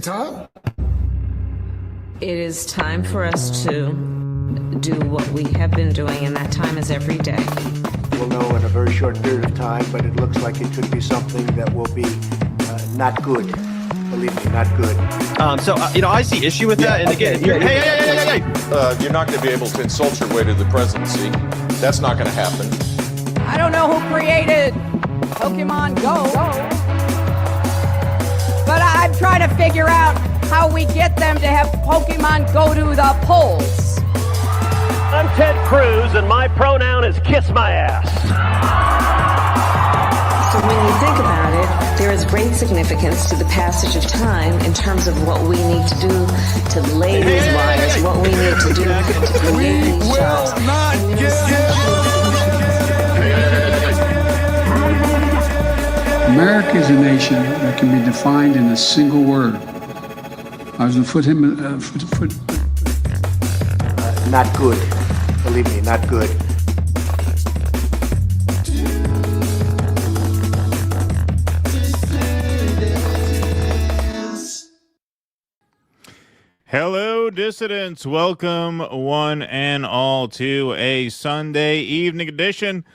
it time? It is time for us to do what we have been doing, and that time is every day. We'll know in a very short period of time, but it looks like it could be something that will be not good. Believe me, not good. I see issue with that. And again, hey. You're not going to be able to insult your way to the presidency. That's not going to happen. I don't know who created Pokemon Go, but I'm trying to figure out how we get them to have Pokemon go to the polls. I'm Ted Cruz, and my pronoun is kiss my ass. So when you think about it, there is great significance to the passage of time in terms of what we need to do to lay these wires, what we need to do to create these jobs. America is a nation that can be defined in a single word. I was going to put Not good. Believe me, not good. Hello, dissidents. Welcome, one and all, to a Sunday evening edition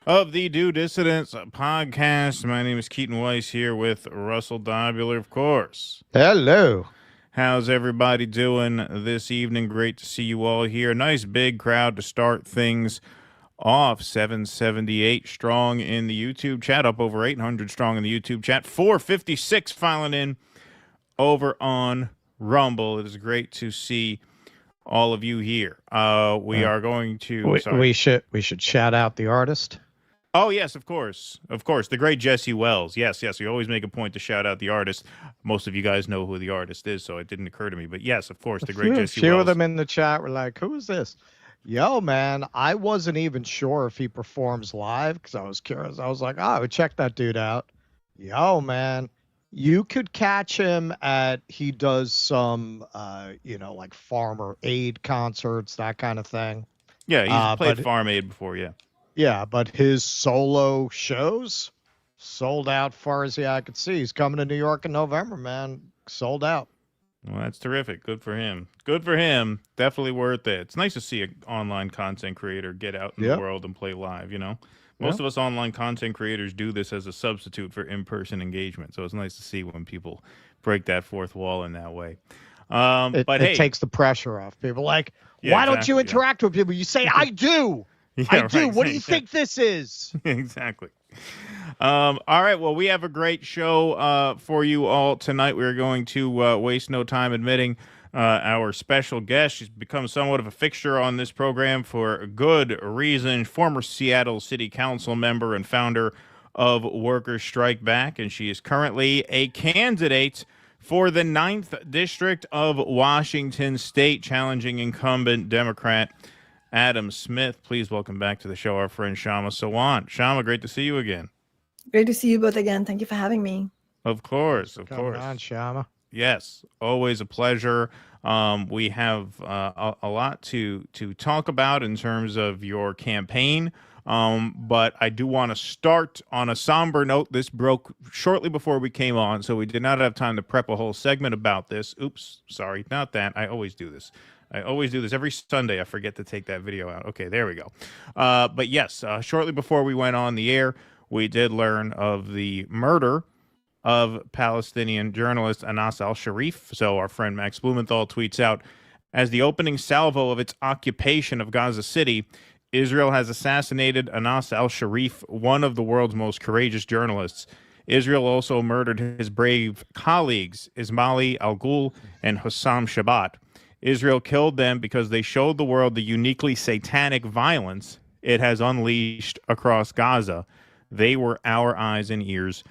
of the Do Dissidents podcast. My name is Keaton Weiss here with Russell Dobular, of course. Hello. How's everybody doing this evening? Great to see you all here. Nice big crowd to start things off. 778 strong in the YouTube chat, up over 800 strong in the YouTube chat. 456 filing in over on Rumble. It is great to see all of you here. We are going to. We should shout out the artist. Oh yes, of course, the great Jesse Wells. Yes. We always make a point to shout out the artist. Most of you guys know who the artist is, so it didn't occur to me. But yes, of course, the great Jesse Wells. A few of them in the chat were like, "Who is this?" Yo, man, I wasn't even sure if he performs live because I was curious. I was like, "Oh, check that dude out." Yo, man. You could catch him he does some, like farmer aid concerts, that kind of thing. Yeah, he's played Farm Aid before, yeah. Yeah, but his solo shows sold out far as the eye could see. He's coming to New York in November, man. Sold out. Well, that's terrific. Good for him. Definitely worth it. It's nice to see an online content creator get out in the world and play live, Most of us online content creators do this as a substitute for in-person engagement, so it's nice to see when people break that fourth wall in that way. It takes the pressure off. People like, why don't you interact with people? You say, I do. I do. Right. What do you think this is? Exactly. All right. Well, we have a great show for you all tonight. We're going to waste no time admitting our special guest. She's become somewhat of a fixture on this program for good reason. Former Seattle City Council member and founder of Workers Strike Back, and she is currently a candidate for the 9th District of Washington State, challenging incumbent Democrat Adam Smith. Please welcome back to the show our friend Kshama Sawant. Kshama, great to see you again. Great to see you both again. Thank you for having me. Of course. Come on, Kshama. Yes, always a pleasure. We have a lot to talk about in terms of your campaign, but I do want to start on a somber note. This broke shortly before we came on, so we did not have time to prep a whole segment about this. Oops, sorry, not that. I always do this. Every Sunday. I forget to take that video out. Okay, there we go. But yes, shortly before we went on the air, we did learn of the murder of Palestinian journalist Anas al-Sharif. So our friend Max Blumenthal tweets out, as the opening salvo of its occupation of Gaza City, Israel has assassinated Anas al-Sharif, one of the world's most courageous journalists. Israel also murdered his brave colleagues, Ismaili al-Ghul and Hussam Shabat. Israel killed them because they showed the world the uniquely satanic violence it has unleashed across Gaza. They were our eyes and ears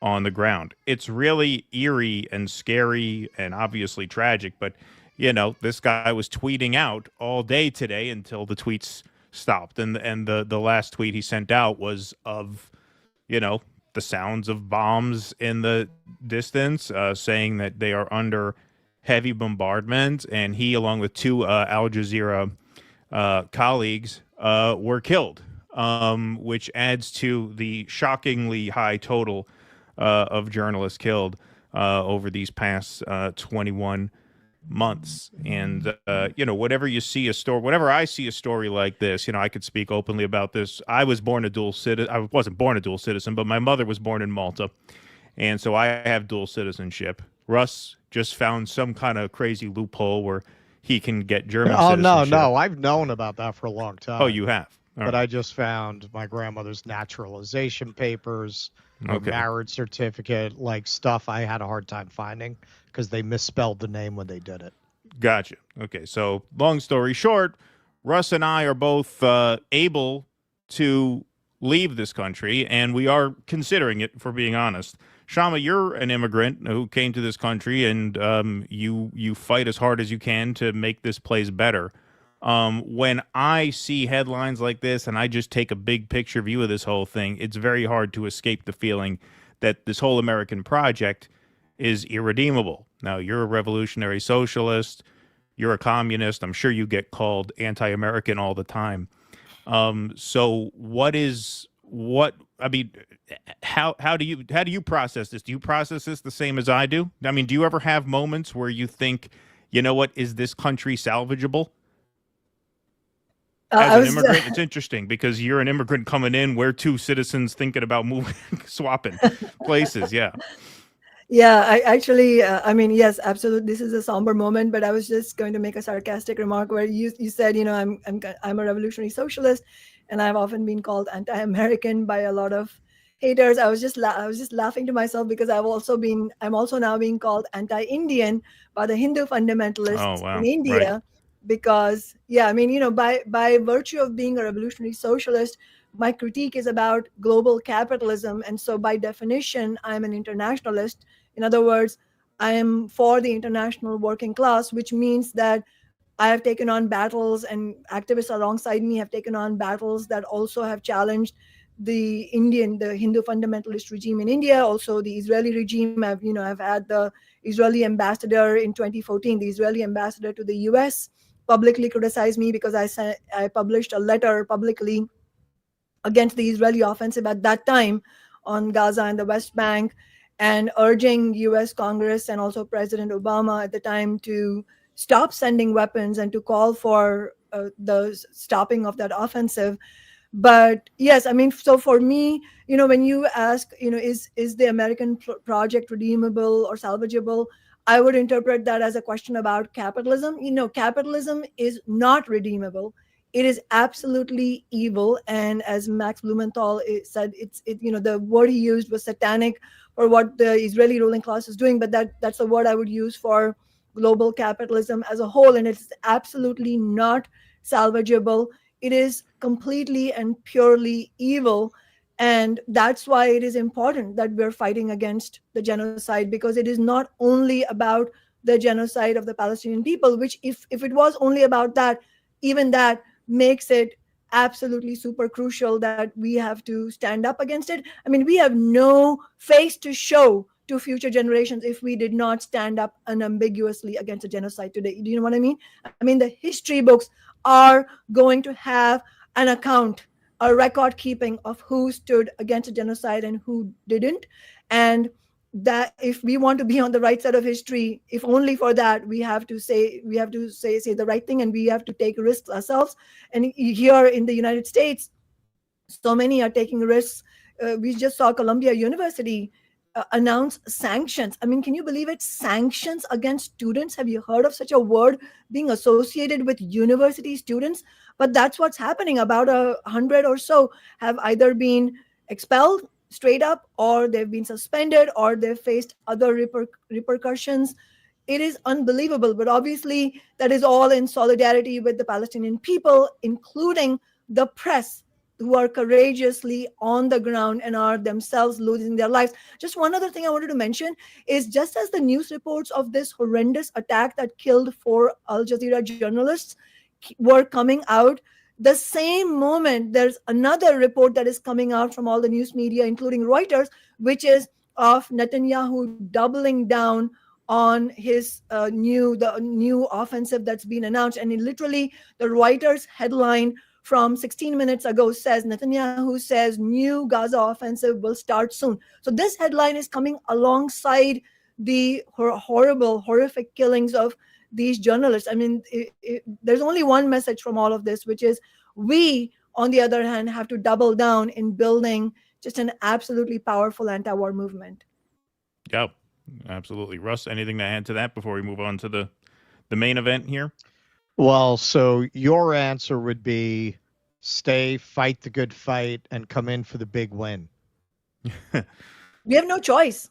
on the ground. It's really eerie and scary and obviously tragic, but this guy was tweeting out all day today until the tweets stopped, and the last tweet he sent out was of the sounds of bombs in the distance, saying that they are under heavy bombardment, and he, along with two Al Jazeera colleagues, were killed, which adds to the shockingly high total of journalists killed over these past 21 months. And whenever you see a story, whenever I see a story like this, I could speak openly about this. I was born a dual citizen. I wasn't born a dual citizen, but my mother was born in Malta, and so I have dual citizenship. Russ just found some kind of crazy loophole where he can get German citizenship. No, I've known about that for a long time. Oh, you have? All but right. I just found my grandmother's naturalization papers, her marriage certificate, like stuff I had a hard time finding because they misspelled the name when they did it. Gotcha. Okay, so long story short, Russ and I are both able to leave this country, and we are considering it, for being honest. Kshama, you're an immigrant who came to this country, and you fight as hard as you can to make this place better. When I see headlines like this and I just take a big picture view of this whole thing, it's very hard to escape the feeling that this whole American project is irredeemable. Now, you're a revolutionary socialist, you're a communist. I'm sure you get called anti-American all the time. So how do you process this? Do you process this the same as I do? I mean, do you ever have moments where you think, you know what, is this country salvageable? As an immigrant, it's interesting because you're an immigrant coming in. We're two citizens thinking about moving, swapping places. Yeah. Yeah, I actually, yes, absolutely. This is a somber moment, but I was just going to make a sarcastic remark where you said, I'm a revolutionary socialist, and I've often been called anti-American by a lot of haters. I was just laughing to myself because I'm also now being called anti-Indian by the Hindu fundamentalists in India. Right. Because, by virtue of being a revolutionary socialist, my critique is about global capitalism. And so by definition, I'm an internationalist. In other words, I am for the international working class, which means that I have taken on battles, and activists alongside me have taken on battles that also have challenged the Hindu fundamentalist regime in India, also the Israeli regime. I've had the Israeli ambassador in 2014, the Israeli ambassador to the US, publicly criticized me because I published a letter publicly against the Israeli offensive at that time on Gaza and the West Bank, and urging US Congress and also President Obama at the time to stop sending weapons and to call for the stopping of that offensive. But yes, so for me, when you ask, is the American project redeemable or salvageable, I would interpret that as a question about capitalism. Capitalism is not redeemable. It is absolutely evil. And as Max Blumenthal said, the word he used was satanic for what the Israeli ruling class is doing. But that's the word I would use for global capitalism as a whole. And it's absolutely not salvageable. It is completely and purely evil. And that's why it is important that we're fighting against the genocide, because it is not only about the genocide of the Palestinian people, which if it was only about that, even that makes it absolutely super crucial that we have to stand up against it. We have no face to show to future generations if we did not stand up unambiguously against the genocide today. Do you know what I mean? The history books are going to have an account, a record keeping of who stood against a genocide and who didn't. And that if we want to be on the right side of history, if only for that, we have to say the right thing, and we have to take risks ourselves. And here in the United States, so many are taking risks. We just saw Columbia University announce sanctions. Can you believe it? Sanctions against students. Have you heard of such a word being associated with university students? But that's what's happening. About 100 or so have either been expelled straight up, or they've been suspended, or they've faced other repercussions. It is unbelievable. But obviously, that is all in solidarity with the Palestinian people, including the press, who are courageously on the ground and are themselves losing their lives. Just one other thing I wanted to mention is, just as the news reports of this horrendous attack that killed 4 Al Jazeera journalists were coming out, the same moment there's another report that is coming out from all the news media, including Reuters, which is of Netanyahu doubling down on his new offensive that's been announced. And literally, the Reuters headline from 16 minutes ago says, Netanyahu says new Gaza offensive will start soon. So this headline is coming alongside the horrible, horrific killings of these journalists. I mean, there's only one message from all of this, which is we, on the other hand, have to double down in building just an absolutely powerful anti-war movement. Yeah, absolutely. Russ, anything to add to that before we move on to the main event here? Well, so your answer would be stay, fight the good fight, and come in for the big win. We have no choice,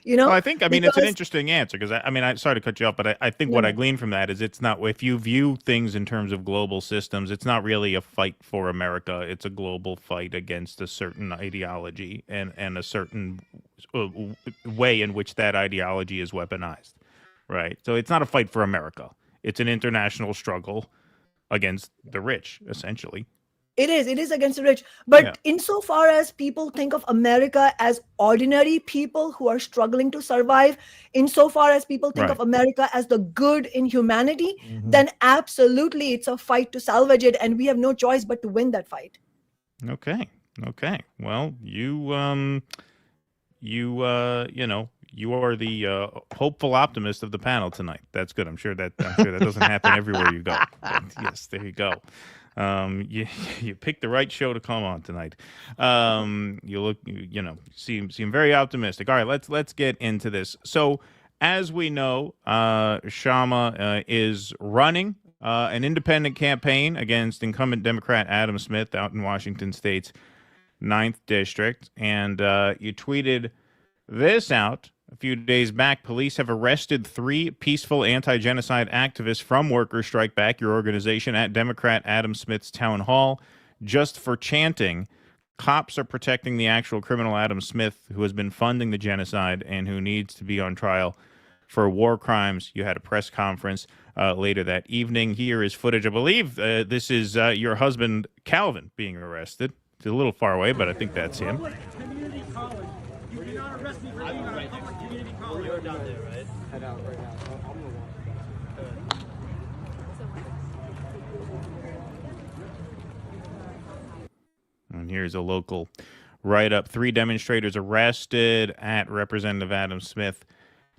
you know. Well, I mean, it's an interesting answer because I'm sorry to cut you off, but I think what I glean from that is it's not, if you view things in terms of global systems, it's not really a fight for America. It's a global fight against a certain ideology and a certain way in which that ideology is weaponized, right? So it's not a fight for America. It's an international struggle against the rich, essentially. It is against the rich. But insofar as people think of America as ordinary people who are struggling to survive, insofar as people think of America as the good in humanity, then absolutely it's a fight to salvage it. And we have no choice but to win that fight. Okay. Well, you are the hopeful optimist of the panel tonight. That's good. I'm sure that doesn't happen everywhere you go. But yes, there you go. You picked the right show to come on tonight. You seem very optimistic. All right, let's get into this. So, as we know, Kshama is running an independent campaign against incumbent Democrat Adam Smith out in Washington State's 9th District, and you tweeted this out a few days back. Police have arrested 3 peaceful anti-genocide activists from Workers Strike Back, your organization, at Democrat Adam Smith's town hall just for chanting. Cops are protecting the actual criminal Adam Smith, who has been funding the genocide and who needs to be on trial for war crimes. You had a press conference later that evening. Here is footage. I believe this is your husband, Calvin, being arrested. It's a little far away, but I think that's him. Community college. You cannot arrest me for being on a public community college. You're down there, right? Head out right now. I'm the one. And here's a local write-up. 3 demonstrators arrested at Representative Adam Smith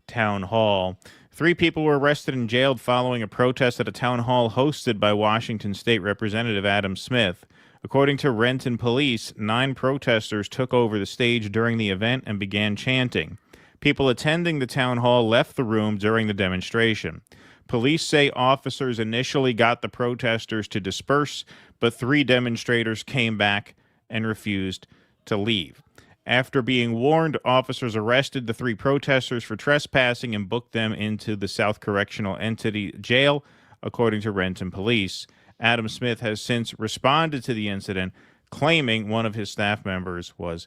Town Hall. 3 people were arrested and jailed following a protest at a town hall hosted by Washington State Representative Adam Smith. According to Renton Police, 9 protesters took over the stage during the event and began chanting. People attending the town hall left the room during the demonstration. Police say officers initially got the protesters to disperse, but 3 demonstrators came back and refused to leave. After being warned, officers arrested the 3 protesters for trespassing and booked them into the South Correctional Entity jail, according to Renton Police. Adam Smith has since responded to the incident, claiming one of his staff members was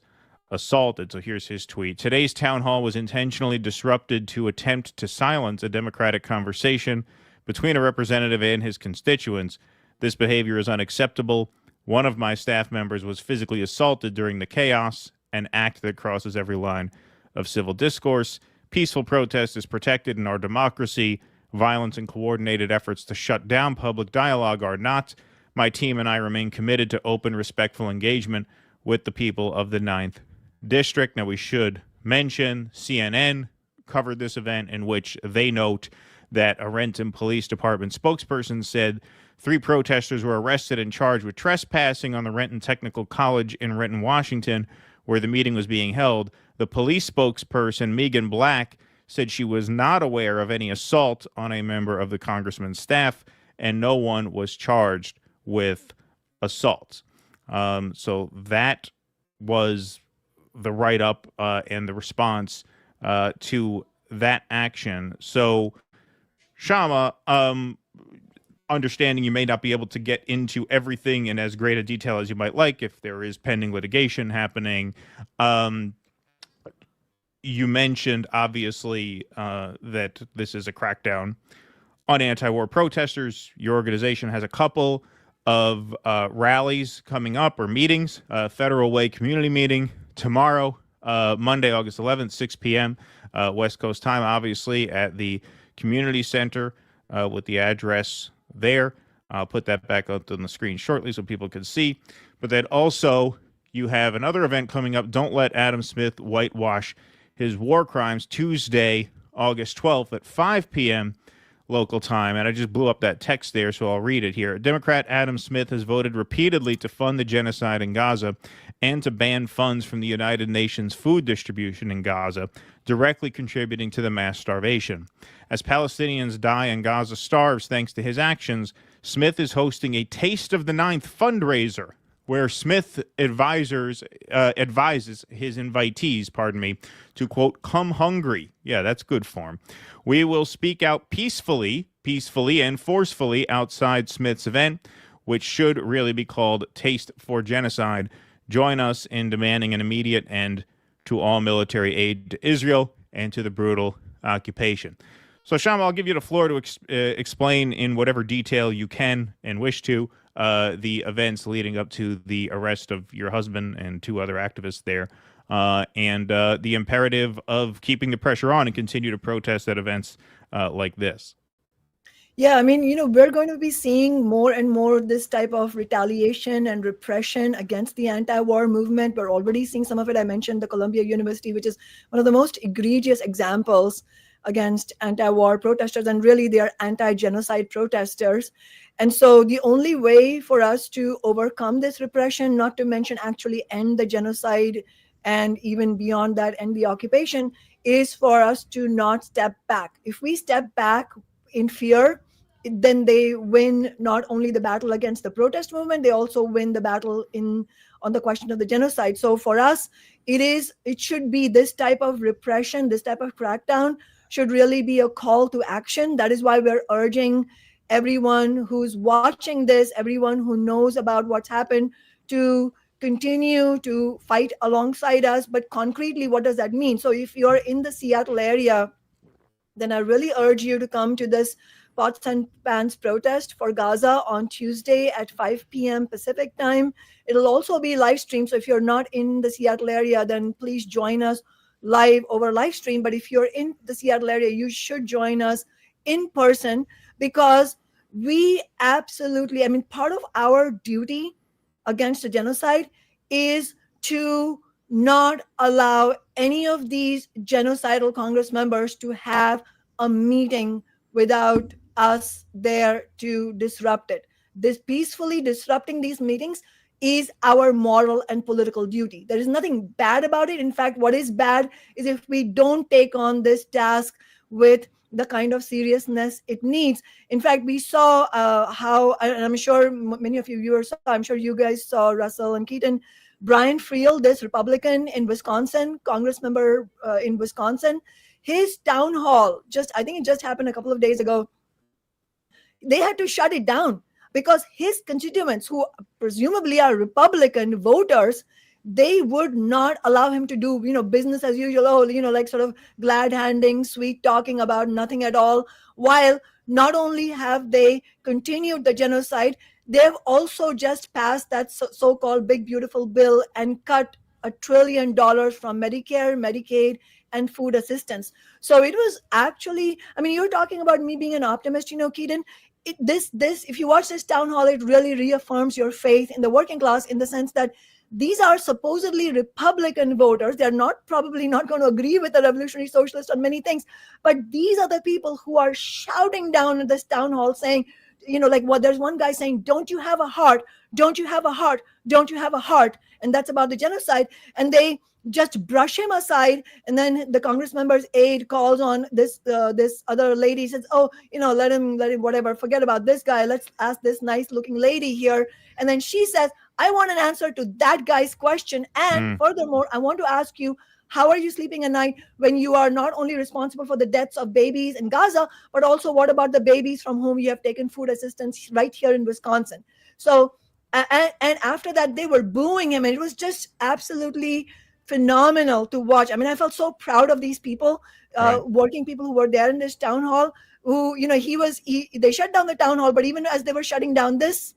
assaulted. So here's his tweet. Today's town hall was intentionally disrupted to attempt to silence a democratic conversation between a representative and his constituents. This behavior is unacceptable. One of my staff members was physically assaulted during the chaos, an act that crosses every line of civil discourse. Peaceful protest is protected in our democracy. Violence and coordinated efforts to shut down public dialogue are not. My team and I remain committed to open, respectful engagement with the people of the 9th District. Now, we should mention CNN covered this event, in which they note that a Renton Police Department spokesperson said 3 protesters were arrested and charged with trespassing on the Renton Technical College in Renton, Washington, where the meeting was being held. The police spokesperson, Megan Black, said she was not aware of any assault on a member of the congressman's staff, and no one was charged with assault. So that was the write-up and the response to that action. So, Kshama, understanding you may not be able to get into everything in as great a detail as you might like if there is pending litigation happening, you mentioned, obviously, that this is a crackdown on anti-war protesters. Your organization has a couple of rallies coming up, or meetings. Federal Way community meeting tomorrow, Monday, August 11th, 6 p.m. West Coast time, obviously, at the community center with the address there. I'll put that back up on the screen shortly so people can see. But then also, you have another event coming up. Don't let Adam Smith whitewash his war crimes, Tuesday, August 12th at 5 p.m. local time. And I just blew up that text there, so I'll read it here. Democrat Adam Smith has voted repeatedly to fund the genocide in Gaza and to ban funds from the United Nations food distribution in Gaza, directly contributing to the mass starvation. As Palestinians die and Gaza starves thanks to his actions, Smith is hosting a Taste of the Ninth fundraiser, where Smith advises his invitees, to, quote, come hungry. Yeah, that's good form. We will speak out peacefully and forcefully outside Smith's event, which should really be called Taste for Genocide. Join us in demanding an immediate end to all military aid to Israel and to the brutal occupation. So, Kshama, I'll give you the floor to explain in whatever detail you can and wish to the events leading up to the arrest of your husband and 2 other activists there, and the imperative of keeping the pressure on and continue to protest at events like this. Yeah, I mean, we're going to be seeing more and more this type of retaliation and repression against the anti-war movement. We're already seeing some of it. I mentioned the Columbia University, which is one of the most egregious examples against anti-war protesters, and really they are anti-genocide protesters. And so the only way for us to overcome this repression, not to mention actually end the genocide and even beyond that end the occupation, is for us to not step back. If we step back in fear, then they win not only the battle against the protest movement, they also win the battle on the question of the genocide. So for us, it should be this type of repression, this type of crackdown should really be a call to action. That is why we're urging everyone who's watching this, everyone who knows about what's happened, to continue to fight alongside us. But concretely, what does that mean? So if you're in the Seattle area, then I really urge you to come to this Pots and Pans protest for Gaza on Tuesday at 5 p.m. Pacific time. It'll also be live streamed. So if you're not in the Seattle area, then please join us live over live stream. But if you're in the Seattle area, you should join us in person, because we absolutely, part of our duty against the genocide is to not allow any of these genocidal Congress members to have a meeting without us there to disrupt it. This peacefully disrupting these meetings is our moral and political duty. There is nothing bad about it. In fact, what is bad is if we don't take on this task with the kind of seriousness it needs. In fact, we saw how, and I'm sure many of you viewers saw, I'm sure you guys saw, Russell and Keaton, Brian Friel, this Republican in Wisconsin, Congress member in Wisconsin, his town hall, I think it just happened a couple of days ago, they had to shut it down because his constituents, who presumably are Republican voters, they would not allow him to do, business as usual, like sort of glad handing, sweet talking about nothing at all, while not only have they continued the genocide, they've also just passed that so-called big beautiful bill and cut $1 trillion from Medicare, Medicaid, and food assistance. So it was actually, you're talking about me being an optimist, Keaton. This, if you watch this town hall, it really reaffirms your faith in the working class, in the sense that these are supposedly Republican voters. They're probably not going to agree with the revolutionary socialists on many things, but these are the people who are shouting down in this town hall saying, there's one guy saying, don't you have a heart? Don't you have a heart? Don't you have a heart? And that's about the genocide. And they just brush him aside. And then the Congress member's aide calls on this other lady, says, let him, whatever, forget about this guy. Let's ask this nice looking lady here. And then she says, I want an answer to that guy's question. And furthermore, I want to ask you, how are you sleeping at night when you are not only responsible for the deaths of babies in Gaza, but also what about the babies from whom you have taken food assistance right here in Wisconsin? So, and after that, they were booing him. And it was just absolutely phenomenal to watch. I felt so proud of these people, working people who were there in this town hall, who, they shut down the town hall, but even as they were shutting down, this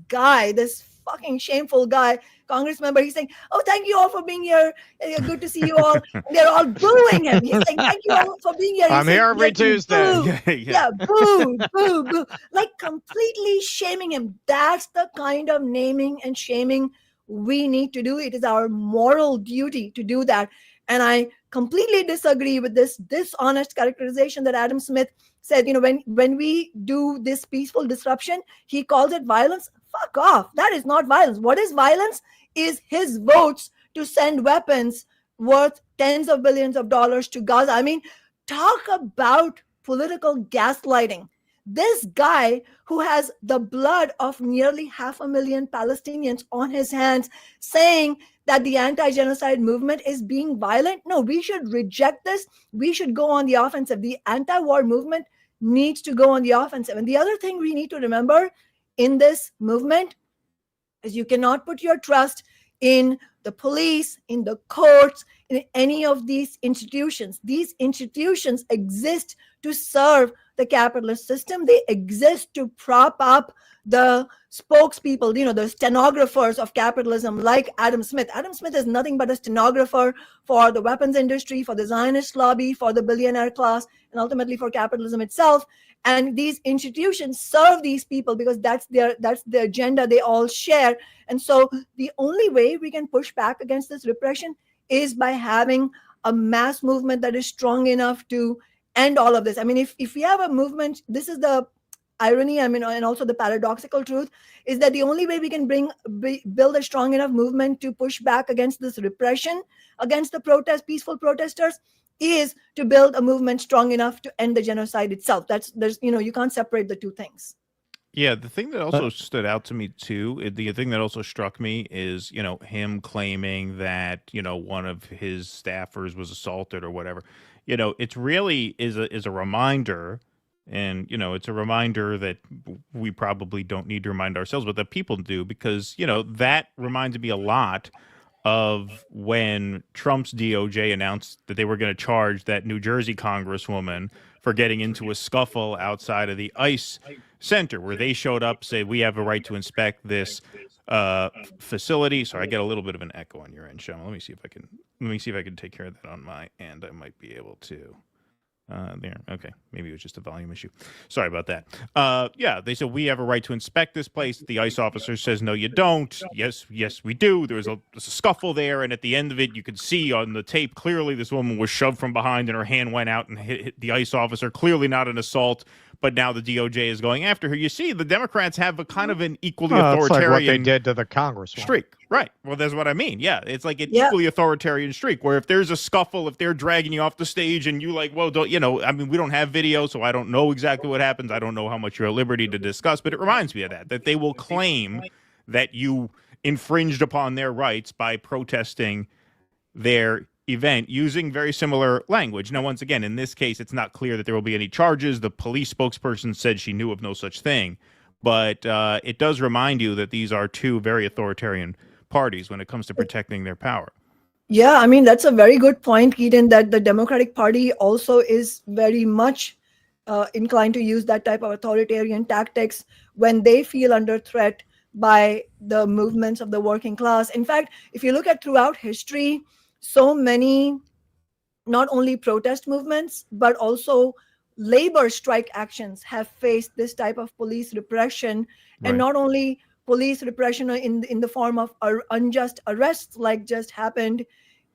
guy, this fucking shameful guy, Congress member, he's saying, thank you all for being here. Good to see you all. And they're all booing him. He's saying, thank you all for being here. I'm here every Tuesday. Boo, boo, boo. Like completely shaming him. That's the kind of naming and shaming we need to do. It is our moral duty to do that. And I completely disagree with this dishonest characterization that Adam Smith said, when we do this peaceful disruption, he calls it violence. Fuck off. That is not violence. What is violence is his votes to send weapons worth tens of billions of dollars to Gaza. I mean, talk about political gaslighting. This guy who has the blood of nearly 500,000 Palestinians on his hands saying that the anti-genocide movement is being violent. No, we should reject this. We should go on the offensive. The anti-war movement needs to go on the offensive. And the other thing we need to remember in this movement is you cannot put your trust in the police, in the courts, in any of these institutions. These institutions exist to serve the capitalist system. They exist to prop up the spokespeople, the stenographers of capitalism like Adam Smith. Adam Smith is nothing but a stenographer for the weapons industry, for the Zionist lobby, for the billionaire class, and ultimately for capitalism itself. And these institutions serve these people because that's the agenda they all share. And so the only way we can push back against this repression is by having a mass movement that is strong enough to end all of this. I mean, if we have a movement, this is the irony, and also the paradoxical truth, is that the only way we can build a strong enough movement to push back against this repression, against the peaceful protesters, is to build a movement strong enough to end the genocide itself. You can't separate the two things. Yeah, the thing that also stood out to me too, the thing that also struck me is, him claiming that, one of his staffers was assaulted or whatever. It's really is a reminder, and, it's a reminder that we probably don't need to remind ourselves, but that people do, because, that reminds me a lot of when Trump's DOJ announced that they were going to charge that New Jersey congresswoman for getting into a scuffle outside of the ICE center, where they showed up, say, we have a right to inspect this facility. Sorry, I get a little bit of an echo on your end, Kshama. Let me see if I can take care of that on my end. I might be able to. There. Okay. Maybe it was just a volume issue. Sorry about that. Yeah, they said we have a right to inspect this place. The ICE officer says, no, you don't. Yes, we do. There was a scuffle there, and at the end of it, you could see on the tape clearly this woman was shoved from behind, and her hand went out and hit the ICE officer. Clearly not an assault, but now the DOJ is going after her. You see, the Democrats have a kind of an equally authoritarian it's like what they did to the Congresswoman. Streak. Right. Well, that's what I mean. Yeah, it's like an equally authoritarian streak where if there's a scuffle, if they're dragging you off the stage and you like, well, we don't have video, so I don't know exactly what happens. I don't know how much you're at liberty to discuss, but it reminds me of that they will claim that you infringed upon their rights by protesting their event using very similar language. Now, once again, in this case, it's not clear that there will be any charges. The police spokesperson said she knew of no such thing, but it does remind you that these are two very authoritarian parties when it comes to protecting their power. Yeah, I mean, that's a very good point, Keaton, that the Democratic Party also is very much inclined to use that type of authoritarian tactics when they feel under threat by the movements of the working class. In fact, if you look at throughout history, so many, not only protest movements, but also labor strike actions have faced this type of police repression. Right. And not only police repression in the form of unjust arrests like just happened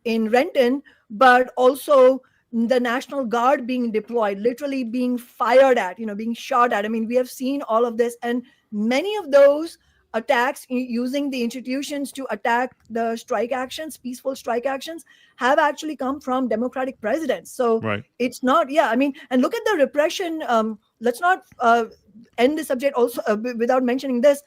in Renton, but also the National Guard being deployed, literally being fired at, being shot at. I mean, we have seen all of this, and many of those attacks using the institutions to attack the strike actions, peaceful strike actions, have actually come from Democratic presidents. So It's not, and look at the repression. Let's not end the subject also without mentioning this.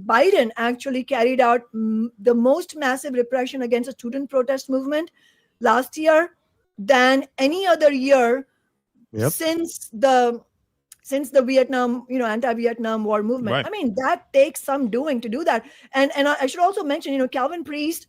Biden actually carried out the most massive repression against the student protest movement last year than any other year since the Vietnam, anti-Vietnam War movement. Right. I mean, that takes some doing to do that. And I should also mention, Calvin Priest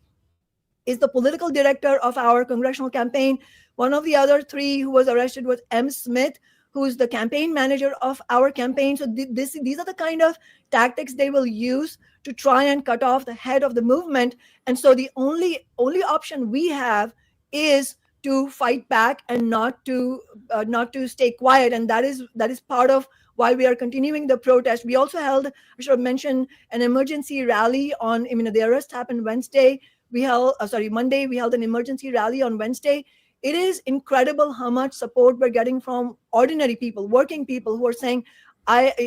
is the political director of our congressional campaign. One of the other three who was arrested was M. Smith, who's the campaign manager of our campaign. So these are the kind of tactics they will use to try and cut off the head of the movement. And so the only option we have is to fight back and not to stay quiet. And that is part of why we are continuing the protest. We also held, I should have mentioned, an emergency rally the arrest happened Wednesday. Monday, we held an emergency rally on Wednesday. It is incredible how much support we're getting from ordinary people, working people who are saying,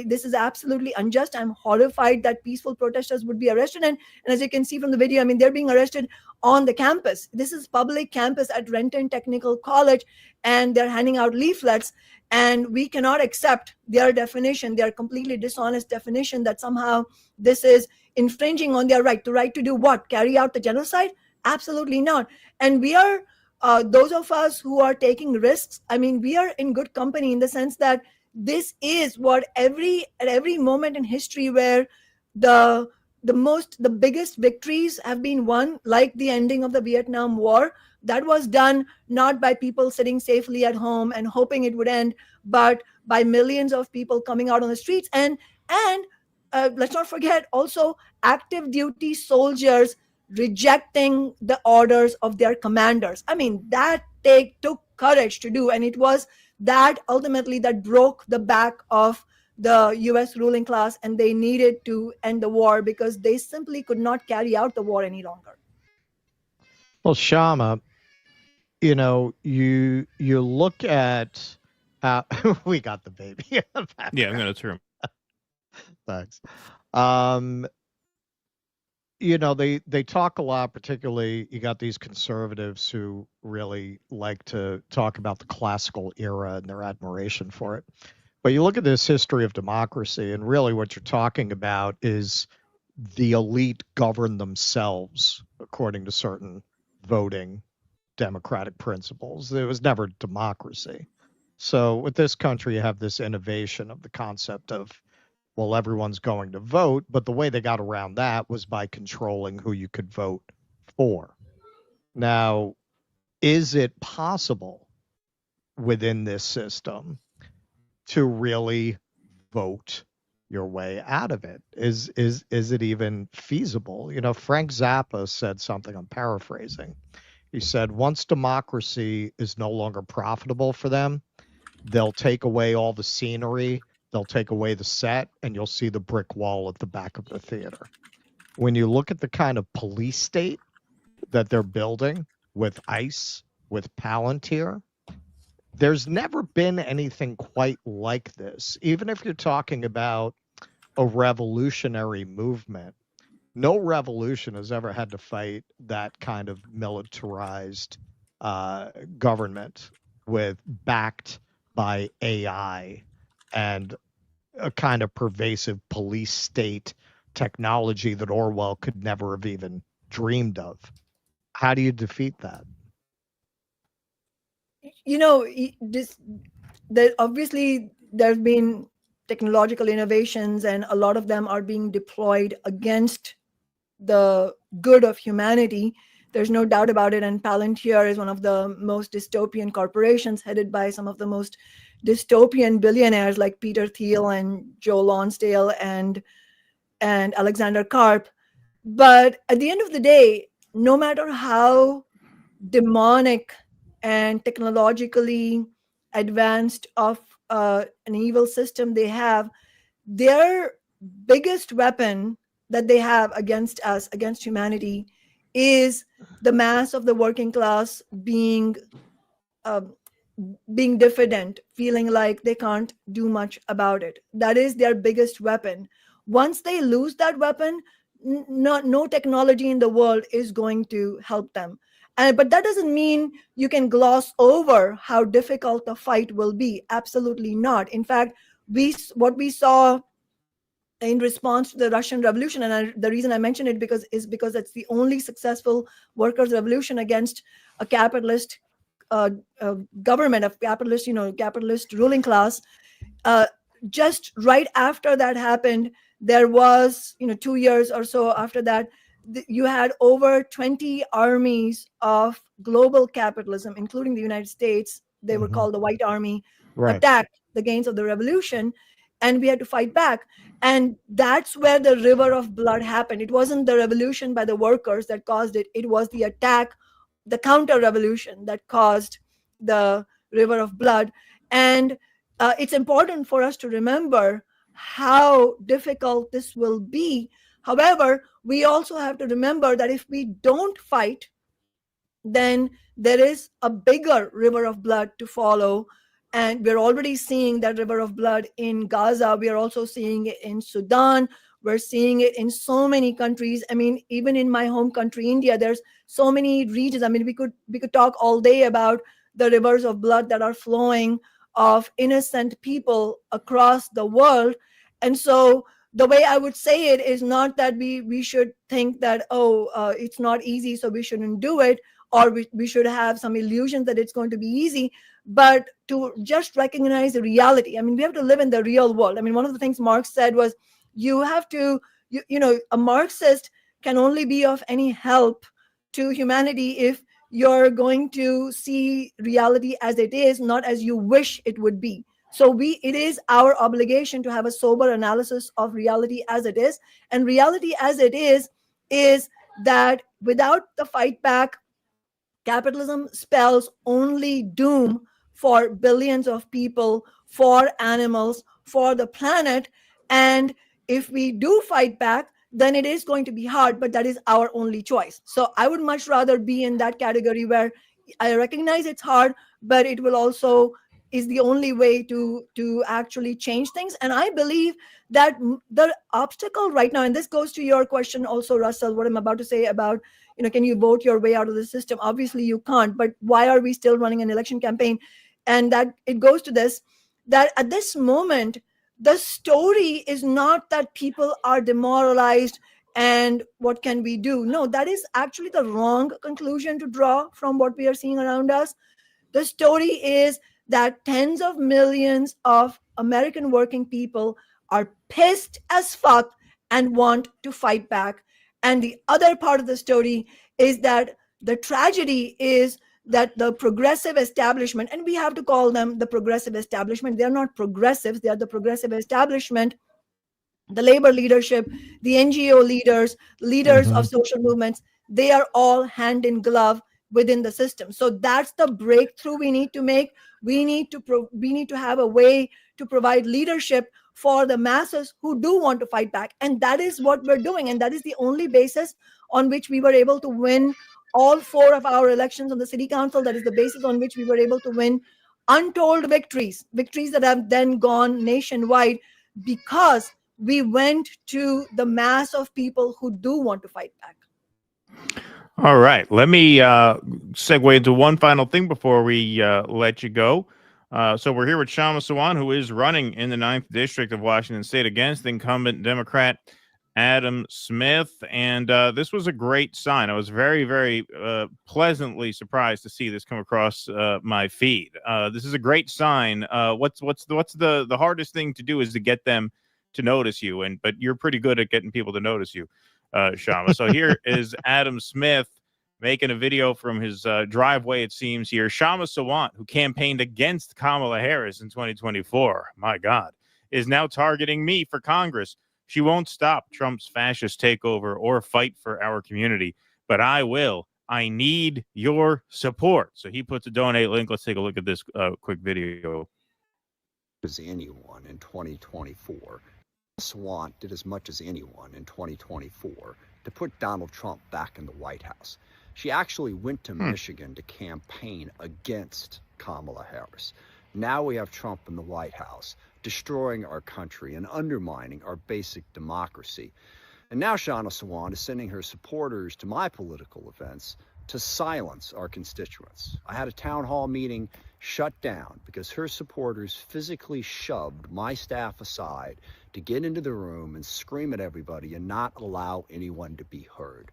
this is absolutely unjust. I'm horrified that peaceful protesters would be arrested. And as you can see from the video, I mean, they're being arrested on the campus. This is public campus at Renton Technical College, and they're handing out leaflets. And we cannot accept their definition, their completely dishonest definition that somehow this is infringing on their right to do what? Carry out the genocide? Absolutely not. And we are, those of us who are taking risks, I mean, we are in good company in the sense that this is what at every moment in history where the biggest victories have been won, like the ending of the Vietnam War, that was done not by people sitting safely at home and hoping it would end, but by millions of people coming out on the streets. And let's not forget also active duty soldiers rejecting the orders of their commanders. I mean, that took courage to do, and it was that ultimately that broke the back of the US ruling class, and they needed to end the war because they simply could not carry out the war any longer. Well, Kshama, you know, you look at we got the baby. Yeah, I'm gonna turn. Thanks. You know, they talk a lot, particularly you got these conservatives who really like to talk about the classical era and their admiration for it. But you look at this history of democracy, and really what you're talking about is the elite govern themselves according to certain voting democratic principles. There was never democracy. So with this country, you have this innovation of the concept of, well, everyone's going to vote, but the way they got around that was by controlling who you could vote for. Now, is it possible within this system to really vote your way out of it? Is it even feasible? You know, Frank Zappa said something, I'm paraphrasing. He said, once democracy is no longer profitable for them, they'll take away all the scenery, they'll take away the set, and you'll see the brick wall at the back of the theater. When you look at the kind of police state that they're building with ICE, with Palantir, there's never been anything quite like this. Even if you're talking about a revolutionary movement, no revolution has ever had to fight that kind of militarized government backed by AI and a kind of pervasive police state technology that Orwell could never have even dreamed of. How do you defeat that? You know, obviously there's been technological innovations, and a lot of them are being deployed against the good of humanity. There's no doubt about it. And Palantir is one of the most dystopian corporations, headed by some of the most dystopian billionaires like Peter Thiel and Joe Lonsdale and Alexander Karp. But at the end of the day, no matter how demonic and technologically advanced of an evil system they have, their biggest weapon that they have against us, against humanity, is the mass of the working class being diffident, feeling like they can't do much about it. That is their biggest weapon. Once they lose that weapon, no technology in the world is going to help them. But that doesn't mean you can gloss over how difficult the fight will be. Absolutely not. In fact, what we saw in response to the Russian Revolution, and the reason I mention it is because it's the only successful workers' revolution against a capitalist government, of capitalist ruling class. Just right after that happened, there was, 2 years or so after that, you had over 20 armies of global capitalism, including the United States. They were called the White Army, attacked the gains of the revolution, and we had to fight back. And that's where the river of blood happened. It wasn't the revolution by the workers that caused it. It was the attack, the counter-revolution that caused the river of blood. And it's important for us to remember how difficult this will be. However, we also have to remember that if we don't fight, then there is a bigger river of blood to follow. And we're already seeing that river of blood in Gaza. We are also seeing it in Sudan. We're seeing it in so many countries. I mean, even in my home country, India, there's so many regions. I mean, we could talk all day about the rivers of blood that are flowing of innocent people across the world. And so the way I would say it is not that we should think that, it's not easy, so we shouldn't do it, or we should have some illusion that it's going to be easy, but to just recognize the reality. I mean, we have to live in the real world. I mean, one of the things Marx said was, you have to, a Marxist can only be of any help to humanity if you're going to see reality as it is, not as you wish it would be. So it is our obligation to have a sober analysis of reality as it is. And reality as it is that without the fight back, capitalism spells only doom for billions of people, for animals, for the planet. And if we do fight back, then it is going to be hard, but that is our only choice. So I would much rather be in that category where I recognize it's hard, but it will also is the only way to actually change things. And I believe that the obstacle right now, and this goes to your question also, Russell, what I'm about to say about, can you vote your way out of the system? Obviously you can't, but why are we still running an election campaign? And that it goes to this, that at this moment, the story is not that people are demoralized and what can we do? No, that is actually the wrong conclusion to draw from what we are seeing around us. The story is that tens of millions of American working people are pissed as fuck and want to fight back. And the other part of the story is that the tragedy is that the progressive establishment, and we have to call them the progressive establishment, they're not progressives, they are the progressive establishment, the labor leadership, the NGO leaders of social movements, they are all hand in glove within the system. So that's the breakthrough we need to make. We need to have a way to provide leadership for the masses who do want to fight back. And that is what we're doing. And that is the only basis on which we were able to win all 4 of our elections on the city council. That is the basis on which we were able to win untold victories that have then gone nationwide, because we went to the mass of people who do want to fight back. All right. Let me segue into one final thing before we let you go. So we're here with Kshama Sawant, who is running in the 9th District of Washington State against incumbent Democrat Adam Smith. And this was a great sign. I was very, very pleasantly surprised to see this come across my feed. This is a great sign. What's the hardest thing to do is to get them to notice you. But you're pretty good at getting people to notice you, Kshama. So here is Adam Smith making a video from his driveway, it seems here. Kshama Sawant, who campaigned against Kamala Harris in 2024, my God, is now targeting me for Congress. She won't stop Trump's fascist takeover or fight for our community, but I will. I need your support. So he puts a donate link. Let's take a look at this quick video. As anyone in 2024. Sawant did as much as anyone in 2024 to put Donald Trump back in the White House. She actually went to Michigan to campaign against Kamala Harris. Now we have Trump in the White House, destroying our country and undermining our basic democracy. And now Kshama Sawant is sending her supporters to my political events to silence our constituents. I had a town hall meeting shut down because her supporters physically shoved my staff aside to get into the room and scream at everybody and not allow anyone to be heard.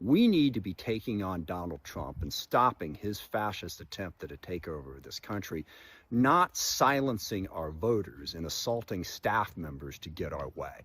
We need to be taking on Donald Trump and stopping his fascist attempt at a takeover of this country, not silencing our voters and assaulting staff members to get our way.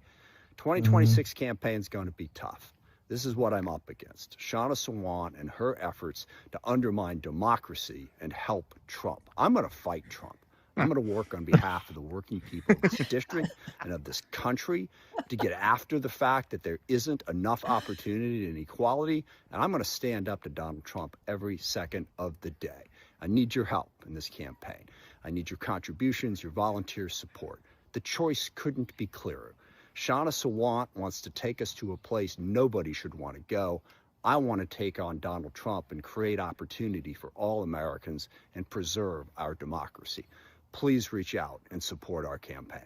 2026 campaign is going to be tough. This is what I'm up against. Kshama Sawant and her efforts to undermine democracy and help Trump. I'm going to fight Trump. I'm going to work on behalf of the working people of this district and of this country to get after the fact that there isn't enough opportunity and equality. And I'm going to stand up to Donald Trump every second of the day. I need your help in this campaign. I need your contributions, your volunteer support. The choice couldn't be clearer. Kshama Sawant wants to take us to a place nobody should want to go. I want to take on Donald Trump and create opportunity for all Americans and preserve our democracy. Please reach out and support our campaign.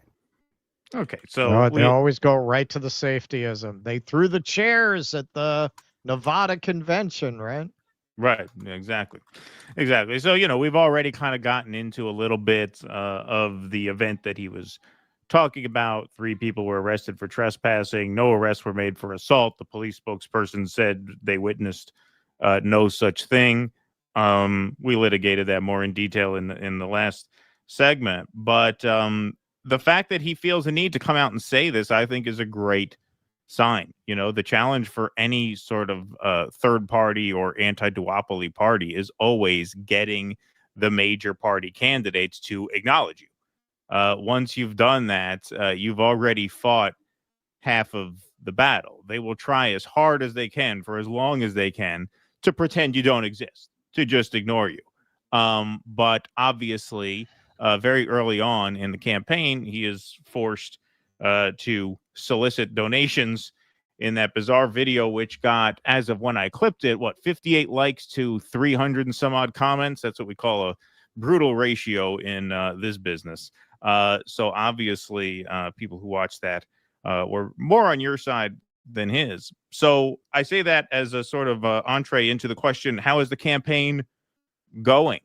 Okay, so they always go right to the safetyism. They threw the chairs at the Nevada convention, right? Right, exactly. So, we've already kind of gotten into a little bit of the event that he was talking about. 3 people were arrested for trespassing. No arrests were made for assault. The police spokesperson said they witnessed no such thing. We litigated that more in detail in the last segment. But the fact that he feels a need to come out and say this, I think, is a great sign. The challenge for any sort of third party or anti-duopoly party is always getting the major party candidates to acknowledge you. Once you've done that, you've already fought half of the battle. They will try as hard as they can for as long as they can to pretend you don't exist, to just ignore you. But obviously, very early on in the campaign, he is forced to solicit donations in that bizarre video, which got, as of when I clipped it, 58 likes to 300 and some odd comments. That's what we call a brutal ratio in this business. So obviously, people who watched that were more on your side than his. So I say that as a sort of entree into the question, how is the campaign going?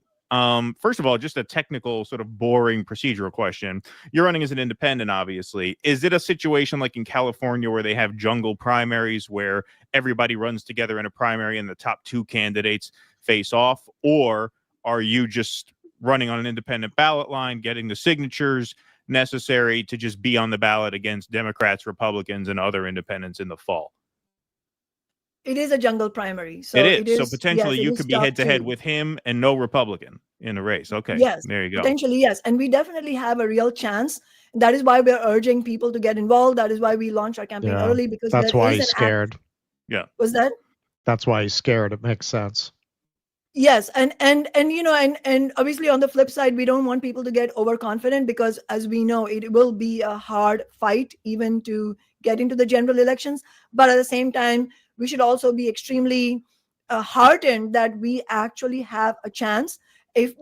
First of all, just a technical sort of boring procedural question. You're running as an independent, obviously. Is it a situation like in California where they have jungle primaries where everybody runs together in a primary and the top 2 candidates face off? Or are you just running on an independent ballot line, getting the signatures necessary to just be on the ballot against Democrats, Republicans, and other independents in the fall? It is a jungle primary. So it is. So potentially you could be head-to-head with him and no Republican in a race. Okay. Yes. There you go. Potentially, yes. And we definitely have a real chance. That is why we're urging people to get involved. That is why we launched our campaign early, because that's why he's scared. Yeah. Was that? That's why he's scared. It makes sense. Yes, and obviously on the flip side, we don't want people to get overconfident, because as we know, it will be a hard fight even to get into the general elections. But at the same time, we should also be extremely heartened that we actually have a chance if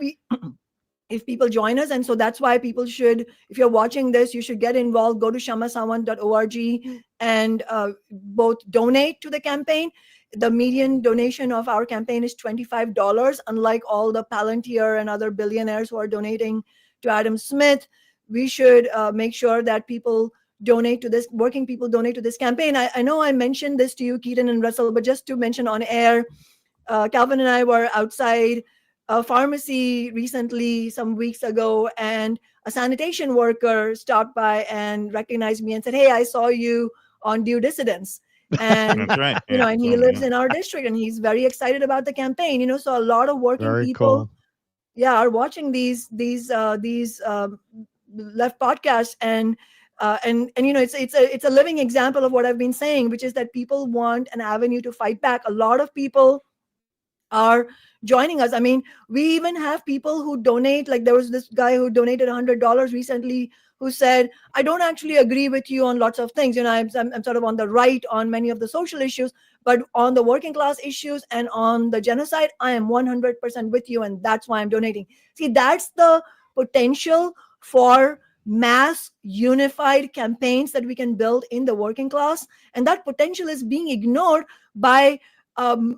people join us. And so that's why people should, if you're watching this, you should get involved. Go to kshamasawant.org and both donate to the campaign. The median donation of our campaign is $25, unlike all the Palantir and other billionaires who are donating to Adam Smith. We should make sure that people donate to this, working people donate to this campaign. I know I mentioned this to you, Keaton and Russell, but just to mention on air, Calvin and I were outside a pharmacy recently, some weeks ago, and a sanitation worker stopped by and recognized me and said, "Hey, I saw you on Due Dissidence." And that's right. and he lives in our district, and he's very excited about the campaign. So a lot of working people, are watching these left podcasts, and it's a living example of what I've been saying, which is that people want an avenue to fight back. A lot of people are joining us. I mean, we even have people who donate. Like there was this guy who donated $100 recently, who said, "I don't actually agree with you on lots of things. I'm sort of on the right on many of the social issues, but on the working class issues and on the genocide, I am 100% with you, and that's why I'm donating." See, that's the potential for mass unified campaigns that we can build in the working class, and that potential is being ignored by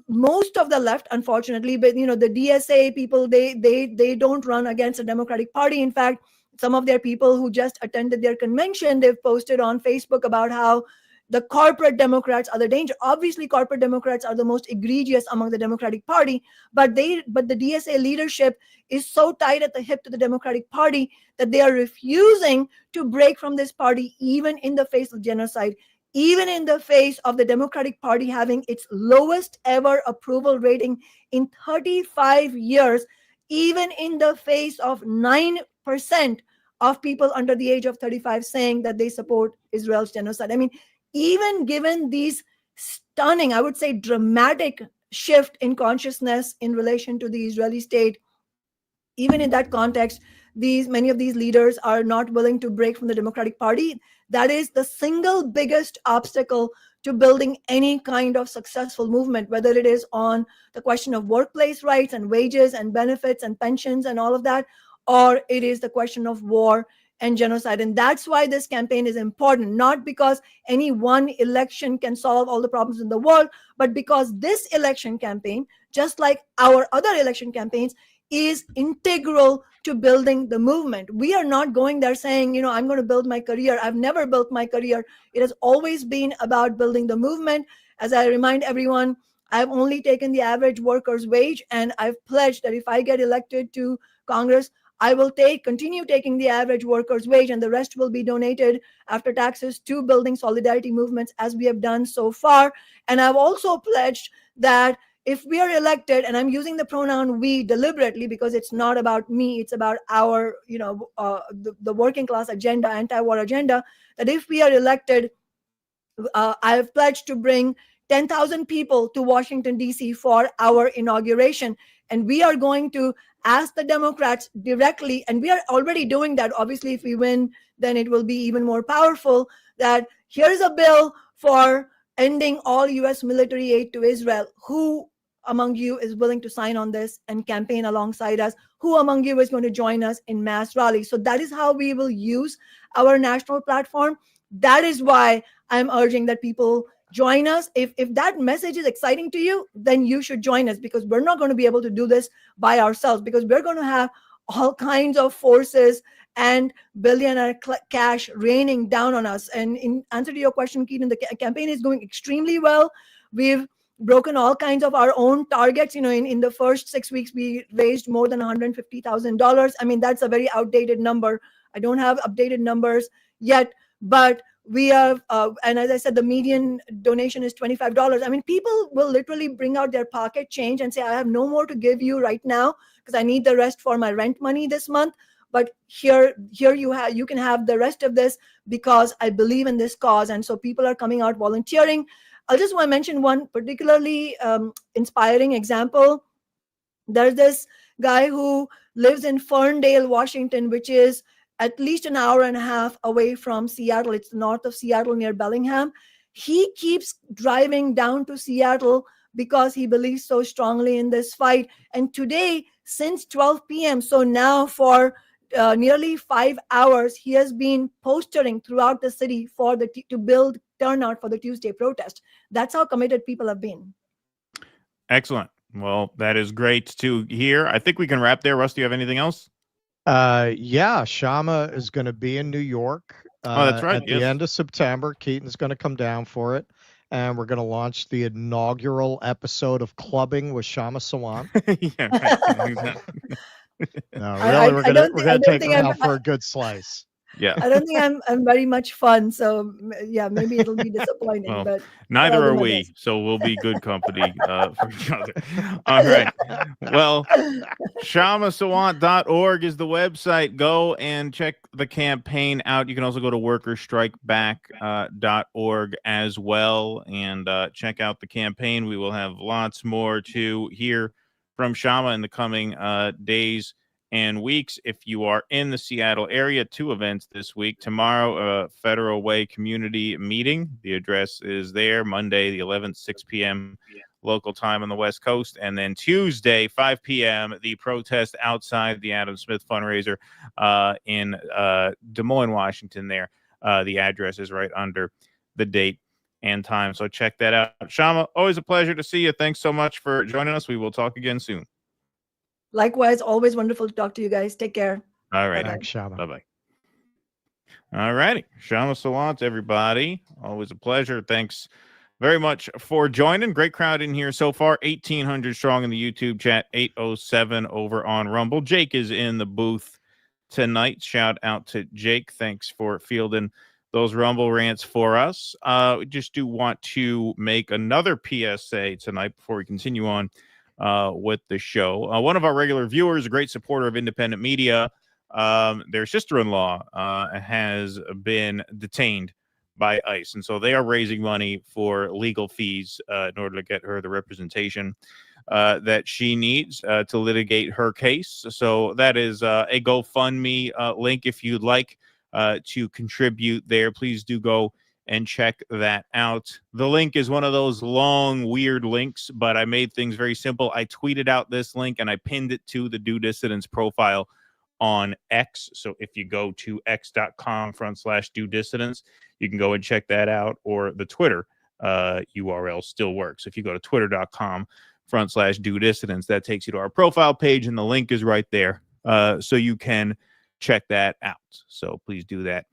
most of the left, unfortunately. But the DSA people, they don't run against a Democratic Party. In fact, some of their people who just attended their convention, they've posted on Facebook about how the corporate Democrats are the danger. Obviously, corporate Democrats are the most egregious among the Democratic Party, but the DSA leadership is so tight at the hip to the Democratic Party that they are refusing to break from this party, even in the face of genocide, even in the face of the Democratic Party having its lowest ever approval rating in 35 years, even in the face of 9% of people under the age of 35 saying that they support Israel's genocide. I mean, even given these stunning, I would say dramatic shift in consciousness in relation to the Israeli state, even in that context, many of these leaders are not willing to break from the Democratic Party. That is the single biggest obstacle to building any kind of successful movement, whether it is on the question of workplace rights and wages and benefits and pensions and all of that, or it is the question of war and genocide. And that's why this campaign is important, not because any one election can solve all the problems in the world, but because this election campaign, just like our other election campaigns, is integral to building the movement. We are not going there saying, I'm going to build my career. I've never built my career. It has always been about building the movement. As I remind everyone, I've only taken the average worker's wage, and I've pledged that if I get elected to Congress, I will continue taking the average worker's wage, and the rest will be donated after taxes to building solidarity movements, as we have done so far. And I've also pledged that if we are elected, and I'm using the pronoun we deliberately because it's not about me, it's about our, the working class agenda, anti-war agenda, that if we are elected, I have pledged to bring 10,000 people to Washington, D.C. for our inauguration. And we are going to ask the Democrats directly, and we are already doing that. Obviously, if we win, then it will be even more powerful, that here's a bill for ending all U.S. military aid to Israel. Who among you is willing to sign on this and campaign alongside us? Who among you is going to join us in mass rallies? So that is how we will use our national platform. That is why I'm urging that people join us. If that message is exciting to you, then you should join us, because we're not going to be able to do this by ourselves, because we're going to have all kinds of forces and billionaire cash raining down on us. And in answer to your question, Keaton, the campaign is going extremely well. We've broken all kinds of our own targets. In the first 6 weeks, we raised more than $150,000. I mean, that's a very outdated number. I don't have updated numbers yet, but we have, and as I said, the median donation is $25. I mean, people will literally bring out their pocket change and say, I have no more to give you right now because I need the rest for my rent money this month. But here you can have the rest of this because I believe in this cause. And so people are coming out volunteering. I just want to mention one particularly inspiring example. There's this guy who lives in Ferndale, Washington, which is at least an hour and a half away from Seattle. It's north of Seattle near Bellingham. He keeps driving down to Seattle because he believes so strongly in this fight. And today, since 12 p.m., so now for nearly 5 hours, he has been postering throughout the city to build turnout for the Tuesday protest. That's how committed people have been. Excellent. Well, that is great to hear. I think we can wrap there. Russ, do you have anything else? Yeah, Kshama is going to be in New York. That's right. At the end of September. Keaton's going to come down for it, and we're going to launch the inaugural episode of Clubbing with Kshama Sawant. Yeah, right. No, really, we're going to take them out for a good slice. Yeah, I don't think I'm very much fun, so yeah, maybe it'll be disappointing. Well, but neither are we, so we'll be good company for each other. All right. Well, KshamaSawant.org is the website. Go and check the campaign out. You can also go to workersstrikeback.org as well and check out the campaign. We will have lots more to hear from Kshama in the coming days and weeks. If you are in the Seattle area, 2 events this week. Tomorrow, Federal Way community meeting. The address is there. Monday, the 11th, 6 p.m. local time on the West Coast. And then Tuesday, 5 p.m., the protest outside the Adam Smith fundraiser in Des Moines, Washington there. The address is right under the date and time. So check that out. Kshama, always a pleasure to see you. Thanks so much for joining us. We will talk again soon. Likewise, always wonderful to talk to you guys. Take care. All right. Thanks, Kshama. Bye-bye. All righty. Kshama Sawant, everybody. Always a pleasure. Thanks very much for joining. Great crowd in here so far. 1,800 strong in the YouTube chat. 807 over on Rumble. Jake is in the booth tonight. Shout out to Jake. Thanks for fielding those Rumble rants for us. We just do want to make another PSA tonight before we continue on with the show. One of our regular viewers, a great supporter of independent media, their sister-in-law has been detained by ICE. And so they are raising money for legal fees in order to get her the representation that she needs to litigate her case. So that is a GoFundMe link. If you'd like to contribute there, please do go and check that out. The link is one of those long, weird links, but I made things very simple. I tweeted out this link and I pinned it to the Do Dissidents profile on X. So if you go to x.com/Do Dissidents, you can go and check that out, or the Twitter URL still works. If you go to twitter.com/Do Dissidents, that takes you to our profile page, and the link is right there. So you can check that out. So please do that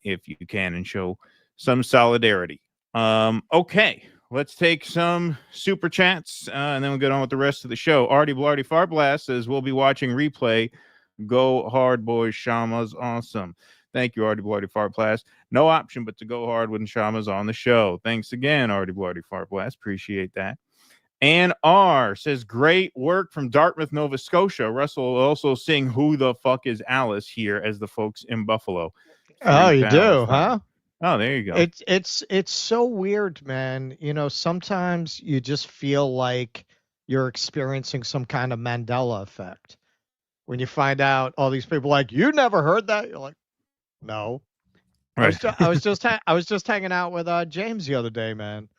if you can and show some solidarity. Okay, let's take some super chats, and then we'll get on with the rest of the show. Artie Blarty Farblast says, we'll be watching replay. Go hard, boys. Kshama's awesome. Thank you, Artie Blarty Farblast. No option but to go hard when Kshama's on the show. Thanks again, Artie Blarty Farblast. Appreciate that. And R says, great work from Dartmouth, Nova Scotia. Russell will also sing Who the Fuck is Alice here as the folks in Buffalo. Oh, you do, huh? Oh, there you go. It's so weird, man. You know, sometimes you just feel like you're experiencing some kind of Mandela effect. When you find out all these people like, you never heard that? You're like, no. Right. I was just hanging out with James the other day, man.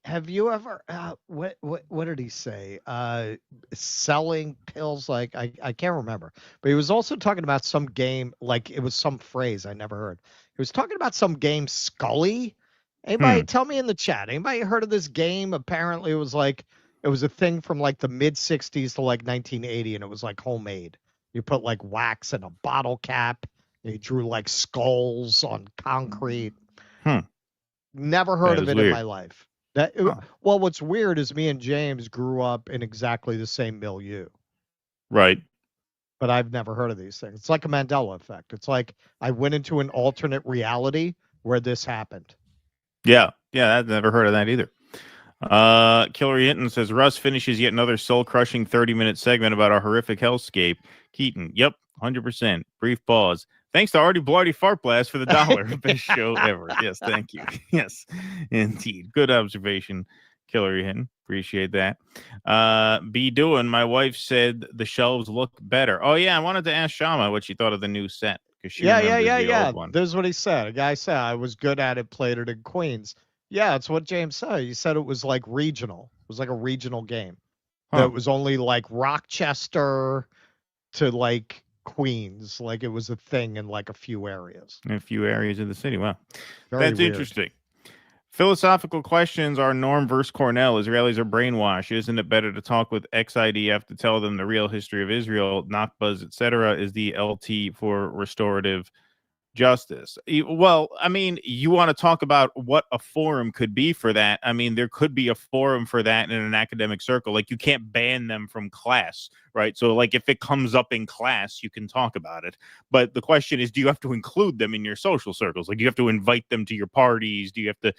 Have you ever what did he say? Selling pills, like I can't remember. But he was also talking about some game, like it was some phrase I never heard. He was talking about some game, Scully. Anybody tell me in the chat? Anybody heard of this game? Apparently it was a thing from like the mid 60s to like 1980, and it was like homemade. You put like wax in a bottle cap, and you drew like skulls on concrete. Never heard of it in my life. Well, what's weird is me and James grew up in exactly the same milieu. Right. But I've never heard of these things. It's like a Mandela effect. It's like I went into an alternate reality where this happened. Yeah, I've never heard of that either. Killer Hinton says, Russ finishes yet another soul-crushing 30-minute segment about a horrific hellscape. Keaton, yep, 100%. Brief pause. Thanks to Artie Blarty Fartblast for the $1. Best show ever. Yes, thank you. Yes, indeed. Good observation, Killer Hinton. Appreciate that. Be doing. My wife said the shelves look better. Oh, yeah, I wanted to ask Kshama what she thought of the new set. Yeah. This is what he said. A guy said I was good at it, played it in Queens. Yeah, it's what James said. He said it was like regional. It was like a regional game. It was only like Rochester to like Queens. Like it was a thing in like a few areas. In a few areas of the city. Wow. That's weird. Interesting. Philosophical questions are Norm versus Cornell. Israelis are brainwashed. Isn't it better to talk with XIDF to tell them the real history of Israel? Nakbas, etc. is the LT for restorative justice. Well, I mean, you want to talk about what a forum could be for that. I mean, there could be a forum for that in an academic circle. Like you can't ban them from class, right? So like if it comes up in class, you can talk about it. But the question is, do you have to include them in your social circles? Like do you have to invite them to your parties? Do you have to,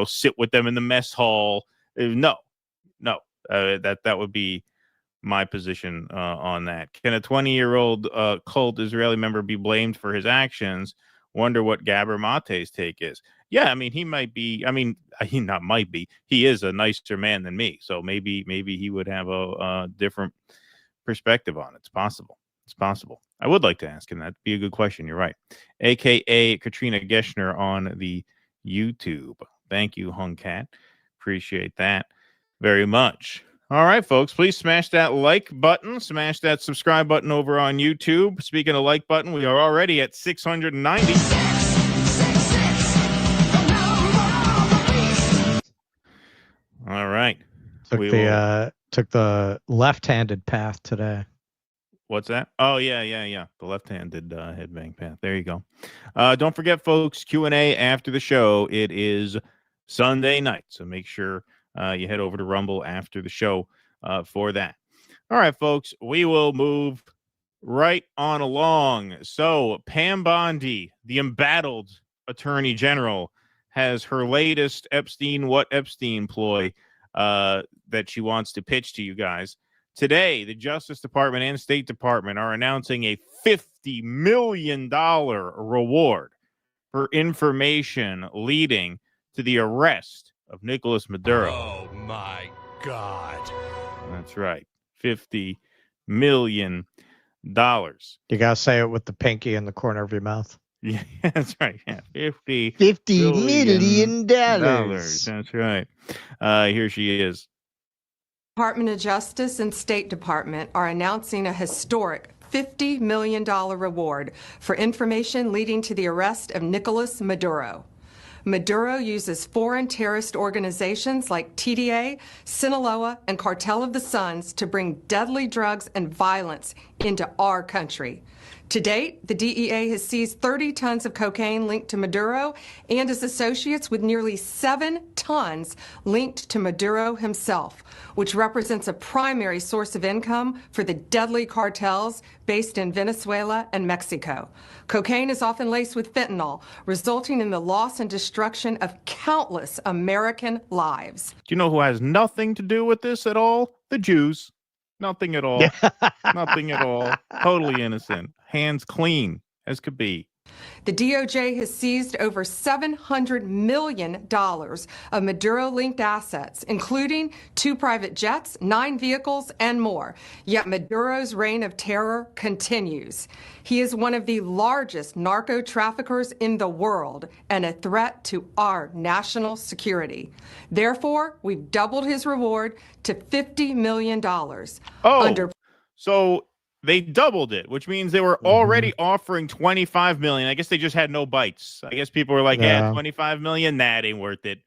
sit with them in the mess hall? No. That would be my position on that. Can a 20-year-old cult Israeli member be blamed for his actions? Wonder what Gabor Mate's take is. Yeah, I mean, he might be. I mean, he not might be. He is a nicer man than me, so maybe he would have a different perspective on it. It's possible. It's possible. I would like to ask him. That'd be a good question. You're right. AKA Katrina Geschner on the YouTube. Thank you, Hung Cat. Appreciate that very much. All right, folks, please smash that like button. Smash that subscribe button over on YouTube. Speaking of like button, we are already at 690. All right. Took the left-handed path today. What's that? Oh, yeah. The left-handed headbang path. There you go. Don't forget, folks, Q&A after the show. It is Sunday night, so make sure you head over to Rumble after the show for that. All right, folks, we will move right on along. So Pam Bondi, the embattled Attorney General, has her latest What Epstein ploy that she wants to pitch to you guys. Today, the Justice Department and State Department are announcing a $50 million reward for information leading to the arrest of Nicolás Maduro. Oh, my God. That's right. $50 million. You got to say it with the pinky in the corner of your mouth. Yeah, that's right. Yeah, $50 million. That's right. Here she is. Department of Justice and State Department are announcing a historic $50 million reward for information leading to the arrest of Nicolás Maduro. Maduro uses foreign terrorist organizations like TDA, Sinaloa, and Cartel of the Suns to bring deadly drugs and violence into our country. To date, the DEA has seized 30 tons of cocaine linked to Maduro and his associates, with nearly 7 tons linked to Maduro himself, which represents a primary source of income for the deadly cartels based in Venezuela and Mexico. Cocaine is often laced with fentanyl, resulting in the loss and destruction of countless American lives. Do you know who has nothing to do with this at all? The Jews. Nothing at all. Nothing at all. Totally innocent. Hands clean as could be. The DOJ has seized over $700 million of Maduro-linked assets, including 2 private jets, 9 vehicles, and more. Yet Maduro's reign of terror continues. He is one of the largest narco traffickers in the world and a threat to our national security. Therefore, we've doubled his reward to $50 million. So they doubled it, which means they were already offering $25 million. I guess they just had no bites. I guess people were like, yeah, $25 million? Nah, it ain't worth it.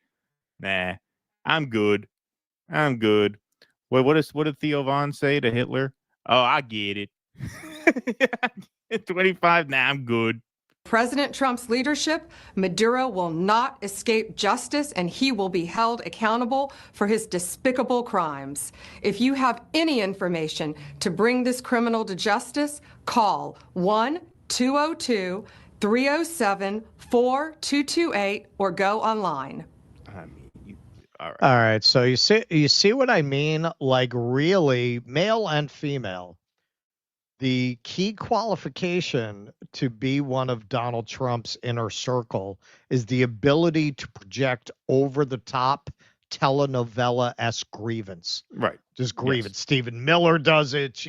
Nah, I'm good. Wait, what did Theo Von say to Hitler? Oh, I get it. 25, nah, I'm good. President Trump's leadership, Maduro will not escape justice, and he will be held accountable for his despicable crimes. If you have any information to bring this criminal to justice, call 1-202-307-4228 or go online. All right. So you see what I mean? Like, really, male and female. The key qualification to be one of Donald Trump's inner circle is the ability to project over-the-top telenovela-esque grievance. Right. Just grievance. Yes. Stephen Miller does it.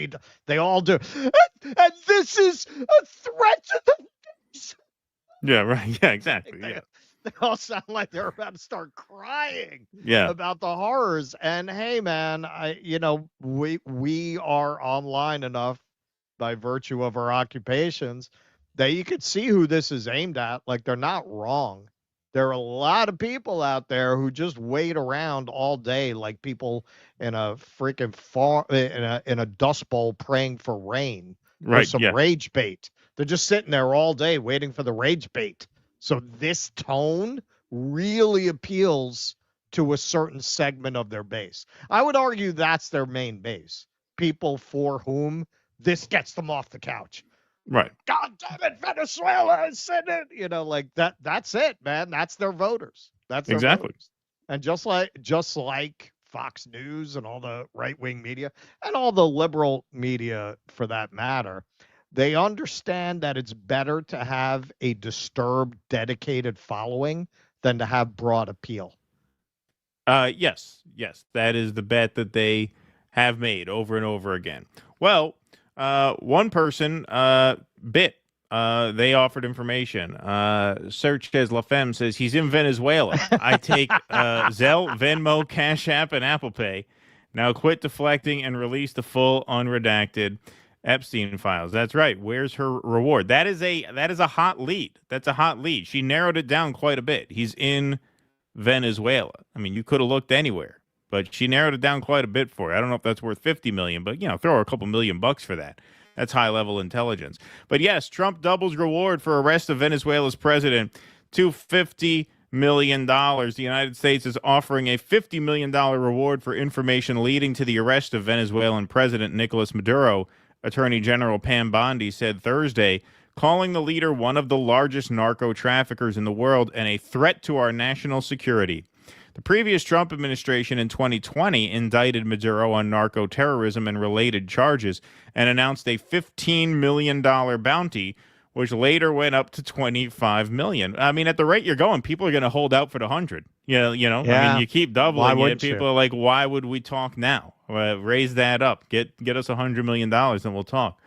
They all do. And this is a threat to the... Yeah, right. Yeah, exactly. Yeah. They all sound like they're about to start crying about the horrors. And hey, man, we are online enough by virtue of our occupations that you could see who this is aimed at. Like, they're not wrong. There are a lot of people out there who just wait around all day like people in a freaking in a dust bowl praying for rain or some rage bait. They're just sitting there all day waiting for the rage bait. So this tone really appeals to a certain segment of their base. I would argue that's their main base. People for whom this gets them off the couch. Right. God damn it, Venezuela is sitting it. Like that. That's it, man. That's their voters. That's their voters. And just like Fox News and all the right-wing media and all the liberal media for that matter, they understand that it's better to have a disturbed, dedicated following than to have broad appeal. Yes. That is the bet that they have made over and over again. Well, one person bit. They offered information. Search as La Femme says he's in Venezuela. I take Zelle, Venmo, Cash App, and Apple Pay. Now quit deflecting and release the full unredacted Epstein files. That's right. Where's her reward? That is a hot lead. That's a hot lead. She narrowed it down quite a bit. He's in Venezuela. I mean, you could have looked anywhere, but she narrowed it down quite a bit for you. I don't know if that's worth $50 million, but throw her a couple $1 million for that. That's high level intelligence. But yes, Trump doubles reward for arrest of Venezuela's president to $50 million. The United States is offering a $50 million reward for information leading to the arrest of Venezuelan President Nicolás Maduro, Attorney General Pam Bondi said Thursday, calling the leader one of the largest narco traffickers in the world and a threat to our national security. The previous Trump administration in 2020 indicted Maduro on narco-terrorism and related charges and announced a $15 million bounty, which later went up to 25 million. I mean, at the rate you're going, people are going to hold out for the 100. Yeah. I mean, you keep doubling it. People are like, why would we talk now? Raise that up. Get us $100 million, and we'll talk.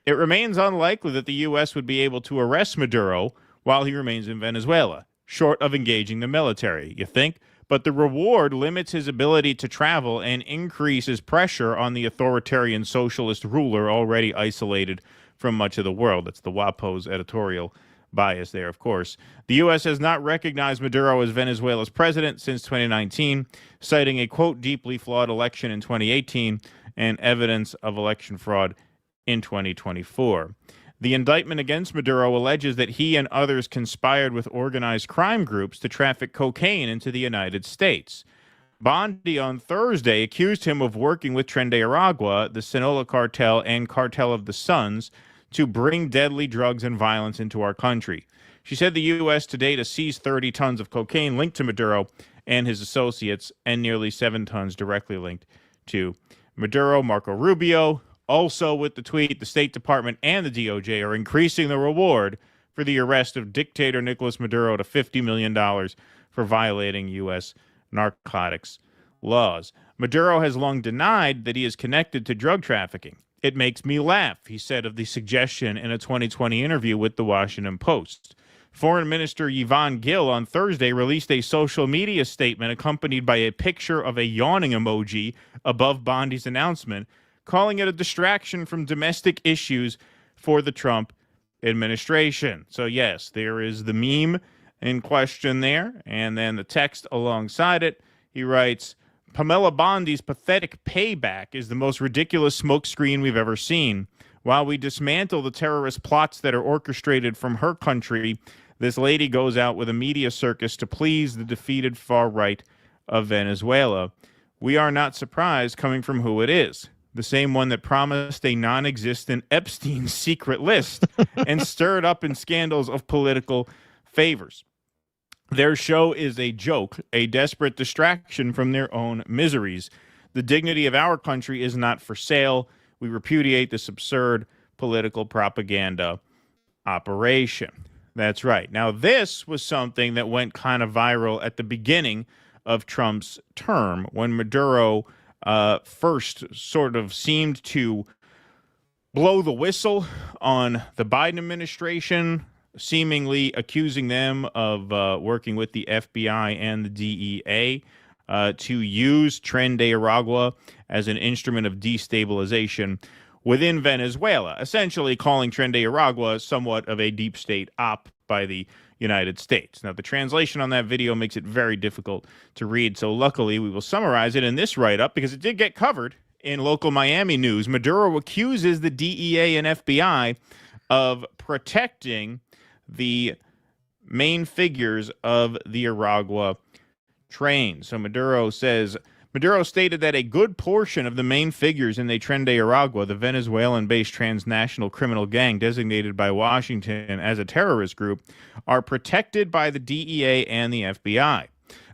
It remains unlikely that the U.S. would be able to arrest Maduro while he remains in Venezuela, short of engaging the military, you think? But the reward limits his ability to travel and increases pressure on the authoritarian socialist ruler already isolated from much of the world. That's the WAPO's editorial bias there, of course. The U.S. has not recognized Maduro as Venezuela's president since 2019, citing a, quote, deeply flawed election in 2018 and evidence of election fraud in 2024. The indictment against Maduro alleges that he and others conspired with organized crime groups to traffic cocaine into the United States. Bondi on Thursday accused him of working with Tren de Aragua, the Sinaloa cartel, and Cartel of the Suns to bring deadly drugs and violence into our country. She said the U.S. to date has seized 30 tons of cocaine linked to Maduro and his associates, and nearly 7 tons directly linked to Maduro. Marco Rubio, also with the tweet, the State Department and the DOJ are increasing the reward for the arrest of dictator Nicolás Maduro to $50 million for violating U.S. narcotics laws. Maduro has long denied that he is connected to drug trafficking. It makes me laugh, he said of the suggestion in a 2020 interview with the Washington Post. Foreign Minister Yvonne Gill on Thursday released a social media statement accompanied by a picture of a yawning emoji above Bondi's announcement, calling it a distraction from domestic issues for the Trump administration. So, yes, there is the meme in question there, and then the text alongside it. He writes, Pamela Bondi's pathetic payback is the most ridiculous smokescreen we've ever seen. While we dismantle the terrorist plots that are orchestrated from her country, this lady goes out with a media circus to please the defeated far right of Venezuela. We are not surprised coming from who it is. The same one that promised a non-existent Epstein secret list and stirred up in scandals of political favors. Their show is a joke, a desperate distraction from their own miseries. The dignity of our country is not for sale. We repudiate this absurd political propaganda operation. That's right. Now, this was something that went kind of viral at the beginning of Trump's term when Maduro first sort of seemed to blow the whistle on the Biden administration, seemingly accusing them of working with the FBI and the DEA to use Tren de Aragua as an instrument of destabilization within Venezuela, essentially calling Tren de Aragua somewhat of a deep state op by the United States. Now, the translation on that video makes it very difficult to read, so luckily we will summarize it in this write-up because it did get covered in local Miami news. Maduro accuses the DEA and FBI of protecting the main figures of the Aragua train. So Maduro stated that a good portion of the main figures in the Tren de Aragua, the Venezuelan-based transnational criminal gang designated by Washington as a terrorist group, are protected by the DEA and the FBI.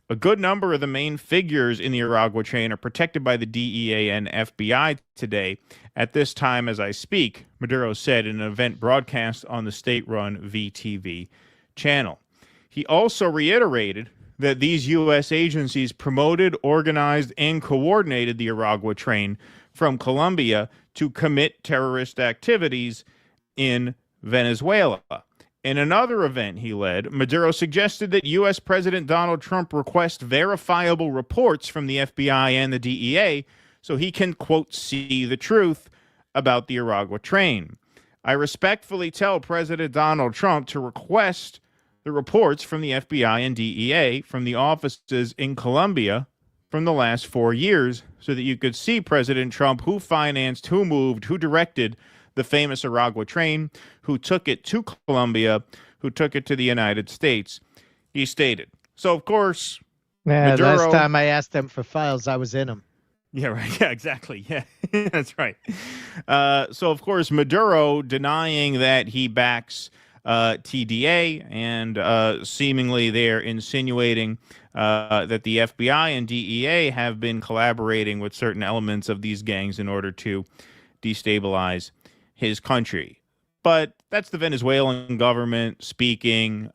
A good number of the main figures in the Aragua train are protected by the DEA and FBI today. At this time, as I speak, Maduro said in an event broadcast on the state-run VTV channel. He also reiterated that these U.S. agencies promoted, organized, and coordinated the Aragua train from Colombia to commit terrorist activities in Venezuela. In another event he led, Maduro suggested that U.S. President Donald Trump request verifiable reports from the FBI and the DEA so he can, quote, see the truth about the Aragua train. I respectfully tell President Donald Trump to request the reports from the FBI and DEA from the offices in Colombia from the last 4 years so that you could see, President Trump, who financed, who moved, who directed the famous Aragua train, who took it to Colombia, who took it to the United States, he stated. So, of course, Maduro, last time I asked them for files, I was in them. Yeah, right. Yeah, exactly. Yeah, that's right. So, of course, Maduro denying that he backs TDA and seemingly they're insinuating that the FBI and DEA have been collaborating with certain elements of these gangs in order to destabilize his country. But That's the Venezuelan government speaking.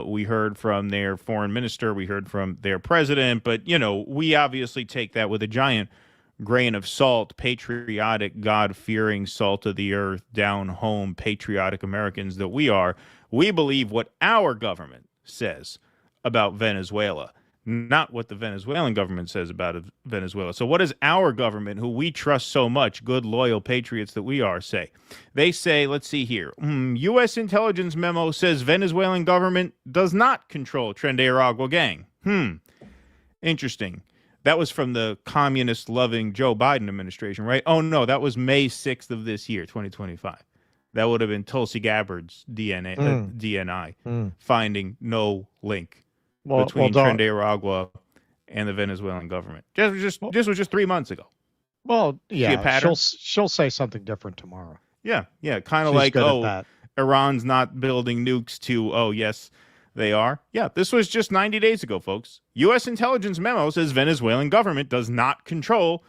We heard from their foreign minister. We heard from their president. But, we obviously take that with a giant grain of salt, patriotic, God-fearing, salt of the earth, down-home, patriotic Americans that we are. We believe what our government says about Venezuela, not what the Venezuelan government says about Venezuela. So what does our government, who we trust so much, good, loyal patriots that we are, say? They say, let's see here, U.S. intelligence memo says Venezuelan government does not control Tren de Aragua gang. Interesting. That was from the communist-loving Joe Biden administration, right? Oh, no, that was May 6th of this year, 2025. That would have been Tulsi Gabbard's DNI, finding no link between Tren de Aragua and the Venezuelan government. This was just 3 months ago. Well, yeah, she'll say something different tomorrow. Yeah, kind of like, Iran's not building nukes to, yes, they are. Yeah, this was just 90 days ago, folks. U.S. intelligence memo says Venezuelan government does not control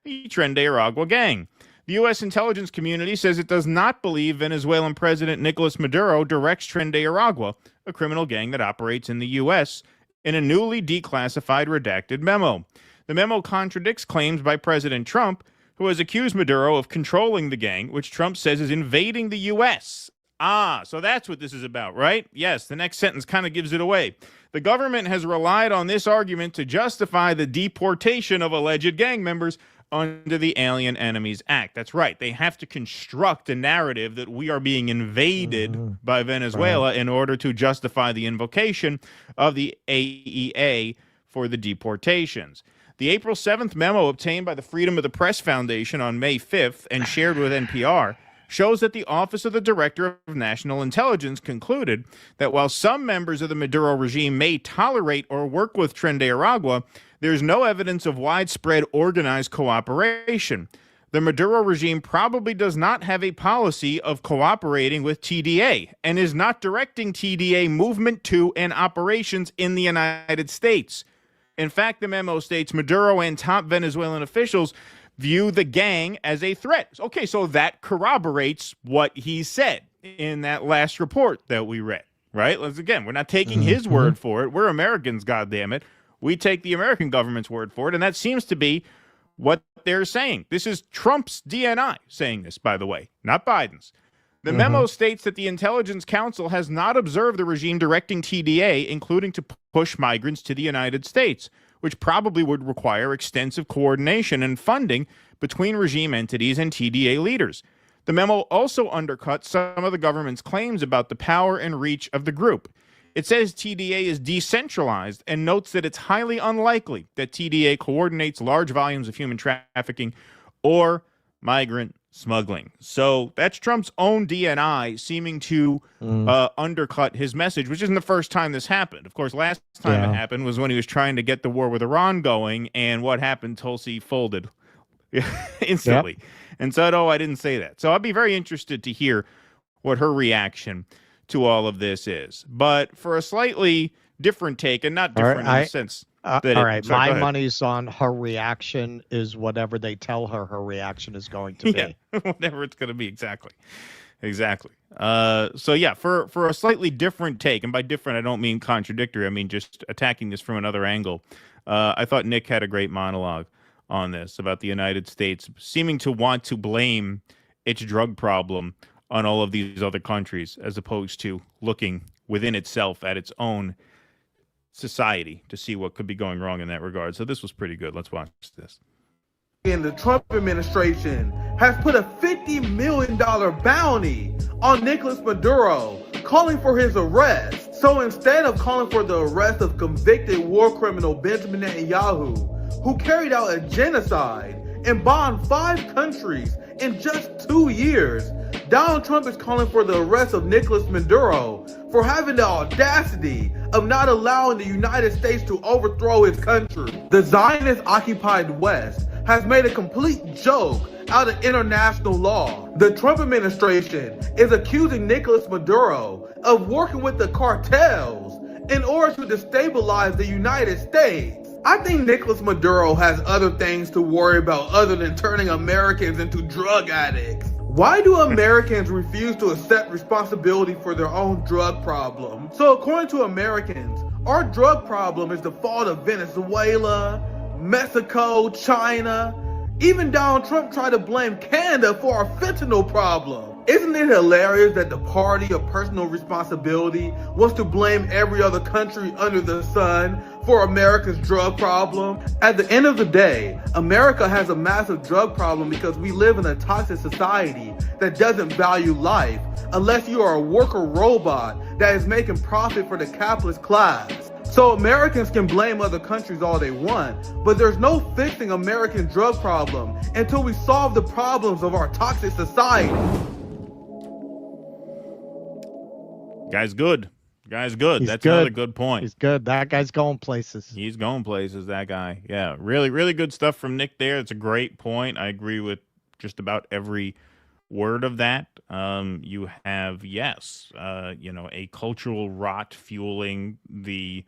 the Tren de Aragua gang. The U.S. intelligence community says it does not believe Venezuelan President Nicolás Maduro directs Tren de Aragua, a criminal gang that operates in the U.S., in a newly declassified redacted memo. The memo contradicts claims by President Trump, who has accused Maduro of controlling the gang, which Trump says is invading the U.S. So that's what this is about, right? Yes, the next sentence kind of gives it away. The government has relied on this argument to justify the deportation of alleged gang members under the Alien Enemies Act. That's right. They have to construct a narrative that we are being invaded by Venezuela in order to justify the invocation of the AEA for the deportations. The April 7th memo obtained by the Freedom of the Press Foundation on May 5th and shared with NPR shows that the Office of the Director of National Intelligence concluded that while some members of the Maduro regime may tolerate or work with Tren de Aragua, there's no evidence of widespread organized cooperation. The Maduro regime probably does not have a policy of cooperating with TDA and is not directing TDA movement to and operations in the United States. In fact, the memo states Maduro and top Venezuelan officials view the gang as a threat. Okay, so that corroborates what he said in that last report that we read, right? Again, we're not taking his word for it. We're Americans, goddammit. We take the American government's word for it, and that seems to be what they're saying. This is Trump's DNI saying this, by the way, not Biden's. The memo states that the Intelligence Council has not observed the regime directing TDA, including to push migrants to the United States, which probably would require extensive coordination and funding between regime entities and TDA leaders. The memo also undercuts some of the government's claims about the power and reach of the group. It says TDA is decentralized and notes that it's highly unlikely that TDA coordinates large volumes of human trafficking or migrant smuggling. So that's Trump's own DNI seeming to undercut his message, which isn't the first time this happened. Of course, last time it happened was when he was trying to get the war with Iran going, and what happened? Tulsi folded instantly and said, I didn't say that. So I'd be very interested to hear what her reaction to all of this is. But for a slightly different take, and not different in the sense that all right, my money's on her reaction is whatever they tell her reaction is going to be. Whatever it's going to be, exactly. So yeah, for a slightly different take, and by different I don't mean contradictory, I mean just attacking this from another angle. I thought Nick had a great monologue on this about the United States seeming to want to blame its drug problem on all of these other countries, as opposed to looking within itself at its own society to see what could be going wrong in that regard. So this was pretty good. Let's watch this. And the Trump administration has put a $50 million bounty on Nicolás Maduro, calling for his arrest. So instead of calling for the arrest of convicted war criminal Benjamin Netanyahu, who carried out a genocide and bombed 5 countries in just 2 years, Donald Trump is calling for the arrest of Nicolás Maduro for having the audacity of not allowing the United States to overthrow his country. The Zionist-occupied West has made a complete joke out of international law. The Trump administration is accusing Nicolás Maduro of working with the cartels in order to destabilize the United States. I think Nicolás Maduro has other things to worry about other than turning Americans into drug addicts. Why do Americans refuse to accept responsibility for their own drug problem? So according to Americans, our drug problem is the fault of Venezuela, Mexico, China. Even Donald Trump tried to blame Canada for our fentanyl problem. Isn't it hilarious that the party of personal responsibility wants to blame every other country under the sun for America's drug problem? At the end of the day, America has a massive drug problem because we live in a toxic society that doesn't value life unless you are a worker robot that is making profit for the capitalist class. So Americans can blame other countries all they want, but there's no fixing American drug problem until we solve the problems of our toxic society. Guy's good. That's good. another good point. He's good. That guy's going places. He's going places, that guy. Yeah, really, really good stuff from Nick there. It's a great point. I agree with just about every word of that. You have, a cultural rot fueling the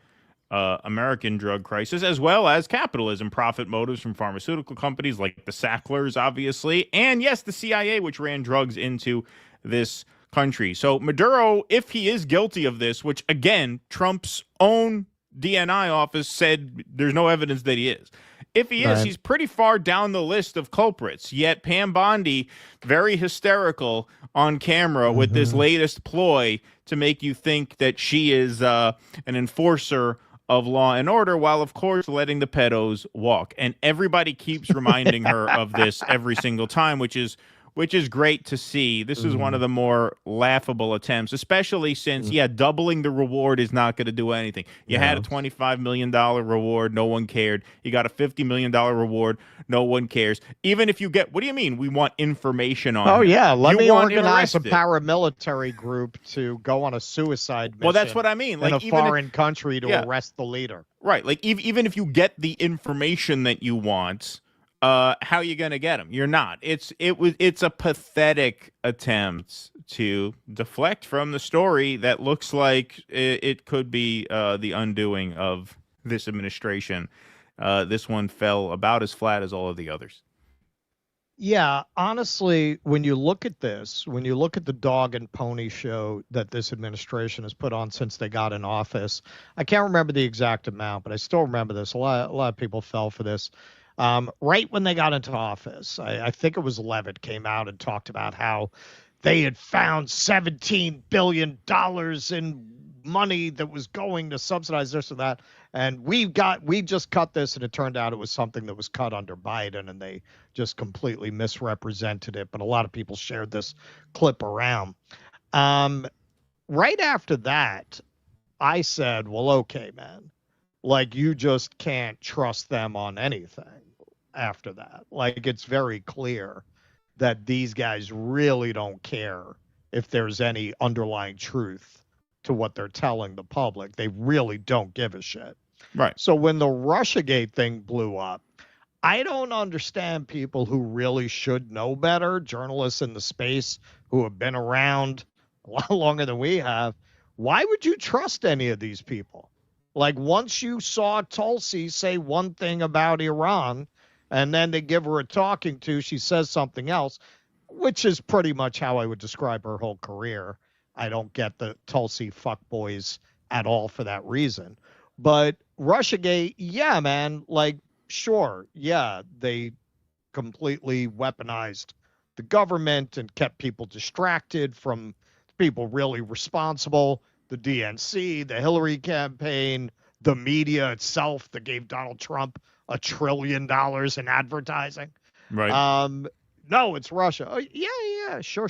American drug crisis, as well as capitalism, profit motives from pharmaceutical companies like the Sacklers, obviously, and yes, the CIA, which ran drugs into this country. So Maduro, if he is guilty of this, which again, Trump's own DNI office said there's no evidence that he is. If he is, he's pretty far down the list of culprits. Yet Pam Bondi, very hysterical on camera with this latest ploy to make you think that she is an enforcer of law and order, while of course letting the pedos walk. And everybody keeps reminding her of this every single time, which is great to see. This is one of the more laughable attempts, especially since, doubling the reward is not going to do anything. You had a $25 million reward. No one cared. You got a $50 million reward. No one cares. Even if you get, what do you mean? We want information on Oh, him. yeah. Let me organize a arrested. Paramilitary group to go on a suicide mission. Well, that's what I mean. Like, in a foreign country to arrest the leader. Right. Like, even if you get the information that you want, how are you going to get them? You're not. It's a pathetic attempt to deflect from the story that looks like it could be the undoing of this administration. This one fell about as flat as all of the others. Yeah, honestly, when you look at this, when you look at the dog and pony show that this administration has put on since they got in office, I can't remember the exact amount, but I still remember this. A lot of people fell for this. Right when they got into office, I think it was Levitt came out and talked about how they had found $17 billion in money that was going to subsidize this or that. And we just cut this, and it turned out it was something that was cut under Biden, and they just completely misrepresented it. But a lot of people shared this clip around. Right after that, I said, well, okay, man, like, you just can't trust them on anything. After that, like, it's very clear that these guys really don't care if there's any underlying truth to what they're telling the public. They really don't give a shit. Right. So when the Russiagate thing blew up, I don't understand people who really should know better, journalists in the space who have been around a lot longer than we have. Why would you trust any of these people? Like, once you saw Tulsi say one thing about Iran, and then they give her a talking to, she says something else, which is pretty much how I would describe her whole career. I don't get the Tulsi fuckboys at all for that reason. But Russiagate, yeah, man, like, sure, yeah, they completely weaponized the government and kept people distracted from people really responsible, the DNC, the Hillary campaign, the media itself that gave Donald Trump $1 trillion in advertising. Right. No, it's Russia. Oh, yeah. Sure.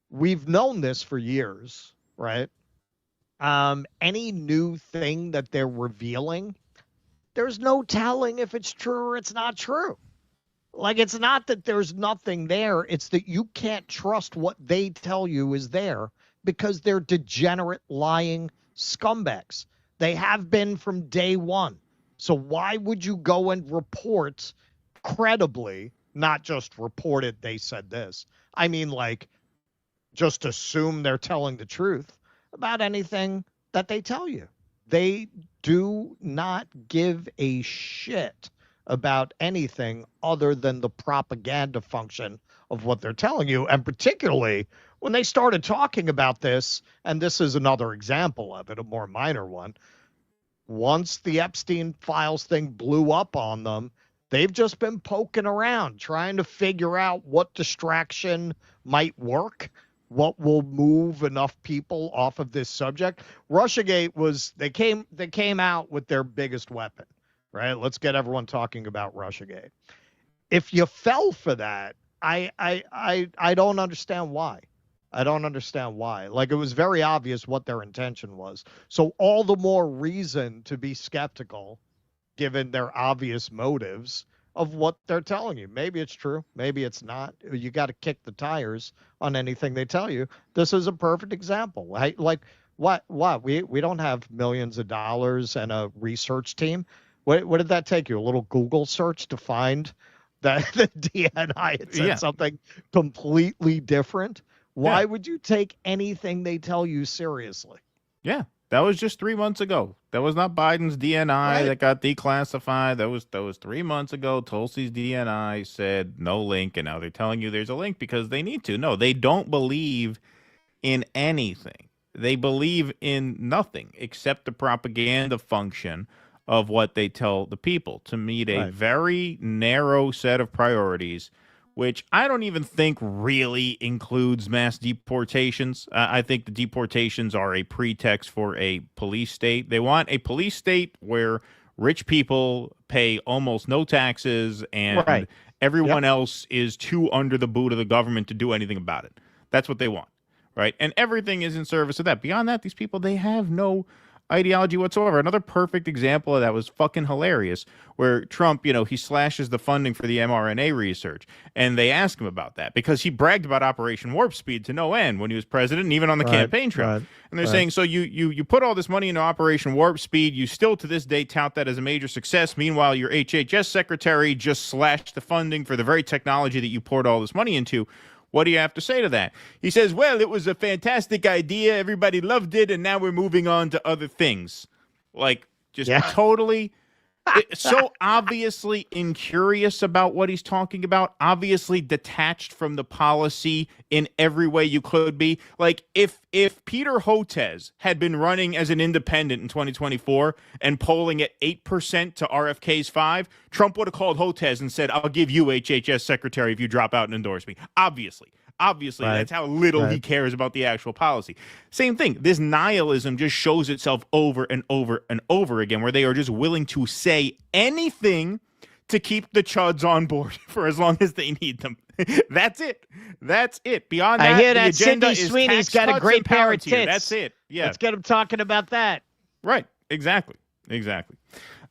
We've known this for years, right? Any new thing that they're revealing, there's no telling if it's true or it's not true. Like, it's not that there's nothing there. It's that you can't trust what they tell you is there because they're degenerate, lying scumbags. They have been from day one. So why would you go and report credibly, not just report it, they said this. I mean, like, just assume they're telling the truth about anything that they tell you. They do not give a shit about anything other than the propaganda function of what they're telling you. And particularly when they started talking about this, and this is another example of it, a more minor one. Once the Epstein files thing blew up on them, they've just been poking around, trying to figure out what distraction might work, what will move enough people off of this subject. Russiagate was, they came out with their biggest weapon, right? Let's get everyone talking about Russiagate. If you fell for that, I don't understand why. I don't understand why. Like, it was very obvious what their intention was. So all the more reason to be skeptical, given their obvious motives of what they're telling you. Maybe it's true. Maybe it's not. You got to kick the tires on anything they tell you. This is a perfect example. Like what? We don't have millions of dollars and a research team. What did that take you? A little Google search to find that the DNI had said something completely different? Why would you take anything they tell you seriously? Yeah, that was just 3 months ago. That was not Biden's DNI that got declassified. That was 3 months ago. Tulsi's DNI said no link, and now they're telling you there's a link because they need to. No, they don't believe in anything. They believe in nothing except the propaganda function of what they tell the people to meet a very narrow set of priorities, which I don't even think really includes mass deportations. I think the deportations are a pretext for a police state. They want a police state where rich people pay almost no taxes and everyone else is too under the boot of the government to do anything about it. That's what they want, right? And everything is in service of that. Beyond that, these people, they have no ideology whatsoever. Another perfect example of that was fucking hilarious, where Trump, he slashes the funding for the mRNA research, and they ask him about that because he bragged about Operation Warp Speed to no end when he was president and even on the campaign trail. And they're saying, so you put all this money into Operation Warp Speed, you still to this day tout that as a major success. Meanwhile, your HHS secretary just slashed the funding for the very technology that you poured all this money into. What do you have to say to that? He says, well, it was a fantastic idea. Everybody loved it. And now we're moving on to other things. Like, just totally so obviously incurious about what he's talking about, obviously detached from the policy in every way you could be. Like, if Peter Hotez had been running as an independent in 2024 and polling at 8% to RFK's 5%, Trump would have called Hotez and said, I'll give you HHS secretary if you drop out and endorse me. Obviously, that's how little he cares about the actual policy. Same thing. This nihilism just shows itself over and over and over again, where they are just willing to say anything to keep the chuds on board for as long as they need them. That's it. Beyond that, I hear the that agenda Sydney is Sweeney's tax got a cuts great and pair of Palantir. tits. That's it. Yeah. Let's get him talking about that. Right. Exactly.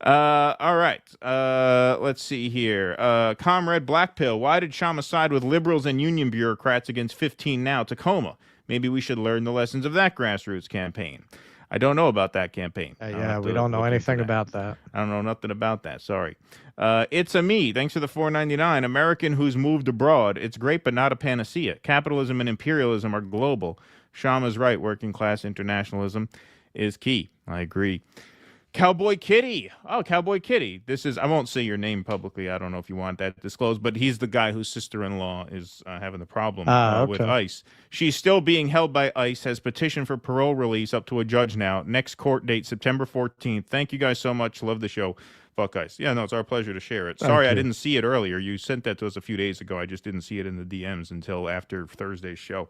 All right. Let's see here. Comrade Blackpill, why did Kshama side with liberals and union bureaucrats against 15 Now Tacoma? Maybe we should learn the lessons of that grassroots campaign. I don't know about that campaign. We don't know anything about that. I don't know nothing about that. Sorry. It's a me. Thanks for the $4.99. American who's moved abroad. It's great, but not a panacea. Capitalism and imperialism are global. Shama's right. Working class internationalism is key. I agree. Cowboy Kitty. Oh, Cowboy Kitty. This is, I won't say your name publicly. I don't know if you want that disclosed, but he's the guy whose sister-in-law is having the problem with ICE. She's still being held by ICE, has petitioned for parole release up to a judge now. Next court date, September 14th. Thank you guys so much. Love the show. Fuck ICE. Yeah, no, it's our pleasure to share it. Sorry, I didn't see it earlier. You sent that to us a few days ago. I just didn't see it in the DMs until after Thursday's show.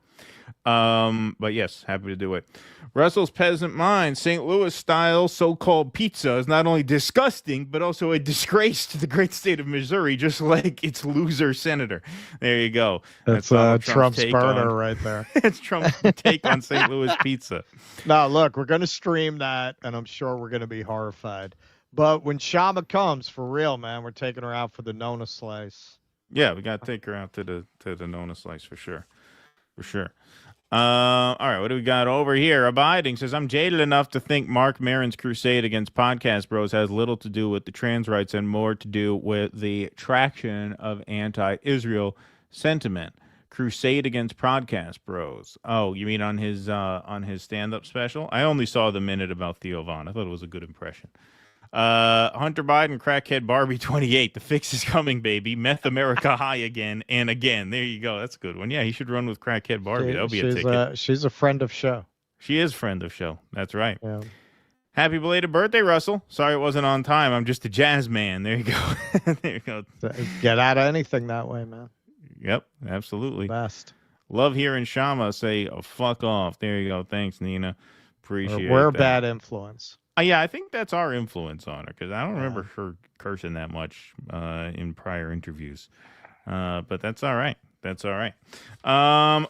But yes, happy to do it. Russell's Peasant Mind, St. Louis-style so-called pizza is not only disgusting, but also a disgrace to the great state of Missouri, just like its loser senator. There you go. That's Trump's burner right there. It's Trump's take on St. Louis pizza. Now, look, we're going to stream that, and I'm sure we're going to be horrified. But when Kshama comes, for real, man, we're taking her out for the Nona slice. Yeah, we got to take her out to the Nona slice for sure. All right, what do we got over here? Abiding says, I'm jaded enough to think Mark Maron's crusade against Podcast Bros has little to do with the trans rights and more to do with the traction of anti-Israel sentiment. Crusade against Podcast Bros. Oh, you mean on his stand-up special? I only saw the minute about Theo Von. I thought it was a good impression. Hunter Biden, crackhead Barbie 28. The fix is coming, baby. Meth America high again and again. There you go. That's a good one. Yeah, he should run with crackhead Barbie. That'll be a ticket. She's a friend of show. She is friend of show. That's right. Yeah. Happy belated birthday, Russell. Sorry it wasn't on time. I'm just a jazz man. There you go. There you go. Get out of anything that way, man. Yep, absolutely. Best. Love hearing Kshama say, oh, fuck off. There you go. Thanks, Nina. Appreciate it. We're a bad influence. Yeah, I think that's our influence on her, because I don't remember her cursing that much in prior interviews. But that's all right. That's all right.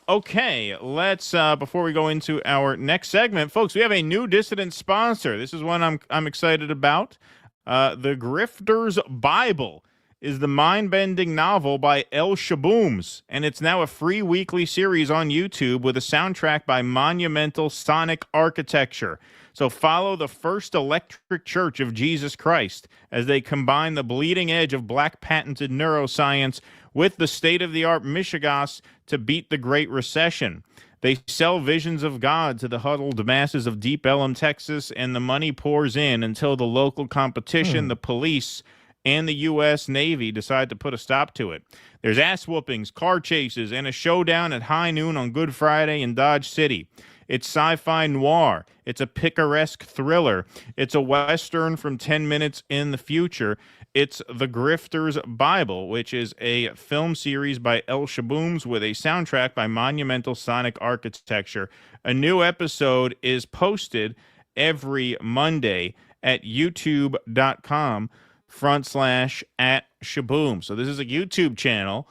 Okay, let's before we go into our next segment, folks, we have a new dissident sponsor. This is one I'm excited about. The Grifter's Bible is the mind-bending novel by El Shabooms, and it's now a free weekly series on YouTube with a soundtrack by monumental sonic architecture. So follow the First Electric Church of Jesus Christ as they combine the bleeding edge of black patented neuroscience with the state-of-the-art Michigas to beat the Great Recession. They sell visions of God to the huddled masses of Deep Ellum, Texas, and the money pours in until the local competition, the police, and the U.S. Navy decide to put a stop to it. There's ass whoopings, car chases, and a showdown at high noon on Good Friday in Dodge City. It's sci-fi noir. It's a picaresque thriller. It's a Western from 10 minutes in the future. It's The Grifter's Bible, which is a film series by El Shabooms with a soundtrack by monumental sonic architecture. A new episode is posted every Monday at youtube.com/@Shaboom. So this is a YouTube channel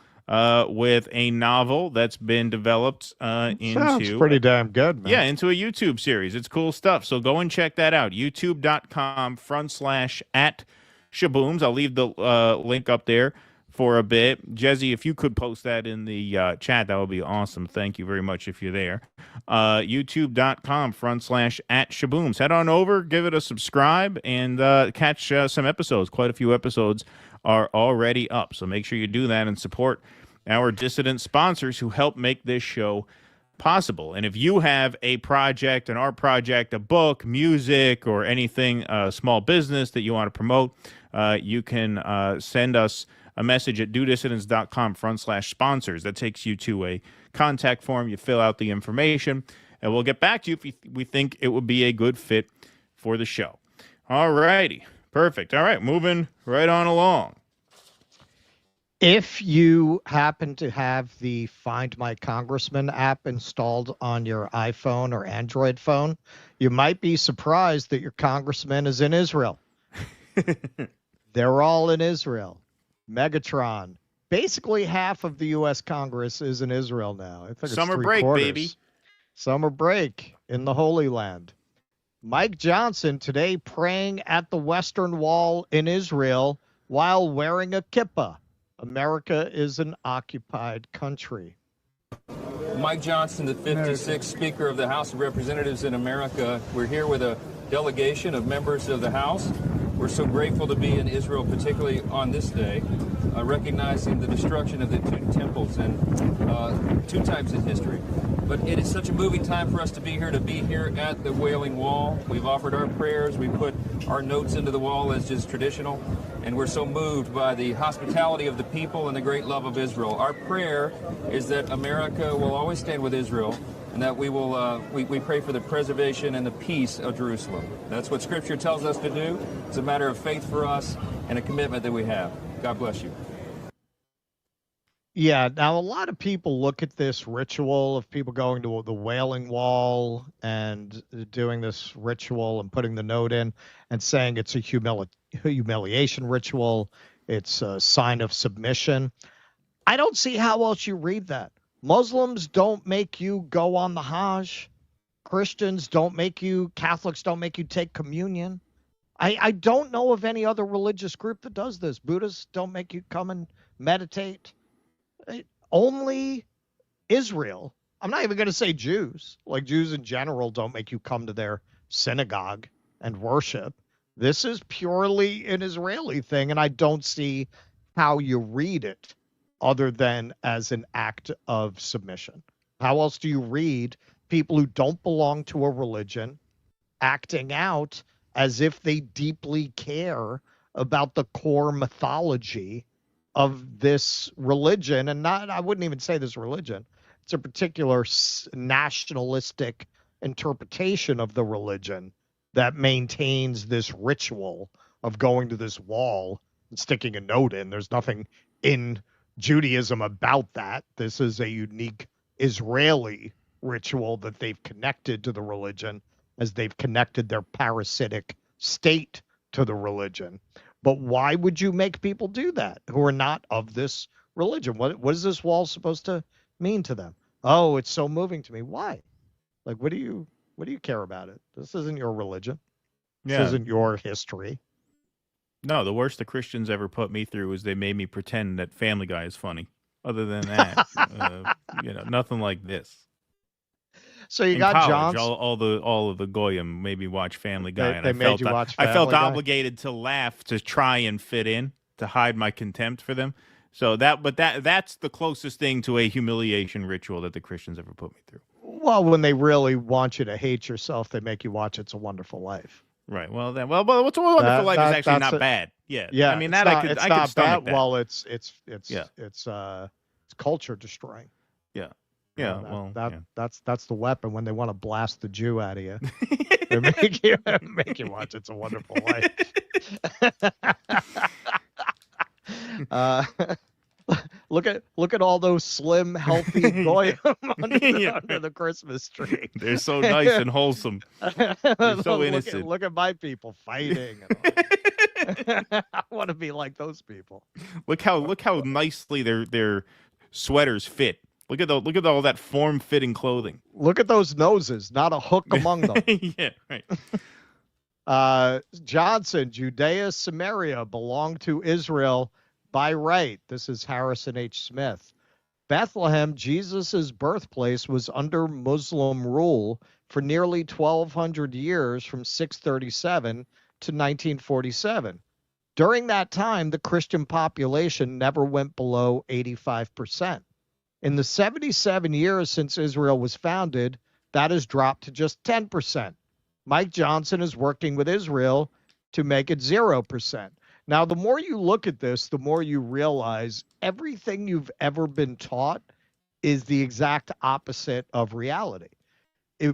with a novel that's been developed Sounds pretty damn good, man. Yeah, into a YouTube series. It's cool stuff. So go and check that out. youtube.com/@Shabooms. I'll leave the link up there for a bit. Jezzy, if you could post that in the chat, that would be awesome. Thank you very much if you're there. youtube.com/@Shabooms. Head on over, give it a subscribe, and catch some episodes. Quite a few episodes are already up. So make sure you do that and support our dissident sponsors who help make this show possible. And if you have a project, an art project, a book, music, or anything, small business that you want to promote, you can send us a message at dudissidents.com/sponsors. That takes you to a contact form. You fill out the information, and we'll get back to you if we think it would be a good fit for the show. All righty. Perfect. All right. Moving right on along. If you happen to have the Find My Congressman app installed on your iPhone or Android phone, you might be surprised that your congressman is in Israel. They're all in Israel. Megatron. Basically half of the U.S. Congress is in Israel now. I think Summer break, baby. Summer break in the Holy Land. Mike Johnson today praying at the Western Wall in Israel while wearing a kippah. America is an occupied country. Mike Johnson, the 56th Speaker of the House of Representatives in America. We're here with a delegation of members of the House. We're so grateful to be in Israel, particularly on this day, recognizing the destruction of the two temples and two times in history. But it is such a moving time for us to be here at the Wailing Wall. We've offered our prayers. We put our notes into the wall as is traditional. And we're so moved by the hospitality of the people and the great love of Israel. Our prayer is that America will always stand with Israel, and that we will we pray for the preservation and the peace of Jerusalem. That's what Scripture tells us to do. It's a matter of faith for us and a commitment that we have. God bless you. Yeah, now a lot of people look at this ritual of people going to the Wailing Wall and doing this ritual and putting the note in and saying it's a humiliation ritual. It's a sign of submission. I don't see how else you read that. Muslims don't make you go on the Hajj. Christians don't make you, Catholics don't make you take communion. I don't know of any other religious group that does this. Buddhists don't make you come and meditate. Only Israel. I'm not even going to say Jews. Like Jews in general don't make you come to their synagogue and worship. This is purely an Israeli thing, and I don't see how you read it other than as an act of submission. How else do you read people who don't belong to a religion acting out as if they deeply care about the core mythology of this religion. And I wouldn't even say this religion. It's a particular nationalistic interpretation of the religion that maintains this ritual of going to this wall and sticking a note in. There's nothing in Judaism about that. This is a unique Israeli ritual that they've connected to the religion as they've connected their parasitic state to the religion. But why would you make people do that who are not of this religion? What is this wall supposed to mean to them? Oh, it's so moving to me. Why? Like, what do you care about it? This isn't your religion. This isn't your history. No, the worst the Christians ever put me through is they made me pretend that Family Guy is funny. Other than that, nothing like this. So you in got college, John's. all of the goyim made me watch Family Guy, and I felt obligated to laugh to try and fit in, to hide my contempt for them. So that's the closest thing to a humiliation ritual that the Christians ever put me through. Well, when they really want you to hate yourself, they make you watch It's a Wonderful Life. Right. Well, What's a Wonderful Life is actually not bad. Yeah. Yeah. I mean, that I could stomach that. Well, it's culture destroying. Yeah. Yeah. That's the weapon when they want to blast the Jew out of you. They make you watch It's a Wonderful Life. Look at all those slim, healthy goyim under the Christmas tree. They're so nice and wholesome. They're so innocent. Look at my people fighting. I want to be like those people. Look how nicely their sweaters fit. Look at all that form-fitting clothing. Look at those noses, not a hook among them. Yeah, right. Johnson, Judea, Samaria belong to Israel by right. This is Harrison H. Smith. Bethlehem, Jesus' birthplace, was under Muslim rule for nearly 1,200 years, from 637 to 1947. During that time, the Christian population never went below 85%. In the 77 years since Israel was founded, that has dropped to just 10%. Mike Johnson is working with Israel to make it 0%. Now, the more you look at this, the more you realize everything you've ever been taught is the exact opposite of reality.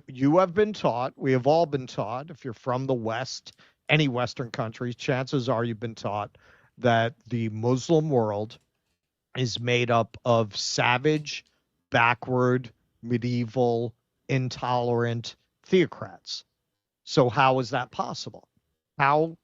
You have been taught, we have all been taught, if you're from the West, any Western countries, chances are you've been taught that the Muslim world is made up of savage, backward, medieval, intolerant theocrats. So how is that possible? How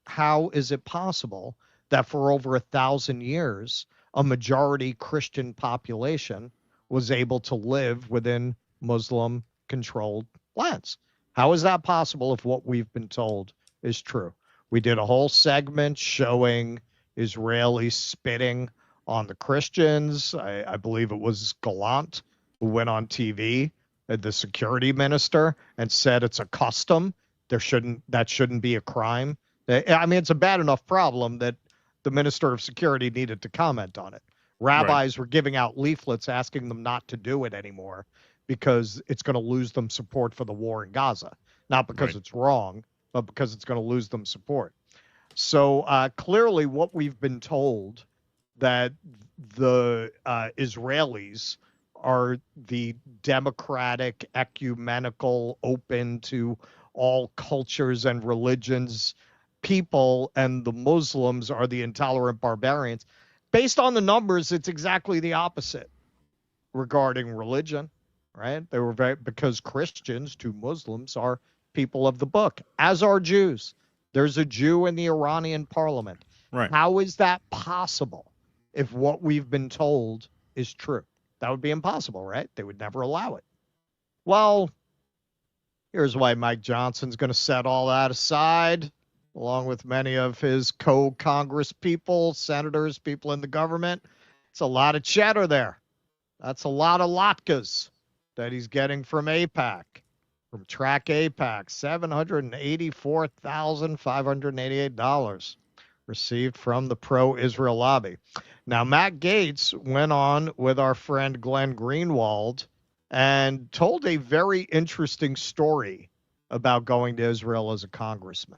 is it possible that for over 1,000 years, a majority Christian population was able to live within Muslim-controlled lands? How is that possible if what we've been told is true? We did a whole segment showing Israelis spitting on the Christians. I believe it was Gallant who went on TV, the security minister, and said it's a custom. That shouldn't be a crime. I mean, it's a bad enough problem that the minister of security needed to comment on it. Rabbis were giving out leaflets asking them not to do it anymore because it's going to lose them support for the war in Gaza. Not because it's wrong, but because it's going to lose them support. So clearly what we've been told, that the Israelis are the democratic, ecumenical, open to all cultures and religions people, and the Muslims are the intolerant barbarians. Based on the numbers, it's exactly the opposite regarding religion, right? They were because Christians to Muslims are people of the book, as are Jews. There's a Jew in the Iranian parliament. Right. How is that possible if what we've been told is true? That would be impossible, right? They would never allow it. Well, here's why Mike Johnson's going to set all that aside, along with many of his co-Congress people, senators, people in the government. It's a lot of cheddar there. That's a lot of latkes that he's getting from AIPAC, from Track AIPAC, $784,588 received from the pro-Israel lobby. Now, Matt Gaetz went on with our friend Glenn Greenwald and told a very interesting story about going to Israel as a congressman.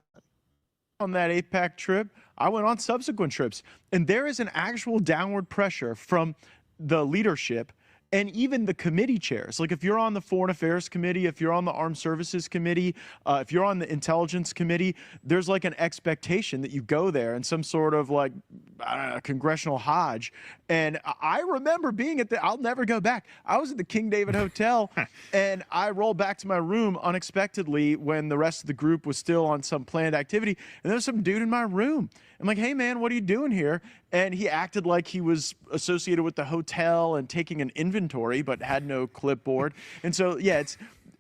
on that AIPAC trip. I went on subsequent trips, and there is an actual downward pressure from the leadership and even the committee chairs. Like if you're on the Foreign Affairs Committee, if you're on the Armed Services Committee, if you're on the Intelligence Committee, there's like an expectation that you go there in some sort of like, I don't know, congressional Hajj. And I remember being at I'll never go back. I was at the King David Hotel and I rolled back to my room unexpectedly when the rest of the group was still on some planned activity. And there was some dude in my room. I'm like, hey man, what are you doing here? And he acted like he was associated with the hotel and taking an inventory, but had no clipboard. And so, yeah,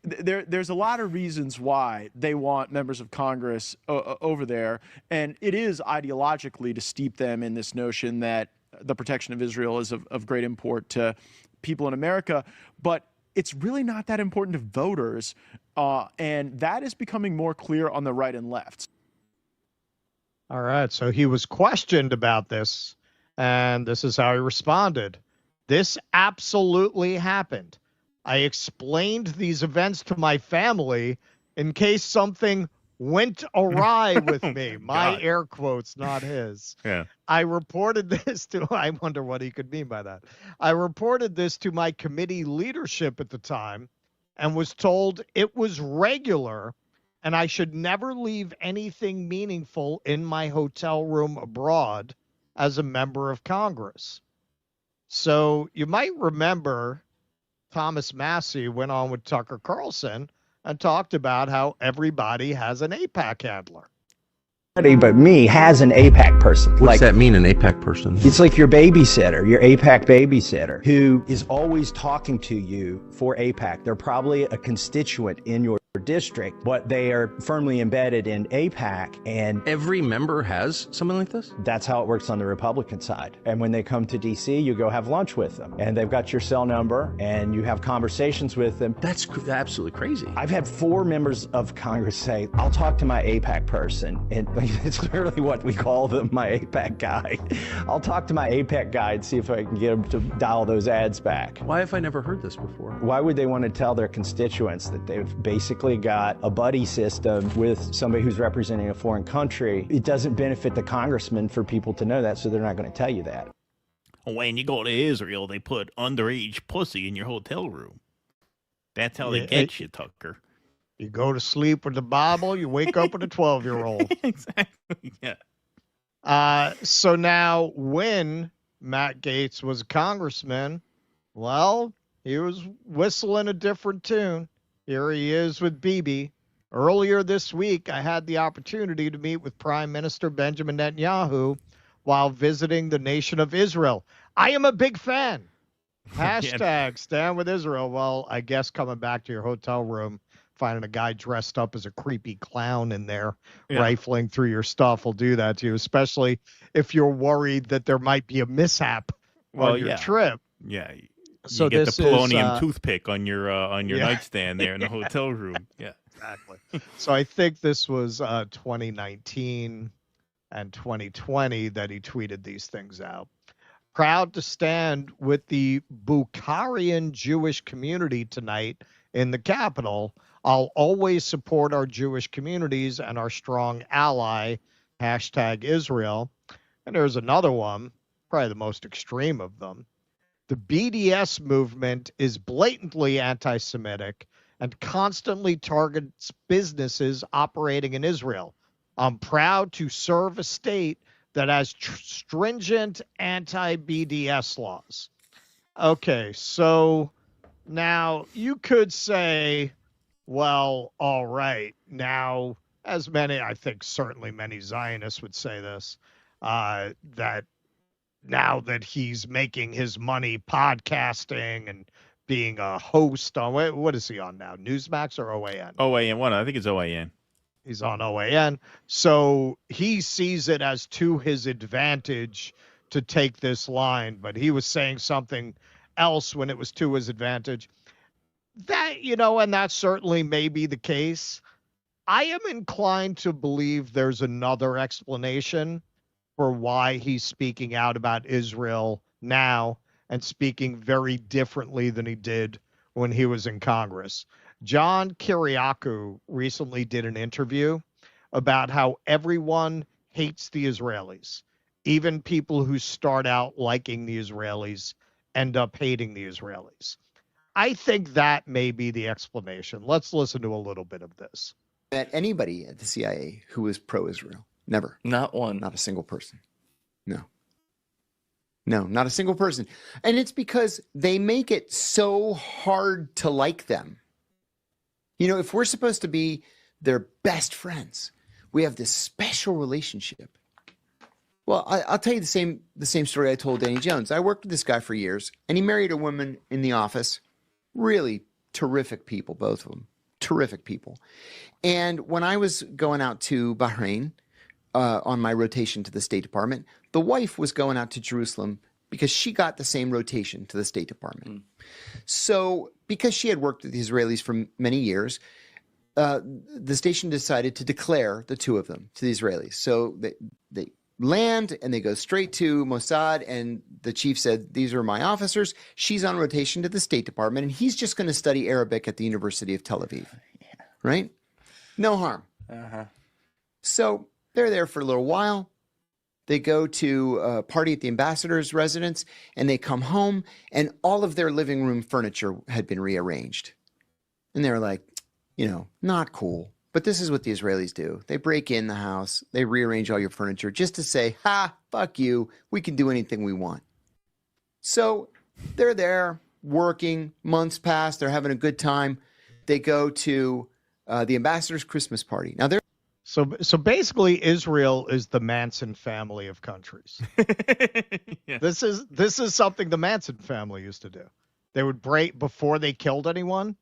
there's a lot of reasons why they want members of Congress over there. And it is ideologically to steep them in this notion that the protection of Israel is of great import to people in America. But it's really not that important to voters. And that is becoming more clear on the right and left. All right, so he was questioned about this, and this is how he responded. This absolutely happened. I explained these events to my family in case something went awry with me. My God. air quotes, not his. Yeah. I reported this to, I wonder what he could mean by that. I reported this to my committee leadership at the time and was told it was regular and I should never leave anything meaningful in my hotel room abroad as a member of Congress. So you might remember Thomas Massey went on with Tucker Carlson and talked about how everybody has an AIPAC handler. But me has an AIPAC person. What's that mean, an AIPAC person? It's like your babysitter, your AIPAC babysitter, who is always talking to you for AIPAC. They're probably a constituent in your district, but they are firmly embedded in AIPAC. And every member has something like this? That's how it works on the Republican side. And when they come to DC, you go have lunch with them. And they've got your cell number, and you have conversations with them. That's absolutely crazy. I've had 4 members of Congress say, I'll talk to my AIPAC person. And it's literally what we call them, my AIPAC guy. I'll talk to my AIPAC guy and see if I can get him to dial those ads back. Why have I never heard this before? Why would they want to tell their constituents that they've basically got a buddy system with somebody who's representing a foreign country? It doesn't benefit the congressman for people to know that, so they're not going to tell you that. When you go to Israel, they put underage pussy in your hotel room. That's how they get you, Tucker. You go to sleep with the Bible, you wake up with a 12-year-old. Exactly, yeah. So now when Matt Gaetz was a congressman, well, he was whistling a different tune. Here he is with Bibi. Earlier this week, I had the opportunity to meet with Prime Minister Benjamin Netanyahu while visiting the nation of Israel. I am a big fan. Hashtag stand with Israel. Well, I guess coming back to your hotel room, finding a guy dressed up as a creepy clown in there, rifling through your stuff will do that to you, especially if you're worried that there might be a mishap on your trip. Yeah. So you get this the polonium is, toothpick on your nightstand there in the hotel room. Yeah, exactly. So I think this was 2019 and 2020 that he tweeted these things out. Proud to stand with the Bukharian Jewish community tonight in the Capitol. I'll always support our Jewish communities and our strong ally, hashtag Israel. And there's another one, probably the most extreme of them. The BDS movement is blatantly anti-Semitic and constantly targets businesses operating in Israel. I'm proud to serve a state that has stringent anti-BDS laws. Okay, so now you could say, well, all right, now, as many, I think certainly many Zionists would say this, that now that he's making his money podcasting and being a host on, what is he on now? Newsmax or OAN? OAN, I think it's OAN. He's on OAN. So he sees it as to his advantage to take this line, but he was saying something else when it was to his advantage. That, and that certainly may be the case. I am inclined to believe there's another explanation for why he's speaking out about Israel now and speaking very differently than he did when he was in Congress. John Kiriakou recently did an interview about how everyone hates the Israelis. Even people who start out liking the Israelis end up hating the Israelis. I think that may be the explanation. Let's listen to a little bit of this. Met anybody at the CIA who was pro-Israel. Never. Not one. Not a single person. No. No, not a single person. And it's because they make it so hard to like them. You know, if we're supposed to be their best friends, we have this special relationship. Well, I'll tell you the same story I told Danny Jones. I worked with this guy for years, and he married a woman in the office. Really terrific people, both of them. Terrific people. And when I was going out to Bahrain on my rotation to the State Department, the wife was going out to Jerusalem because she got the same rotation to the State Department. So because she had worked with the Israelis for many years, the station decided to declare the two of them to the Israelis. So they land and they go straight to Mossad, and the chief said, these are my officers. She's on rotation to the State Department, and he's just going to study Arabic at the University of Tel Aviv. Right? No harm. So they're there for a little while. They go to a party at the ambassador's residence, and they come home, and all of their living room furniture had been rearranged. And they're like, you know, not cool. But this is what the Israelis do. They break in the house. They rearrange all your furniture just to say, ha, fuck you. We can do anything we want. So they're there working. Months pass. They're having a good time. They go to the ambassador's Christmas party. Now they're So basically, Israel is the Manson family of countries. This is something the Manson family used to do. They would break before they killed anyone.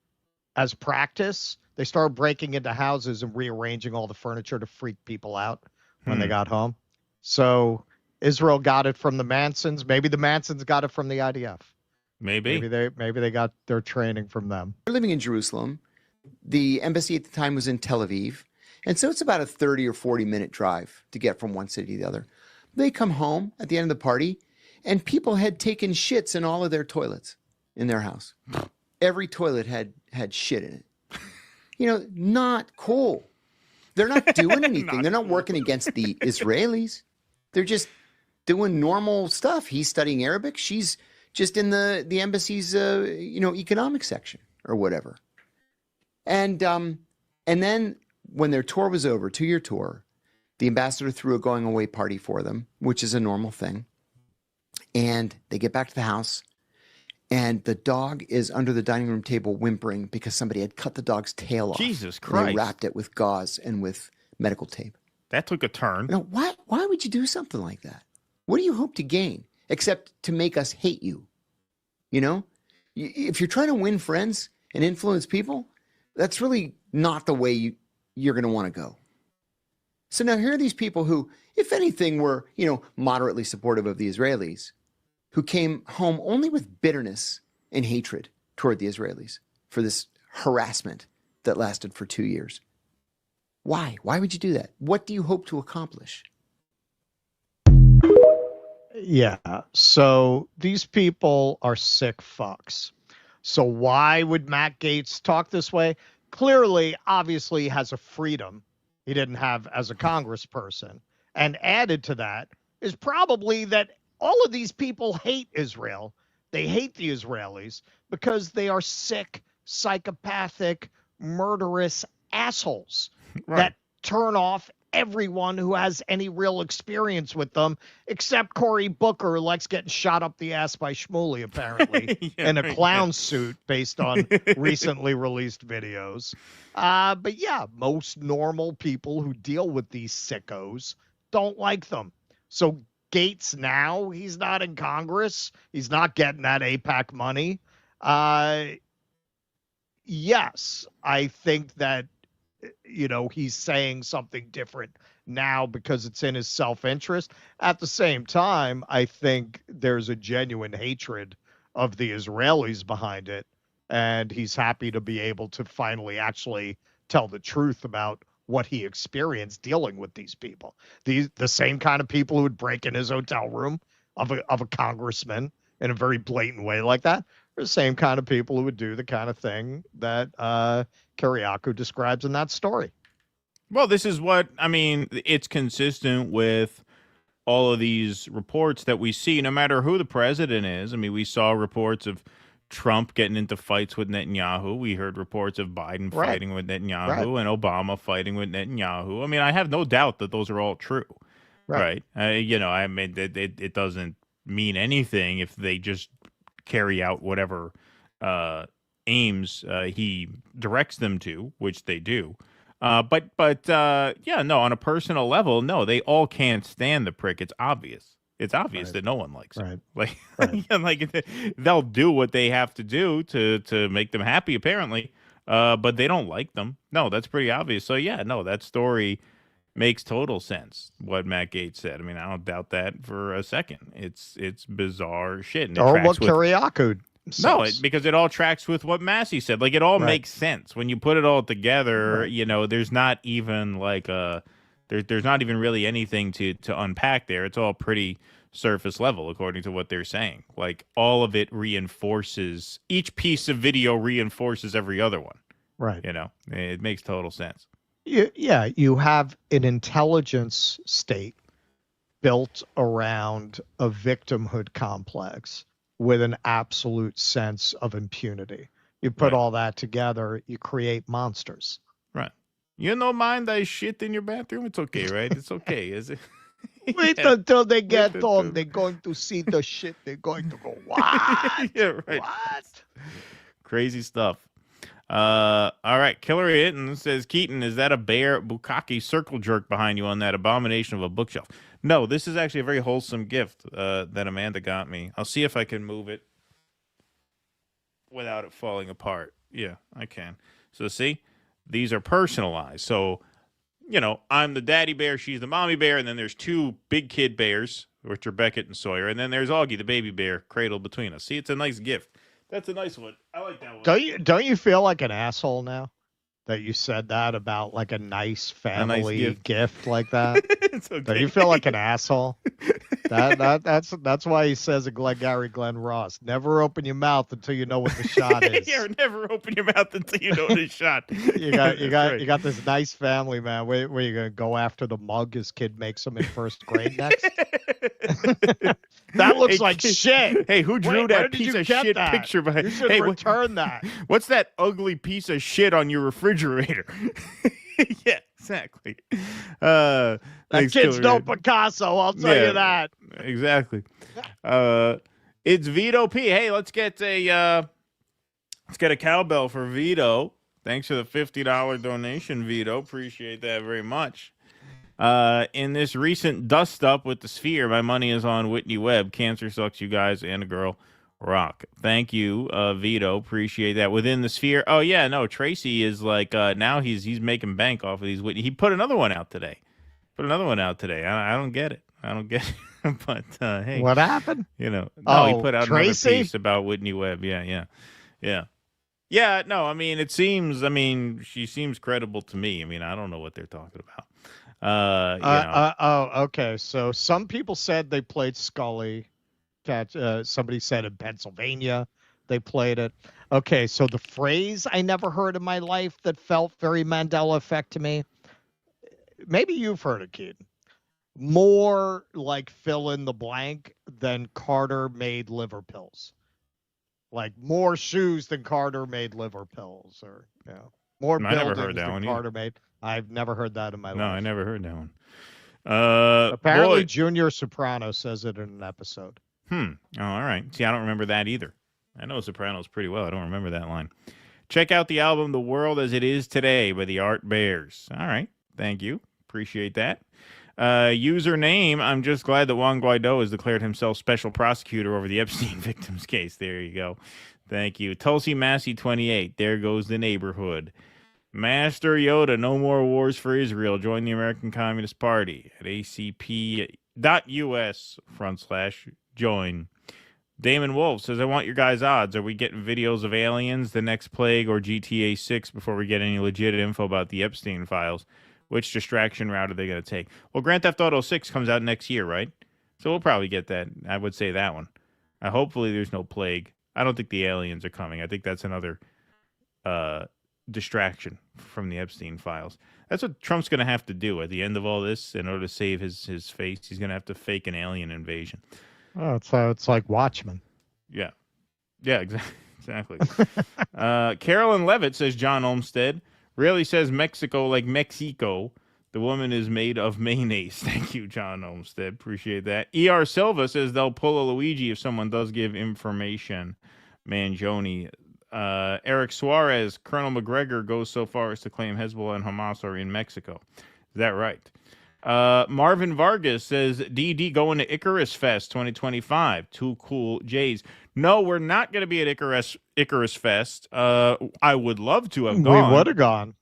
As practice, they started breaking into houses and rearranging all the furniture to freak people out when they got home. So Israel got it from the Mansons. Maybe the Mansons got it from the IDF. Maybe they got their training from them. They're living in Jerusalem. The embassy at the time was in Tel Aviv. And so it's about a 30 or 40-minute drive to get from one city to the other. They come home at the end of the party, and people had taken shits in all of their toilets in their house. Every toilet had shit in it. You know, not cool. They're not doing anything. They're not working against the Israelis. They're just doing normal stuff. He's studying Arabic. She's just in the embassy's, economic section or whatever. And then when their tour was over, 2-year tour, the ambassador threw a going away party for them, which is a normal thing. And they get back to the house, and the dog is under the dining room table whimpering because somebody had cut the dog's tail off. Jesus And they Christ. wrapped it with gauze and with medical tape. That took a turn. Now, why would you do something like that? What do you hope to gain except to make us hate you? You know, if you're trying to win friends and influence people, that's really not the way you're going to want to go. So now here are these people who, if anything, were, moderately supportive of the Israelis, who came home only with bitterness and hatred toward the Israelis for this harassment that lasted for 2 years. Why? Why would you do that? What do you hope to accomplish? Yeah. So these people are sick fucks. So why would Matt Gaetz talk this way? Clearly, obviously, he has a freedom he didn't have as a congressperson. And added to that is probably that all of these people hate Israel. They hate the Israelis because they are sick, psychopathic, murderous assholes that turn off everyone who has any real experience with them, except Cory Booker, who likes getting shot up the ass by Shmuley, apparently, in a clown suit based on recently released videos. But yeah, most normal people who deal with these sickos don't like them. So Gaetz now, he's not in Congress. He's not getting that AIPAC money. Yes, I think that, he's saying something different now because it's in his self-interest. At the same time, I think there's a genuine hatred of the Israelis behind it, and he's happy to be able to finally actually tell the truth about what he experienced dealing with these people. The same kind of people who would break in his hotel room of a congressman in a very blatant way like that are the same kind of people who would do the kind of thing that Kyriakou describes in that story. Well, this is what, I mean, it's consistent with all of these reports that we see, no matter who the president is. I mean, we saw reports of Trump getting into fights with Netanyahu. We heard reports of Biden Right. fighting with Netanyahu Right. and Obama fighting with Netanyahu. I mean, I have no doubt that those are all true. Right. You know, I mean, it doesn't mean anything if they just carry out whatever aims he directs them to, which they do. Yeah, no, on a personal level, no, they all can't stand the prick. It's obvious. It's obvious that no one likes him. Like, like they'll do what they have to do to make them happy, apparently. But they don't like them. No, that's pretty obvious. So yeah, no, that story makes total sense. What Matt Gaetz said. I mean, I don't doubt that for a second. It's bizarre shit. And it Or tracks what with- Kyriakou No, says. because it all tracks with what Massey said. Like, it all Right. makes sense when you put it all together. Right. You know, there's not even like there's not even really anything to unpack there. It's all pretty surface level, according to what they're saying. Like, all of it reinforces, each piece of video reinforces every other one. Right. You know, it makes total sense. Yeah, you have an intelligence state built around a victimhood complex with an absolute sense of impunity. You put all that together, you create monsters. Right. You don't mind I shit in your bathroom? It's okay, right? It's okay, is it? Wait Yeah. until they get Wait home. until- They're going to see the shit. They're going to go, what? Yeah, right. What? Crazy stuff. All right. Killer Hitton says, Keaton, is that a bear bukkake circle jerk behind you on that abomination of a bookshelf? No, this is actually a very wholesome gift that Amanda got me. I'll see if I can move it without it falling apart. Yeah, I can. So see, these are personalized. So, you know, I'm the daddy bear, she's the mommy bear, and then there's two big kid bears, which are Beckett and Sawyer, and then there's Augie, the baby bear, cradled between us. See, it's a nice gift. That's a nice one. I like that one. Don't you feel like an asshole now that you said that about like a nice family gift like that? It's okay. Don't you feel like an asshole? That's why he says Glenn Ross, never open your mouth until you know what the shot is. Yeah, never open your mouth until you know the shot. You got this nice family, man. Where you gonna go after the mug his kid makes him in first grade next? That looks Hey, like kid, shit. Hey, who drew Where that did piece you of get shit that? picture behind? You should Hey, return that. What's that ugly piece of shit on your refrigerator? Yeah, exactly. That Thanks, kid's Killer no Hitton. Picasso, I'll tell Yeah, you that. Exactly. It's Vito P. Hey, let's get a cowbell for Vito. Thanks for the $50 donation, Vito. Appreciate that very much. In this recent dust up with the Sphere, my money is on Whitney Webb. Cancer sucks, you guys, and a girl rock. Thank you, Vito. Appreciate that. Within the Sphere. Oh yeah, no, Tracy is like now he's making bank off of these Whitney. He put another one out today. I don't get it. But hey, What happened? You know, no, he put out Tracy? another piece about Whitney Webb. Yeah. No, I mean, she seems credible to me. I mean, I don't know what they're talking about. Okay. So some people said they played Scully. Somebody said in Pennsylvania they played it. Okay, so the phrase I never heard in my life that felt very Mandela effect to me. Maybe you've heard it, kid. More like fill in the blank than Carter made liver pills. Like more shoes than Carter made liver pills, or more I never buildings heard that than one Carter made. I've never heard that in my life. No, I never heard that one. Apparently, boy. Junior Soprano says it in an episode. Oh, all right. See, I don't remember that either. I know Sopranos pretty well. I don't remember that line. Check out the album The World as It Is Today by the Art Bears. All right. Thank you. Appreciate that. Username, I'm just glad that Juan Guaido has declared himself special prosecutor over the Epstein victims case. There you go. Thank you. Tulsi Massey 28. There goes the neighborhood. Master Yoda, no more wars for Israel. Join the American Communist Party at acp.us/join. Damon Wolf says, I want your guys' odds. Are we getting videos of aliens, the next plague, or GTA 6 before we get any legit info about the Epstein files? Which distraction route are they going to take? Well, Grand Theft Auto 6 comes out next year, right? So we'll probably get that. I would say that one. Hopefully there's no plague. I don't think the aliens are coming. I think that's another distraction from the Epstein files. That's what Trump's going to have to do at the end of all this in order to save his face. He's going to have to fake an alien invasion. Oh, it's like Watchmen. Yeah. Yeah, exactly. Carolyn Levitt says John Olmstead really says Mexico like Mexico. The woman is made of mayonnaise. Thank you, John Olmstead. Appreciate that. E.R. Silva says they'll pull a Luigi if someone does give information. Mangione. Eric Suarez, Colonel McGregor goes so far as to claim Hezbollah and Hamas are in Mexico. Is that right? Marvin Vargas says, DD going to Icarus Fest 2025. Two cool J's. No, we're not going to be at Icarus Fest. I would love to have gone.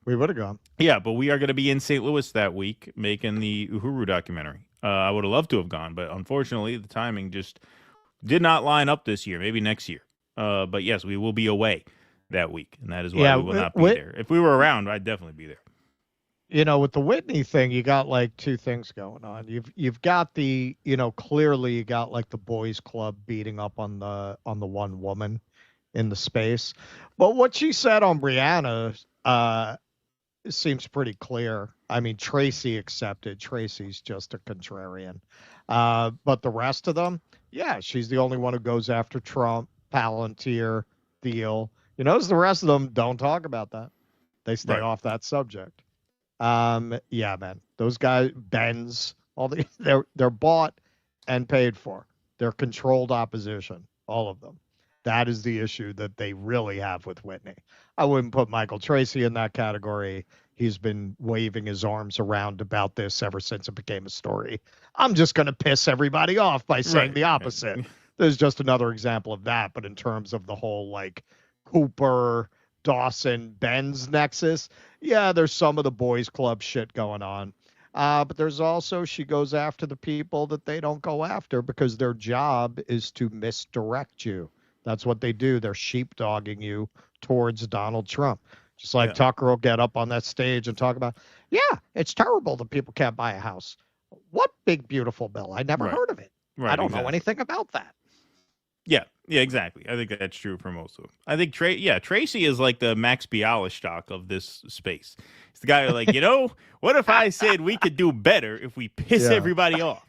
We would have gone. Yeah, but we are going to be in St. Louis that week making the Uhuru documentary. I would have loved to have gone, but unfortunately the timing just did not line up this year. Maybe next year. But yes, we will be away that week, and that is why we will not be there. If we were around, I'd definitely be there. You know, with the Whitney thing, you got like two things going on. You've got the, clearly you got like the boys club beating up on the one woman in the space. But what she said on Brianna seems pretty clear. I mean, Tracy accepted. Tracy's just a contrarian. But the rest of them, yeah, she's the only one who goes after Trump, Palantir, Thiel. The rest of them don't talk about that. They stay off that subject. Yeah, man, those guys, Benz, they're bought and paid for. They're controlled opposition, all of them. That is the issue that they really have with Whitney. I wouldn't put Michael Tracy in that category. He's been waving his arms around about this ever since it became a story. I'm just going to piss everybody off by saying the opposite. Right. There's just another example of that. But in terms of the whole like Cooper, Dawson, Benz nexus, yeah, there's some of the boys club shit going on. But there's also, she goes after the people that they don't go after because their job is to misdirect you. That's what they do. They're sheepdogging you towards Donald Trump. Just like Tucker will get up on that stage and talk about, yeah, it's terrible that people can't buy a house. What big, beautiful bill? I never heard of it. Right, I don't know anything about that. Yeah, exactly. I think that's true for most of them. I think Tracy is like the Max Bialystock of this space. He's the guy who like, what if I said we could do better if we piss everybody off?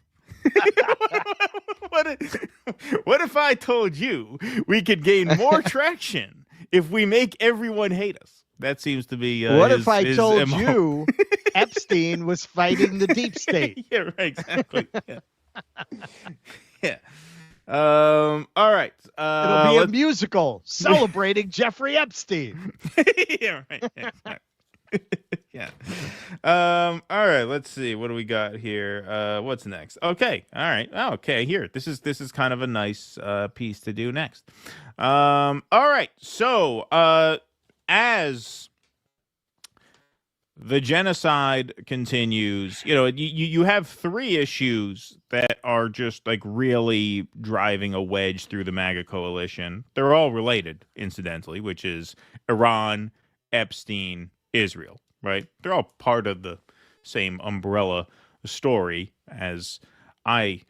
What if I told you we could gain more traction if we make everyone hate us? That seems to be what if I told you Epstein was fighting the deep state? Yeah, right, exactly. Yeah. All right. It'll be a musical celebrating Jeffrey Epstein. Yeah, right. Yeah. All right. Let's see. What do we got here? What's next? Okay. All right. Okay. Here. This is kind of a nice piece to do next. All right. So as the genocide continues, you have three issues that are just like really driving a wedge through the MAGA coalition. They're all related, incidentally, which is Iran, Epstein, Israel, right? They're all part of the same umbrella story as I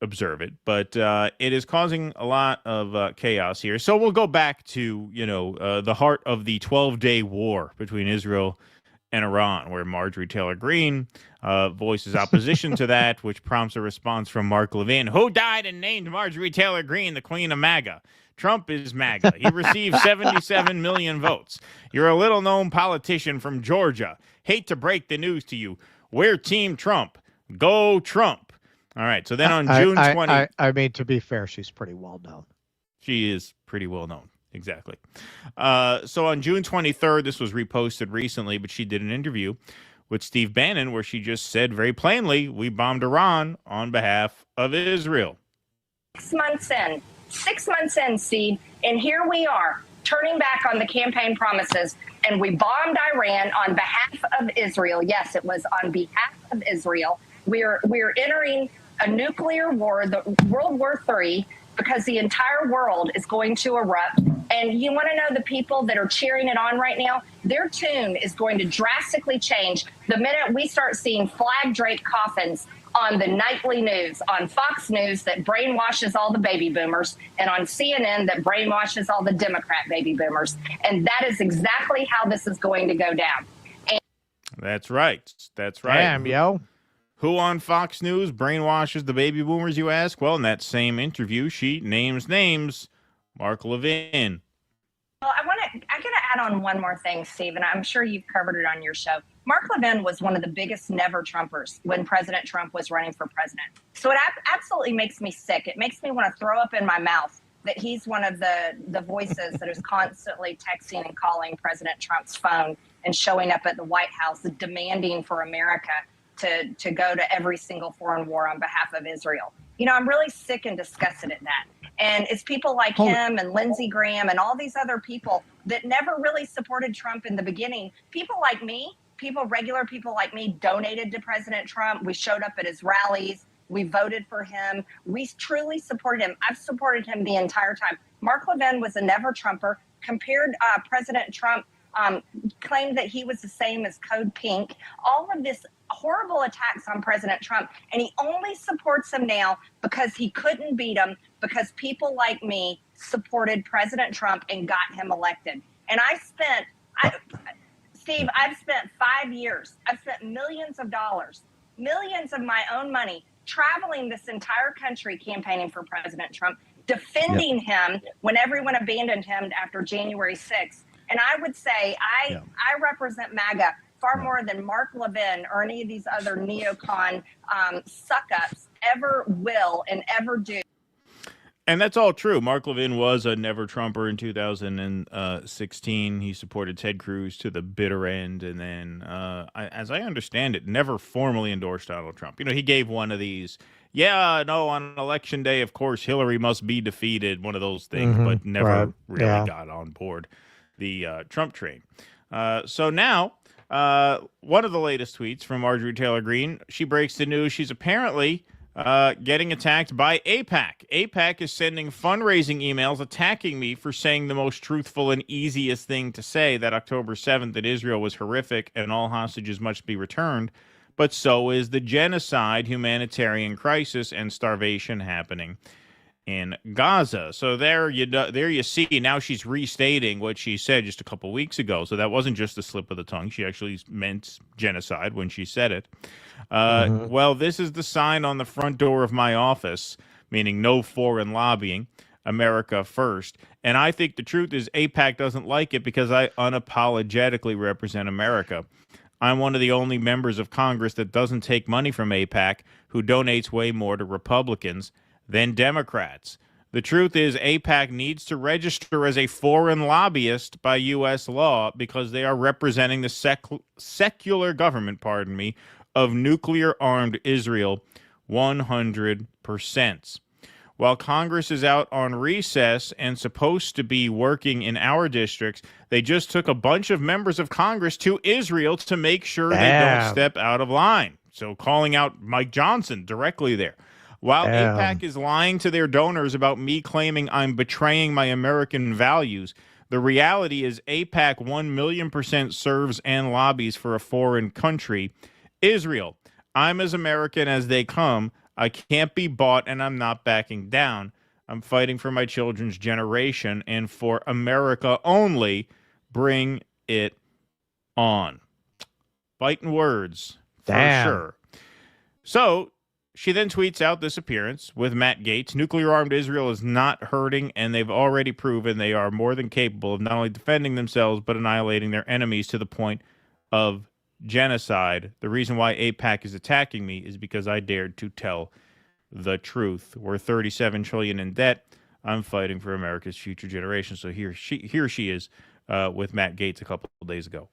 observe it, but it is causing a lot of chaos here. So we'll go back to, the heart of the 12-day war between Israel and Iran, where Marjorie Taylor Greene voices opposition to that, which prompts a response from Mark Levin, who died and named Marjorie Taylor Greene the queen of MAGA. Trump is MAGA. He received 77 million votes. You're a little-known politician from Georgia. Hate to break the news to you. We're Team Trump. Go Trump. All right, so then on June 20... I mean, to be fair, she's pretty well-known. She is pretty well-known. Exactly. So on June 23rd, this was reposted recently, but she did an interview with Steve Bannon where she just said very plainly, we bombed Iran on behalf of Israel. 6 months in, Steve, and here we are turning back on the campaign promises, and we bombed Iran on behalf of Israel. Yes, it was on behalf of Israel. We're entering a nuclear war, the World War III, because the entire world is going to erupt. And you want to know the people that are cheering it on right now? Their tune is going to drastically change the minute we start seeing flag draped coffins on the nightly news, on Fox News that brainwashes all the baby boomers, and on CNN that brainwashes all the Democrat baby boomers. And that is exactly how this is going to go down. And That's right. That's right. Damn, yo. Who on Fox News brainwashes the baby boomers, you ask? Well, in that same interview, she names names. Mark Levin. Well, I got to add on one more thing, Steve, and I'm sure you've covered it on your show. Mark Levin was one of the biggest never-Trumpers when President Trump was running for president. So it absolutely makes me sick. It makes me want to throw up in my mouth that he's one of the voices that is constantly texting and calling President Trump's phone and showing up at the White House demanding for America to go to every single foreign war on behalf of Israel. You know, I'm really sick and disgusted at that. And it's people like him and Lindsey Graham and all these other people that never really supported Trump in the beginning. People like me, regular people like me, donated to President Trump. We showed up at his rallies. We voted for him. We truly supported him. I've supported him the entire time. Mark Levin was a never-Trumper, compared President Trump, claimed that he was the same as Code Pink. All of this horrible attacks on President Trump, and he only supports him now because he couldn't beat him, because people like me supported President Trump and got him elected. And Steve, I've spent 5 years, I've spent millions of dollars, millions of my own money, traveling this entire country campaigning for President Trump, defending him when everyone abandoned him after January 6th. And I would say I represent MAGA far more than Mark Levin or any of these other neocon suck-ups ever will and ever do. And that's all true. Mark Levin was a never-Trumper in 2016. He supported Ted Cruz to the bitter end. And then, as I understand it, never formally endorsed Donald Trump. You know, he gave one of these, on election day, of course, Hillary must be defeated, one of those things, but never really got on board the Trump train. So now, one of the latest tweets from Marjorie Taylor Greene, she breaks the news she's apparently getting attacked by AIPAC. AIPAC is sending fundraising emails attacking me for saying the most truthful and easiest thing to say, that October 7th that Israel was horrific and all hostages must be returned, but so is the genocide, humanitarian crisis, and starvation happening in Gaza. So there you see, now she's restating what she said just a couple weeks ago. So that wasn't just a slip of the tongue. She actually meant genocide when she said it. Well, this is the sign on the front door of my office, meaning no foreign lobbying, America first. And I think the truth is AIPAC doesn't like it because I unapologetically represent America. I'm one of the only members of Congress that doesn't take money from AIPAC, who donates way more to Republicans than Democrats. The truth is AIPAC needs to register as a foreign lobbyist by U.S. law because they are representing the secular government, of nuclear-armed Israel 100%. While Congress is out on recess and supposed to be working in our districts, they just took a bunch of members of Congress to Israel to make sure they don't step out of line. So calling out Mike Johnson directly there. While AIPAC is lying to their donors about me claiming I'm betraying my American values, the reality is AIPAC 1,000,000% serves and lobbies for a foreign country, Israel. I'm as American as they come. I can't be bought, and I'm not backing down. I'm fighting for my children's generation and for America only. Bring it on. Biting words, for sure. So she then tweets out this appearance with Matt Gaetz. Nuclear-armed Israel is not hurting, and they've already proven they are more than capable of not only defending themselves, but annihilating their enemies to the point of genocide. The reason why AIPAC is attacking me is because I dared to tell the truth. We're $37 trillion in debt. I'm fighting for America's future generations. So here she is with Matt Gaetz a couple of days ago.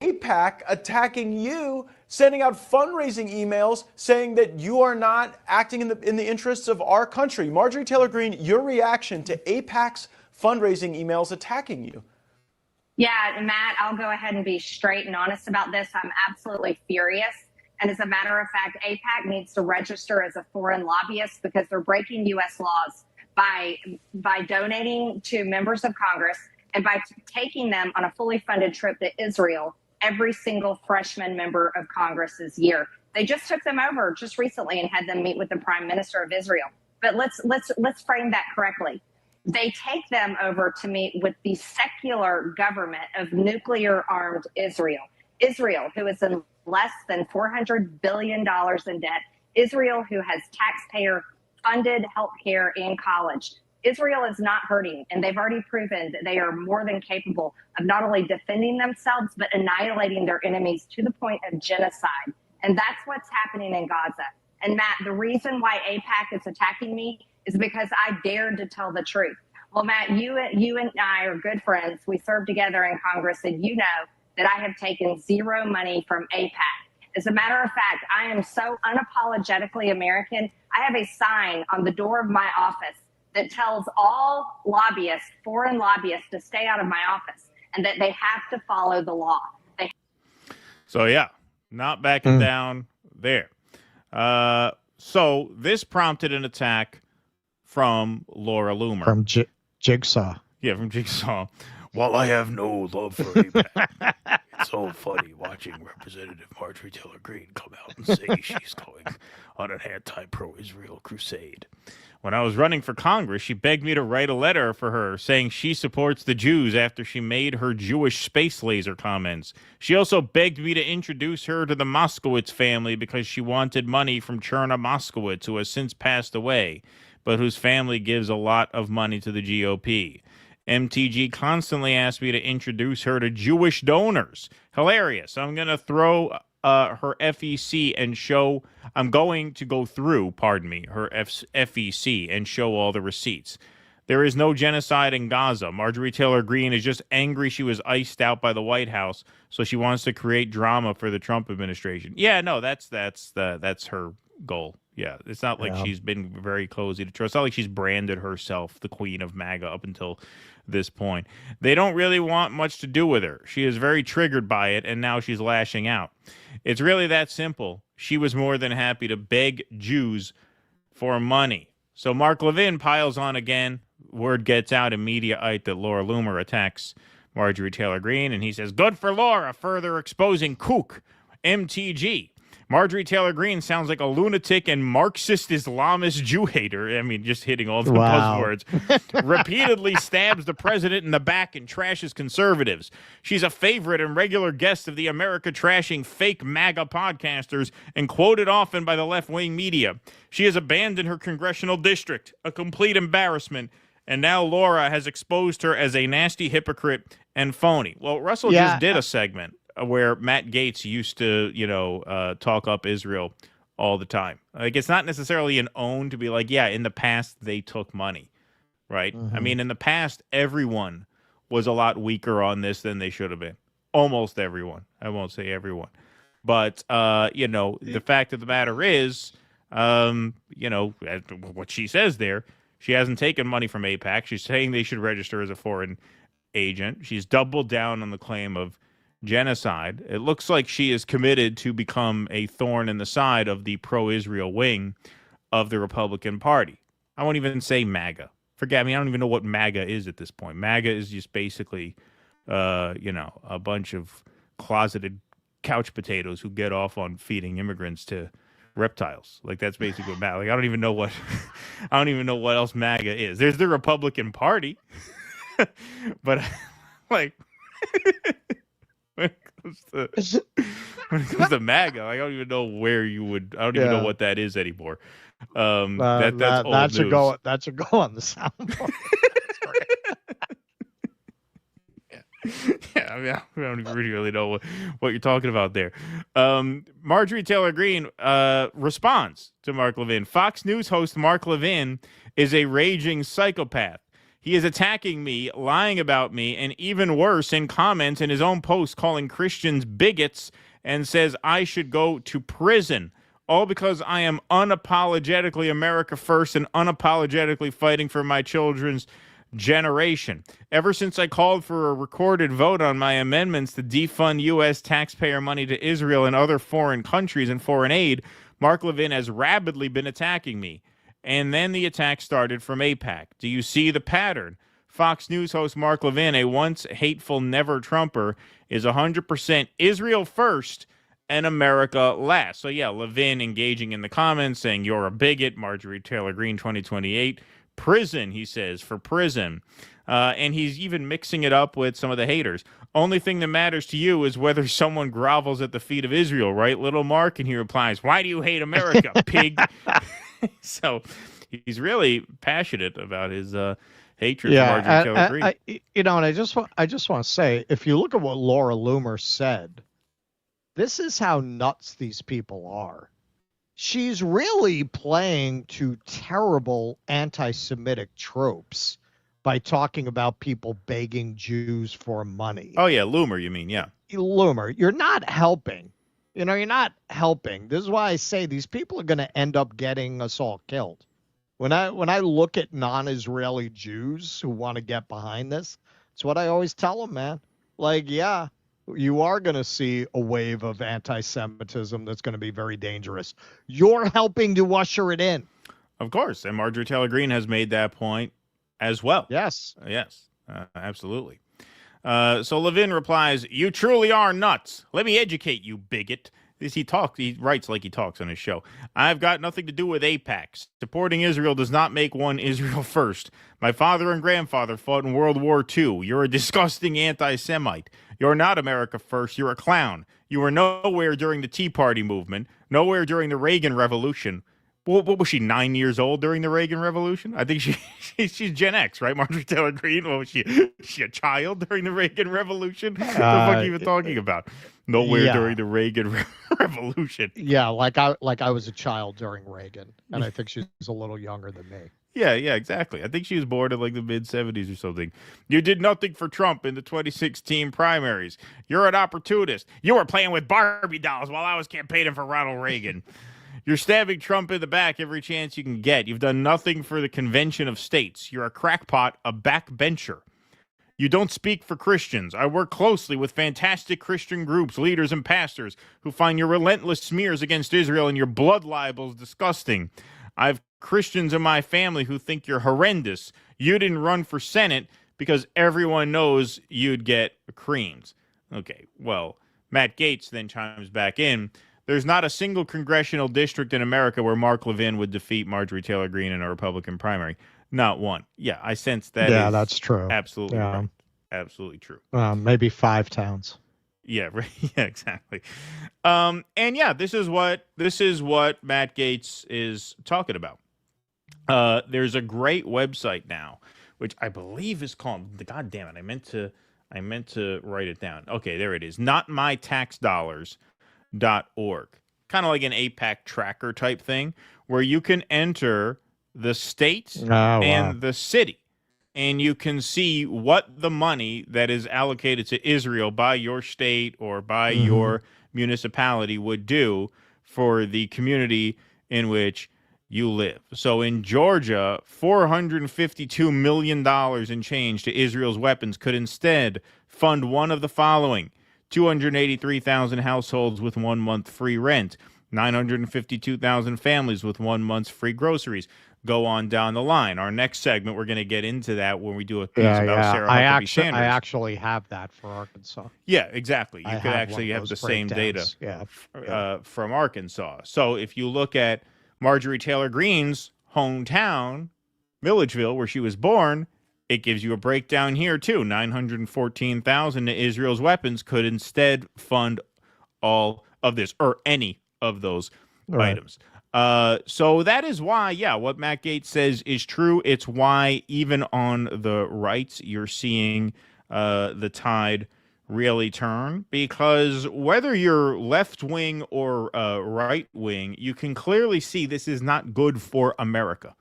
AIPAC attacking you, sending out fundraising emails saying that you are not acting in the interests of our country. Marjorie Taylor Greene, your reaction to AIPAC's fundraising emails attacking you? Yeah, Matt, I'll go ahead and be straight and honest about this. I'm absolutely furious. And as a matter of fact, AIPAC needs to register as a foreign lobbyist because they're breaking U.S. laws by donating to members of Congress and by taking them on a fully funded trip to Israel every single freshman member of Congress's year. They just took them over just recently and had them meet with the Prime Minister of Israel. But let's frame that correctly. They take them over to meet with the secular government of nuclear-armed Israel. Israel, who is in less than $400 billion in debt. Israel, who has taxpayer-funded health care and college. Israel is not hurting, and they've already proven that they are more than capable of not only defending themselves, but annihilating their enemies to the point of genocide. And that's what's happening in Gaza. And Matt, the reason why AIPAC is attacking me is because I dared to tell the truth. Well, Matt, you and I are good friends. We served together in Congress, and you know that I have taken zero money from AIPAC. As a matter of fact, I am so unapologetically American. I have a sign on the door of my office that tells all lobbyists, foreign lobbyists, to stay out of my office and that they have to follow the law. So, yeah, not backing down there. So this prompted an attack from Laura Loomer. From Jigsaw. Yeah, from Jigsaw. While I have no love for AIPAC, it's so funny watching Representative Marjorie Taylor Greene come out and say she's going on an anti-pro-Israel crusade. When I was running for Congress, she begged me to write a letter for her saying she supports the Jews after she made her Jewish space laser comments. She also begged me to introduce her to the Moskowitz family because she wanted money from Cherna Moskowitz, who has since passed away, but whose family gives a lot of money to the GOP. MTG constantly asked me to introduce her to Jewish donors. Hilarious. I'm going to throw her FEC and show, I'm going to go through, her FEC and show all the receipts. There is no genocide in Gaza. Marjorie Taylor Greene is just angry she was iced out by the White House, so she wants to create drama for the Trump administration. Yeah, no, that's her goal. Yeah, it's not like she's been very cozy to trust. It's not like she's branded herself the queen of MAGA up until this point. They don't really want much to do with her. She is very triggered by it, and now she's lashing out. It's really that simple. She was more than happy to beg Jews for money. So Mark Levin piles on again. Word gets out in Mediaite that Laura Loomer attacks Marjorie Taylor Greene, and he says, good for Laura, further exposing kook, MTG. Marjorie Taylor Greene sounds like a lunatic and Marxist Islamist Jew hater. I mean, just hitting all the buzzwords. Repeatedly stabs the president in the back and trashes conservatives. She's a favorite and regular guest of the America trashing fake MAGA podcasters and quoted often by the left-wing media. She has abandoned her congressional district, a complete embarrassment, and now Laura has exposed her as a nasty hypocrite and phony. Well, Russell just did a segment where Matt Gaetz used to, talk up Israel all the time. Like, it's not necessarily an own to be like, yeah, in the past they took money, right? I mean, in the past, everyone was a lot weaker on this than they should have been. Almost everyone. I won't say everyone. But, the fact of the matter is, what she says there, she hasn't taken money from AIPAC. She's saying they should register as a foreign agent. She's doubled down on the claim of genocide. It looks like she is committed to become a thorn in the side of the pro-Israel wing of the Republican Party. I won't even say MAGA. Forget me. I don't even know what MAGA is at this point. MAGA is just basically, a bunch of closeted couch potatoes who get off on feeding immigrants to reptiles. Like, that's basically what MAGA. Like, I don't even know what else MAGA is. There's the Republican Party, but like. When it comes to MAGA, I don't even know where you would. I don't even know what that is anymore. That's old should news. go. That should go on the soundboard. Yeah, I mean, I don't really know what you're talking about there. Marjorie Taylor Greene responds to Mark Levin. Fox News host Mark Levin is a raging psychopath. He is attacking me, lying about me, and even worse, in comments in his own post calling Christians bigots and says I should go to prison, all because I am unapologetically America first and unapologetically fighting for my children's generation. Ever since I called for a recorded vote on my amendments to defund U.S. taxpayer money to Israel and other foreign countries and foreign aid, Mark Levin has rabidly been attacking me. And then the attack started from AIPAC. Do you see the pattern? Fox News host Mark Levin, a once hateful never-Trumper, is 100% Israel first and America last. So, yeah, Levin engaging in the comments saying, you're a bigot, Marjorie Taylor Greene 2028. Prison, he says, for prison. And he's even mixing it up with some of the haters. Only thing that matters to you is whether someone grovels at the feet of Israel, right, little Mark? And he replies, why do you hate America, pig? So he's really passionate about his hatred for Marjorie Taylor Greene. And I just want to say, if you look at what Laura Loomer said, this is how nuts these people are. She's really playing to terrible anti-Semitic tropes by talking about people begging Jews for money. Oh, yeah, Loomer, you mean, yeah. Loomer, you're not helping. You're not helping. This is why I say these people are going to end up getting us all killed. When I look at non-Israeli Jews who want to get behind this, it's what I always tell them, man. Like, yeah, you are going to see a wave of anti-Semitism that's going to be very dangerous. You're helping to usher it in. Of course. And Marjorie Taylor Greene has made that point as well. Yes. Yes, absolutely. So Levin replies, you truly are nuts. Let me educate you, bigot. He writes like he talks on his show. I've got nothing to do with AIPAC. Supporting Israel does not make one Israel first. My father and grandfather fought in World War II. You're a disgusting anti-Semite. You're not America first. You're a clown. You were nowhere during the Tea Party movement, nowhere during the Reagan Revolution. What was she, 9 years old during the Reagan Revolution? I think she's Gen X, right? Marjorie Taylor Greene. What was she a child during the Reagan Revolution? What the fuck are you even talking about? Nowhere during the Reagan Revolution. Yeah, like I was a child during Reagan, and I think she's a little younger than me. Yeah, exactly. I think she was born in like the mid-'70s or something. You did nothing for Trump in the 2016 primaries. You're an opportunist. You were playing with Barbie dolls while I was campaigning for Ronald Reagan. You're stabbing Trump in the back every chance you can get. You've done nothing for the Convention of States. You're a crackpot, a backbencher. You don't speak for Christians. I work closely with fantastic Christian groups, leaders, and pastors who find your relentless smears against Israel and your blood libels disgusting. I have Christians in my family who think you're horrendous. You didn't run for Senate because everyone knows you'd get creamed. Okay, well, Matt Gaetz then chimes back in. There's not a single congressional district in America where Mark Levin would defeat Marjorie Taylor Greene in a Republican primary. Not one. Yeah, I sense that. Yeah, that's true. Absolutely right. Absolutely true. Maybe 5 towns. Yeah, right. Yeah, exactly. And yeah, this is what Matt Gaetz is talking about. There's a great website now, which I believe is called. God damn it! I meant to write it down. Okay, there it is. NotMyTaxDollars.org. Kind of like an AIPAC tracker type thing, where you can enter the state and the city, and you can see what the money that is allocated to Israel by your state or by your municipality would do for the community in which you live. So in Georgia, $452 million in change to Israel's weapons could instead fund one of the following: 283,000 households with 1 month free rent, 952,000 families with 1 month's free groceries. Go on down the line. Our next segment, we're going to get into that when we do a piece about Sarah Huckabee Sanders. I actually have that for Arkansas. Yeah, exactly. You could actually have the same data from Arkansas. So if you look at Marjorie Taylor Greene's hometown, Milledgeville, where she was born, it gives you a breakdown here, too. 914,000 to Israel's weapons could instead fund all of this, or any of those items. So that is why, what Matt Gaetz says is true. It's why even on the right, you're seeing the tide really turn, because whether you're left wing or right wing, you can clearly see this is not good for America,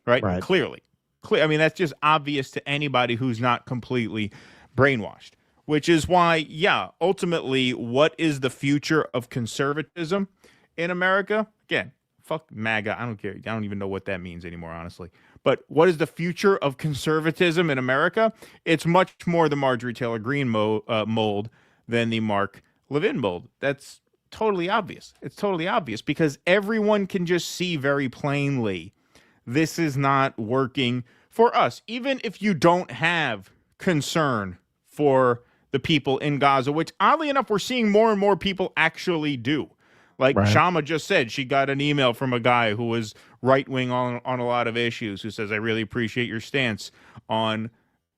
right? Clearly. I mean, that's just obvious to anybody who's not completely brainwashed, which is why, ultimately, what is the future of conservatism in America? Again, fuck MAGA. I don't care. I don't even know what that means anymore, honestly. But what is the future of conservatism in America? It's much more the Marjorie Taylor Greene mold than the Mark Levin mold. That's totally obvious. It's totally obvious because everyone can just see very plainly this is not working for us. Even if you don't have concern for the the people in Gaza, which oddly enough, we're seeing more and more people actually do. Like Kshama just said, she got an email from a guy who was right-wing on a lot of issues who says, I really appreciate your stance on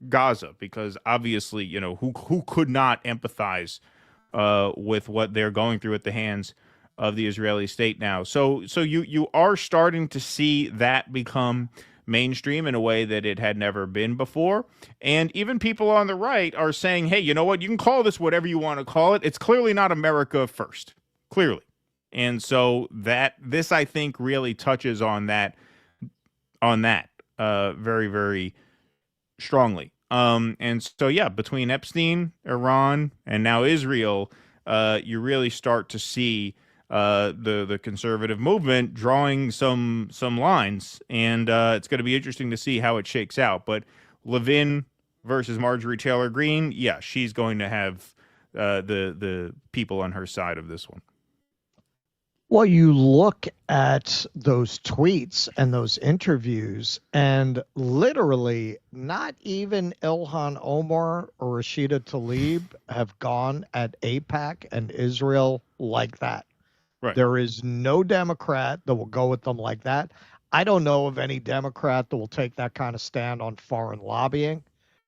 Gaza, because obviously, you know, who could not empathize with what they're going through at the hands of the Israeli state now. So you are starting to see that become mainstream in a way that it had never been before. And even people on the right are saying, hey, you know what? You can call this whatever you want to call it. It's clearly not America first. Clearly. And so this, I think, really touches on that very, very strongly. And so, yeah, between Epstein, Iran, and now Israel, you really start to see the conservative movement drawing some lines, and it's going to be interesting to see how it shakes out. But Levin versus Marjorie Taylor Greene, yeah, she's going to have the people on her side of this one. Well, you look at those tweets and those interviews, and literally not even Ilhan Omar or Rashida Tlaib have gone at AIPAC and Israel like that. Right. There is no Democrat that will go with them like that. I don't know of any Democrat that will take that kind of stand on foreign lobbying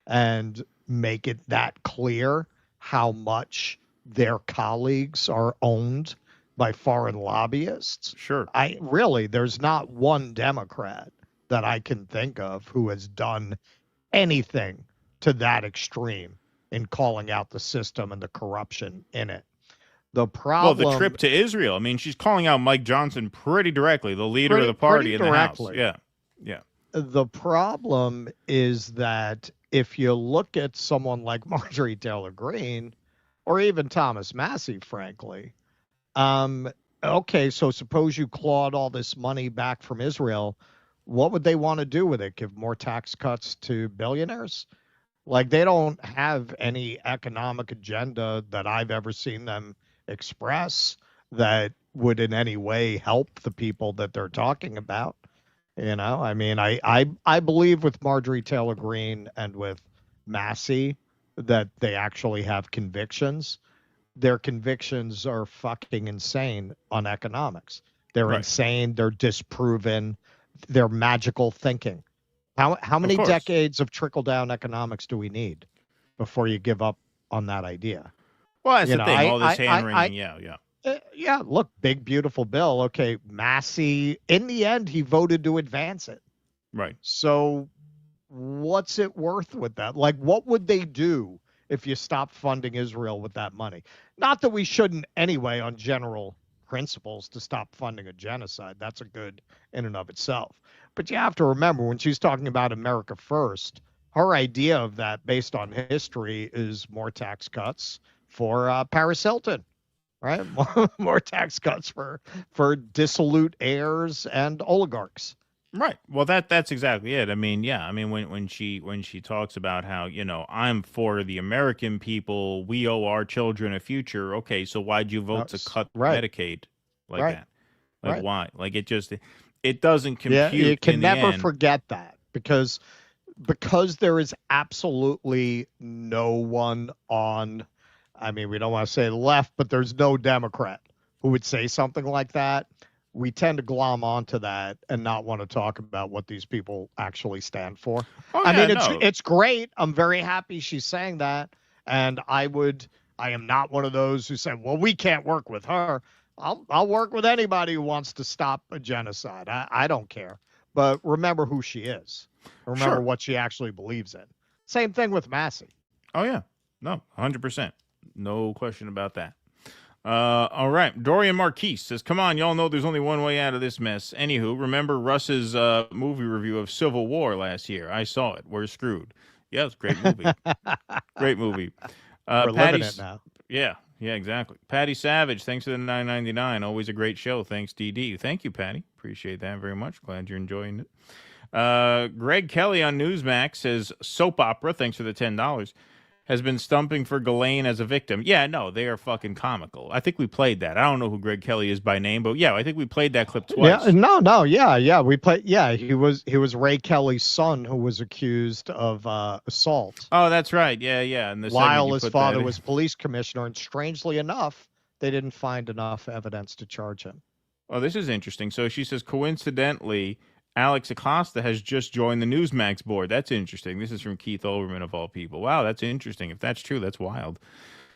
and make it that clear how much their colleagues are owned by foreign lobbyists. Sure. There's not one Democrat that I can think of who has done anything to that extreme in calling out the system and the corruption in it. The problem. Well, the trip to Israel. I mean, she's calling out Mike Johnson pretty directly, the leader of the party in the House. Yeah. Yeah. The problem is that if you look at someone like Marjorie Taylor Greene or even Thomas Massey, frankly, okay, so suppose you clawed all this money back from Israel. What would they want to do with it? Give more tax cuts to billionaires? Like, they don't have any economic agenda that I've ever seen them express that would in any way help the people that they're talking about. You know, I mean, I believe with Marjorie Taylor Greene and with Massey that they actually have convictions. Their convictions are fucking insane on economics. They're insane. They're disproven. They're magical thinking. How many decades of trickle-down economics do we need before you give up on that idea? Well, that's the thing. All this hand-wringing, yeah, look, big, beautiful bill. Okay, Massey, in the end, he voted to advance it. Right. So what's it worth with that? Like, what would they do if you stop funding Israel with that money? Not that we shouldn't anyway on general principles to stop funding a genocide. That's a good in and of itself. But you have to remember, when she's talking about America first, her idea of that based on history is more tax cuts for Paris Hilton, right? More tax cuts for dissolute heirs and oligarchs. Right. Well, that's exactly it. I mean, yeah. I mean, when she talks about how, you know, I'm for the American people, we owe our children a future. Okay, so why'd you vote to cut Medicaid like that? Like why? Like it doesn't compute. Yeah, you can never end. Forget that because there is absolutely no one on. I mean, we don't want to say left, but there's no Democrat who would say something like that. We tend to glom onto that and not want to talk about what these people actually stand for. Oh, I mean, it's great. I'm very happy she's saying that. And I am not one of those who say, well, we can't work with her. I'll work with anybody who wants to stop a genocide. I don't care. But remember who she is. Remember what she actually believes in. Same thing with Massey. Oh, yeah. No, 100%. No question about that. All right. Dorian Marquise says, come on, y'all know there's only one way out of this mess. Anywho, remember Russ's movie review of Civil War last year? I saw it. We're screwed. Yeah, it's a great movie. Great movie. We're living it now. Yeah, exactly. Patty Savage, thanks for the $9.99. Always a great show. Thanks, DD. Thank you, Patty. Appreciate that very much. Glad you're enjoying it. Greg Kelly on Newsmax says, soap opera, thanks for the $10. has been stumping for Ghislaine as a victim. Yeah, no, they are fucking comical. I think we played that. I don't know who Greg Kelly is by name, but yeah, I think we played that clip twice. Yeah, we played. Yeah, he was Ray Kelly's son who was accused of assault. Oh, that's right. Yeah. And while his father was police commissioner, and strangely enough, they didn't find enough evidence to charge him. Oh, this is interesting. So she says, coincidentally, Alex Acosta has just joined the Newsmax board. That's interesting. This is from Keith Olbermann, of all people. Wow, that's interesting. If that's true, that's wild.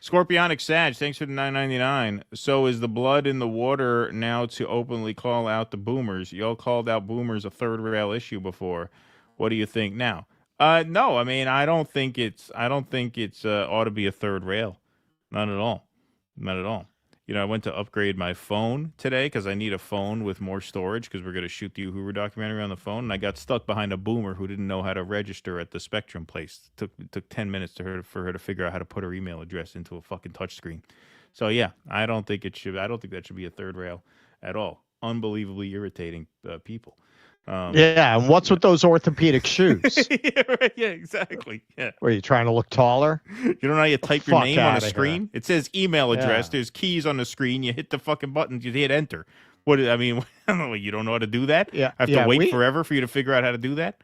Scorpionic Sag, thanks for the $9.99. So is the blood in the water now to openly call out the boomers? Y'all called out boomers a third rail issue before. What do you think now? No, I mean, I don't think it's ought to be a third rail. Not at all. Not at all. You know, I went to upgrade my phone today because I need a phone with more storage because we're going to shoot the Uhuru documentary on the phone. And I got stuck behind a boomer who didn't know how to register at the Spectrum place. It took 10 minutes for her to figure out how to put her email address into a fucking touchscreen. So, yeah, I don't think that should be a third rail at all. Unbelievably irritating people. Yeah, and what's with those orthopedic shoes? Yeah, exactly. Yeah. Were you trying to look taller? You don't know how you type your name on a screen? Here. It says email address. Yeah. There's keys on the screen. You hit the fucking buttons. You hit enter. What? I mean, you don't know how to do that? Yeah. I have to wait forever for you to figure out how to do that?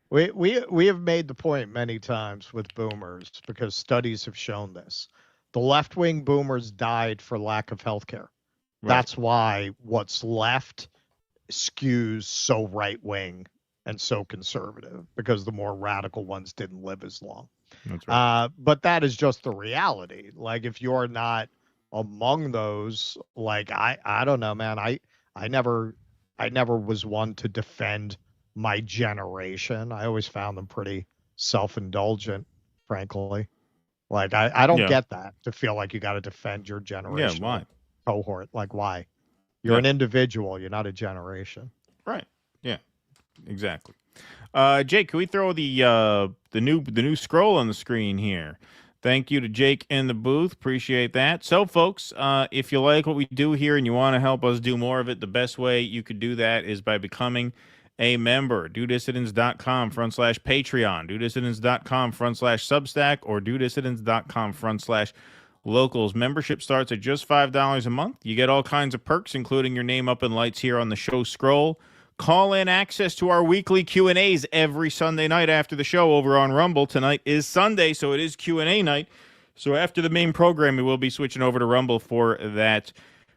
We have made the point many times with boomers because studies have shown this. The left-wing boomers died for lack of health care. Right. That's why what's left skews so right-wing and so conservative, because the more radical ones didn't live as long. That's right. But that is just the reality. Like, if you're not among those, like, I don't know, man. I never was one to defend my generation. I always found them pretty self-indulgent, frankly. Like, I don't get that, to feel like you got to defend your generation. Yeah, why? Cohort. Like, why? You're an individual. You're not a generation. Right. Yeah. Exactly. Jake, can we throw the new scroll on the screen here? Thank you to Jake in the booth. Appreciate that. So, folks, if you like what we do here and you want to help us do more of it, the best way you could do that is by becoming a member. DoDissidents.com/Patreon, DoDissidents.com/Substack, or DoDissidents.com/Locals. Membership starts at just $5 a month. You get all kinds of perks, including your name up in lights here on the show scroll. Call-in access to our weekly Q&As every Sunday night after the show over on Rumble. Tonight is Sunday, so it is Q&A night. So after the main program, we will be switching over to Rumble for that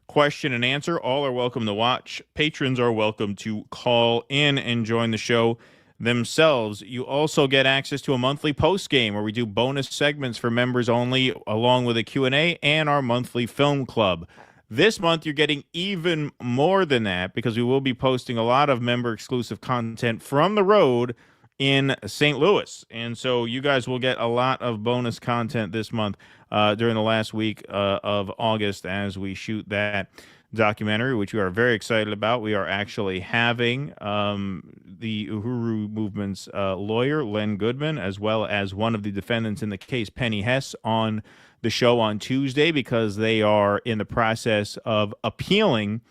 question and answer. All are welcome to watch. Patrons are welcome to call in and join the show themselves. You also get access to a monthly post game where we do bonus segments for members only, along with a Q&A and our monthly film club. This month, you're getting even more than that because we will be posting a lot of member-exclusive content from the road in St. Louis. And so you guys will get a lot of bonus content this month during the last week of August as we shoot that documentary, which we are very excited about. We are actually having the Uhuru Movement's lawyer, Len Goodman, as well as one of the defendants in the case, Penny Hess, on the show on Tuesday because they are in the process of appealing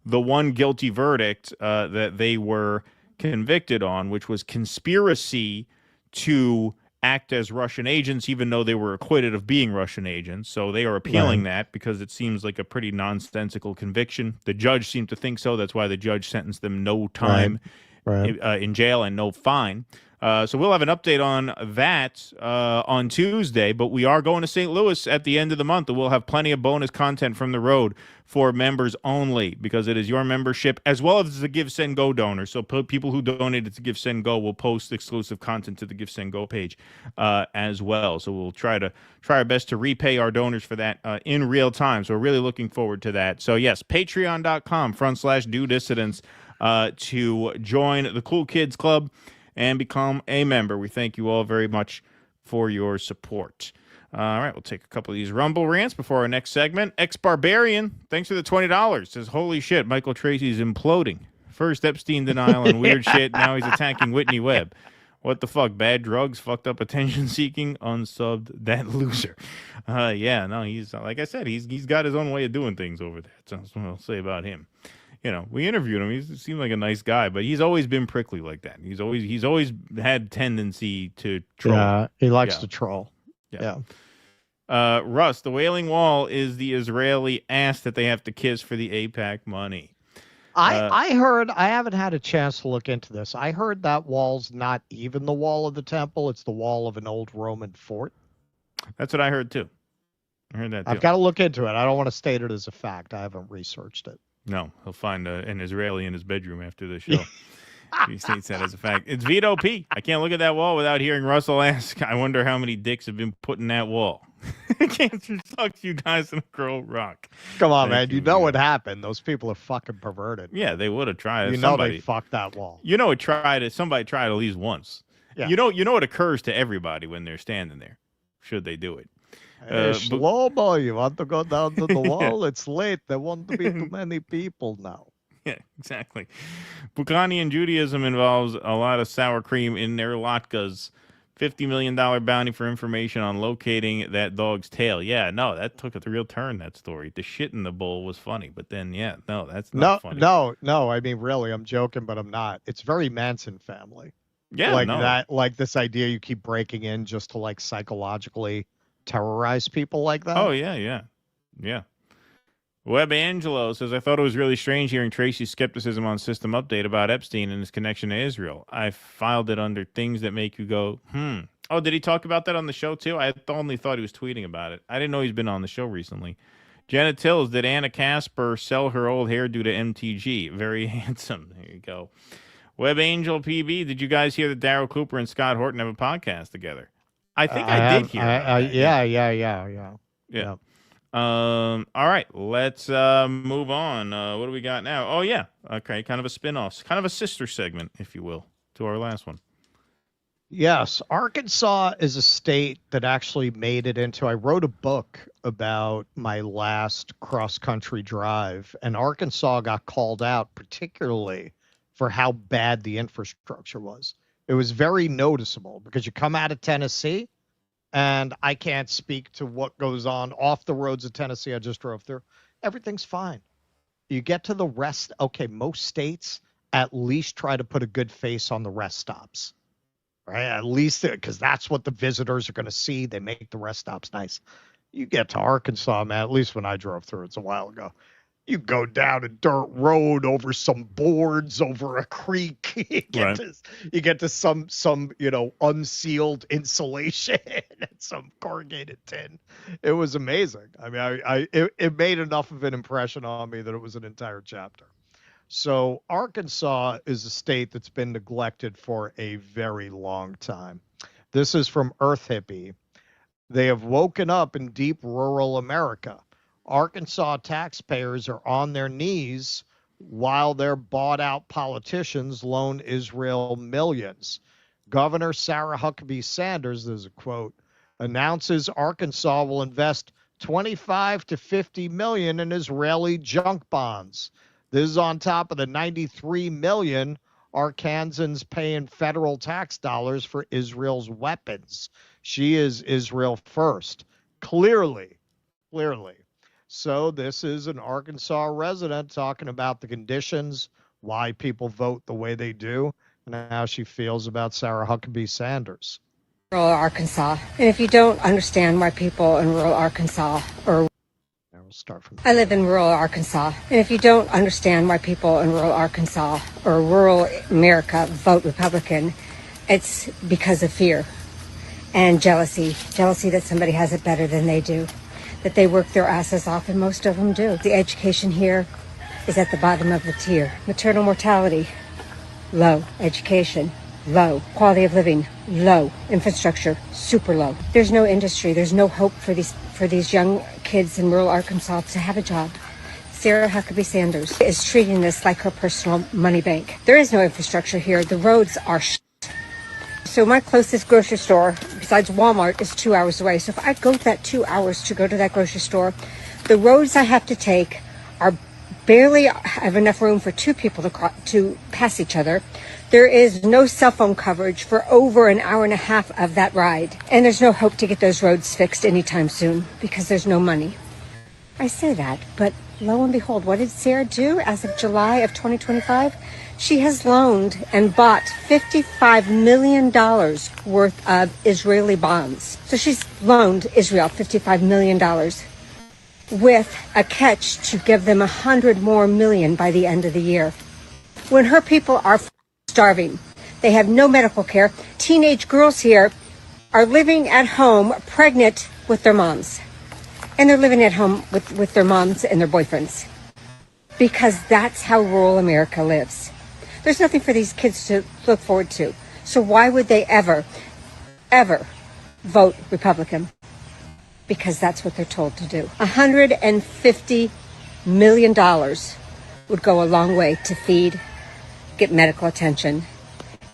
the one guilty verdict that they were convicted on, which was conspiracy to act as Russian agents, even though they were acquitted of being Russian agents. So they are appealing that because it seems like a pretty nonsensical conviction. The judge seemed to think so. That's why the judge sentenced them no time in jail and no fine. So we'll have an update on that on Tuesday, but we are going to St. Louis at the end of the month, and we'll have plenty of bonus content from the road for members only because it is your membership as well as the Give, Send, Go donors. So people who donated to Give, Send, Go will post exclusive content to the Give, Send, Go page as well. So we'll try our best to repay our donors for that in real time. So we're really looking forward to that. So yes, patreon.com/DoDissidents to join the Cool Kids Club and become a member. We thank you all very much for your support. All right, we'll take a couple of these Rumble rants before our next segment. Ex-Barbarian, thanks for the $20. Says, holy shit, Michael Tracy's imploding. First Epstein denial and weird shit. Now he's attacking Whitney Webb. What the fuck? Bad drugs, fucked up attention-seeking, unsubbed, that loser. Yeah, no, he's, like I said, he's got his own way of doing things over there. That's what I'll say about him. You know, we interviewed him. He seemed like a nice guy, but he's always been prickly like that. He's always had tendency to troll. Yeah, he likes to troll. Yeah. Russ, the Wailing Wall is the Israeli ass that they have to kiss for the AIPAC money. I heard, I haven't had a chance to look into this. I heard that wall's not even the wall of the temple. It's the wall of an old Roman fort. That's what I heard too. I heard that too. I've got to look into it. I don't want to state it as a fact. I haven't researched it. No, he'll find an Israeli in his bedroom after the show. He states that as a fact. It's Vito P. I can't look at that wall without hearing Russell ask, I wonder how many dicks have been put in that wall. Cancer sucks, you guys in a girl rock. Come on, man. You know what happened. Those people are fucking perverted. Yeah, they would have tried. You know they fucked that wall. You know somebody tried at least once. Yeah. You know what occurs to everybody when they're standing there, should they do it. Hey, Shlomo, you want to go down to the wall? It's late. There won't be too many people now. Yeah, exactly. Bukharian Judaism involves a lot of sour cream in their latkes. $50 million bounty for information on locating that dog's tail. Yeah, no, that took a real turn, that story. The shit in the bowl was funny, but then, yeah, no, that's not funny. No, I mean, really, I'm joking, but I'm not. It's very Manson family. Yeah, like this idea you keep breaking in just to, like, psychologically terrorize people like that. Oh, yeah. Web Angelo says, I thought it was really strange hearing Tracy's skepticism on System Update about Epstein and his connection to Israel. I filed it under things that make you go, Oh, did he talk about that on the show, too? I only thought he was tweeting about it. I didn't know he's been on the show recently. Jenna Tills, did Anna Casper sell her old hairdo to MTG? Very handsome. There you go. Web Angel PB, did you guys hear that Darryl Cooper and Scott Horton have a podcast together? I think I did hear that. Yeah. All right, let's move on. What do we got now? Oh, yeah. Okay, kind of a spin-off, kind of a sister segment, if you will, to our last one. Yes, Arkansas is a state that actually made it into, I wrote a book about my last cross-country drive, and Arkansas got called out particularly for how bad the infrastructure was. It was very noticeable because you come out of Tennessee, and I can't speak to what goes on off the roads of Tennessee. I just drove through. Everything's fine. You get to the rest. Okay, most states at least try to put a good face on the rest stops, right? At least because that's what the visitors are going to see. They make the rest stops nice. You get to Arkansas, man, at least when I drove through, it's a while ago. You go down a dirt road over some boards, over a creek. You get to some unsealed insulation and some corrugated tin. It was amazing. I mean, it made enough of an impression on me that it was an entire chapter. So Arkansas is a state that's been neglected for a very long time. This is from Earth Hippie. They have woken up in deep rural America. Arkansas taxpayers are on their knees while their bought-out politicians loan Israel millions. Governor Sarah Huckabee Sanders, there's a quote, announces Arkansas will invest $25 to $50 million in Israeli junk bonds. This is on top of the $93 million Arkansans pay in federal tax dollars for Israel's weapons. She is Israel first. Clearly. So this is an Arkansas resident talking about the conditions, why people vote the way they do, and how she feels about Sarah Huckabee Sanders. Rural Arkansas. And if you don't understand why people in rural Arkansas we'll start from I live in rural Arkansas. And if you don't understand why people in rural Arkansas or rural America vote Republican, it's because of fear and jealousy that somebody has it better than they do, that they work their asses off, and most of them do. The education here is at the bottom of the tier. Maternal mortality, low. Education, low. Quality of living, low. Infrastructure, super low. There's no industry. There's no hope for these young kids in rural Arkansas to have a job. Sarah Huckabee Sanders is treating this like her personal money bank. There is no infrastructure here. The roads are So my closest grocery store, besides Walmart, is 2 hours away. So if I go that 2 hours to go to that grocery store, the roads I have to take are barely have enough room for two people to pass each other. There is no cell phone coverage for over an hour and a half of that ride. And there's no hope to get those roads fixed anytime soon because there's no money. I say that, but lo and behold, what did Sarah do as of July of 2025? She has loaned and bought $55 million worth of Israeli bonds. So she's loaned Israel $55 million with a catch to give them $100 more million by the end of the year. When her people are starving, they have no medical care. Teenage girls here are living at home pregnant with their moms. And they're living at home with their moms and their boyfriends. Because that's how rural America lives. There's nothing for these kids to look forward to. So why would they ever vote Republican? Because that's what they're told to do. $150 million would go a long way to feed, get medical attention,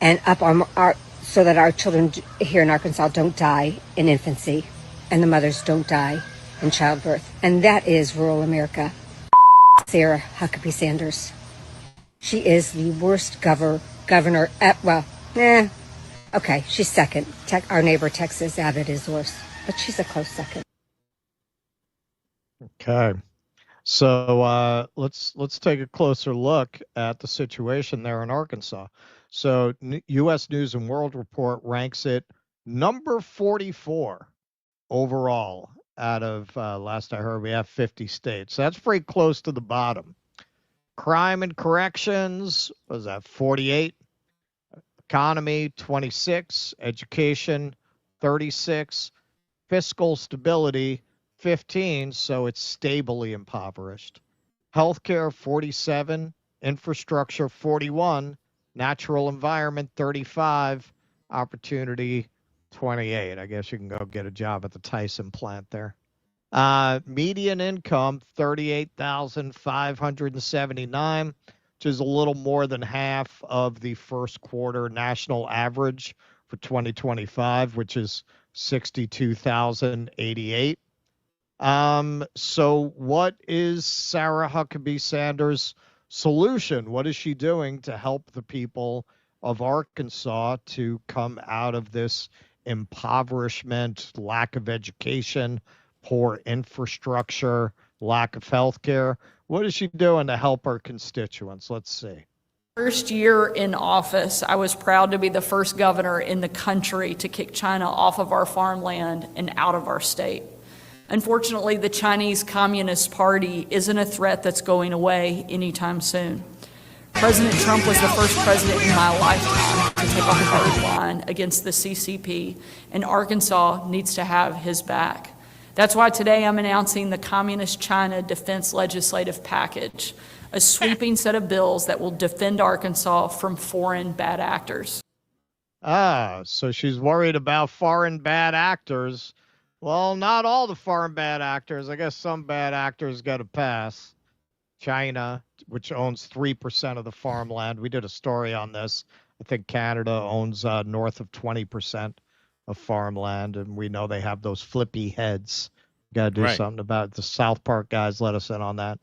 and up our so that our children here in Arkansas don't die in infancy and the mothers don't die in childbirth. And that is rural America. Sarah Huckabee Sanders. She is the worst governor okay, she's second. Our neighbor Texas Abbott is worse, but she's a close second. Okay. So let's take a closer look at the situation there in Arkansas. So U.S. News and World Report ranks it number 44 overall out of, last I heard, we have 50 states. So that's pretty close to the bottom. Crime and corrections, what was that, 48? Economy, 26. Education, 36. Fiscal stability, 15, so it's stably impoverished. Healthcare, 47. Infrastructure, 41. Natural environment, 35. Opportunity, 28. I guess you can go get a job at the Tyson plant there. Median income, $38,579, which is a little more than half of the first quarter national average for 2025, which is $62,088. So what is Sarah Huckabee Sanders' solution? What is she doing to help the people of Arkansas to come out of this impoverishment, lack of education, poor infrastructure, lack of health care? What is she doing to help her constituents? Let's see. First year in office, I was proud to be the first governor in the country to kick China off of our farmland and out of our state. Unfortunately, the Chinese Communist Party isn't a threat that's going away anytime soon. President Trump was the first president in my lifetime to take a hard line against the CCP, and Arkansas needs to have his back. That's why today I'm announcing the Communist China Defense Legislative Package, a sweeping set of bills that will defend Arkansas from foreign bad actors. So she's worried about foreign bad actors. Well, not all the foreign bad actors. I guess some bad actors got to pass. China, which owns 3% of the farmland. We did a story on this. I think Canada owns north of 20% of farmland, and we know they have those flippy heads. Got to do something about it. The South Park guys let us in on that.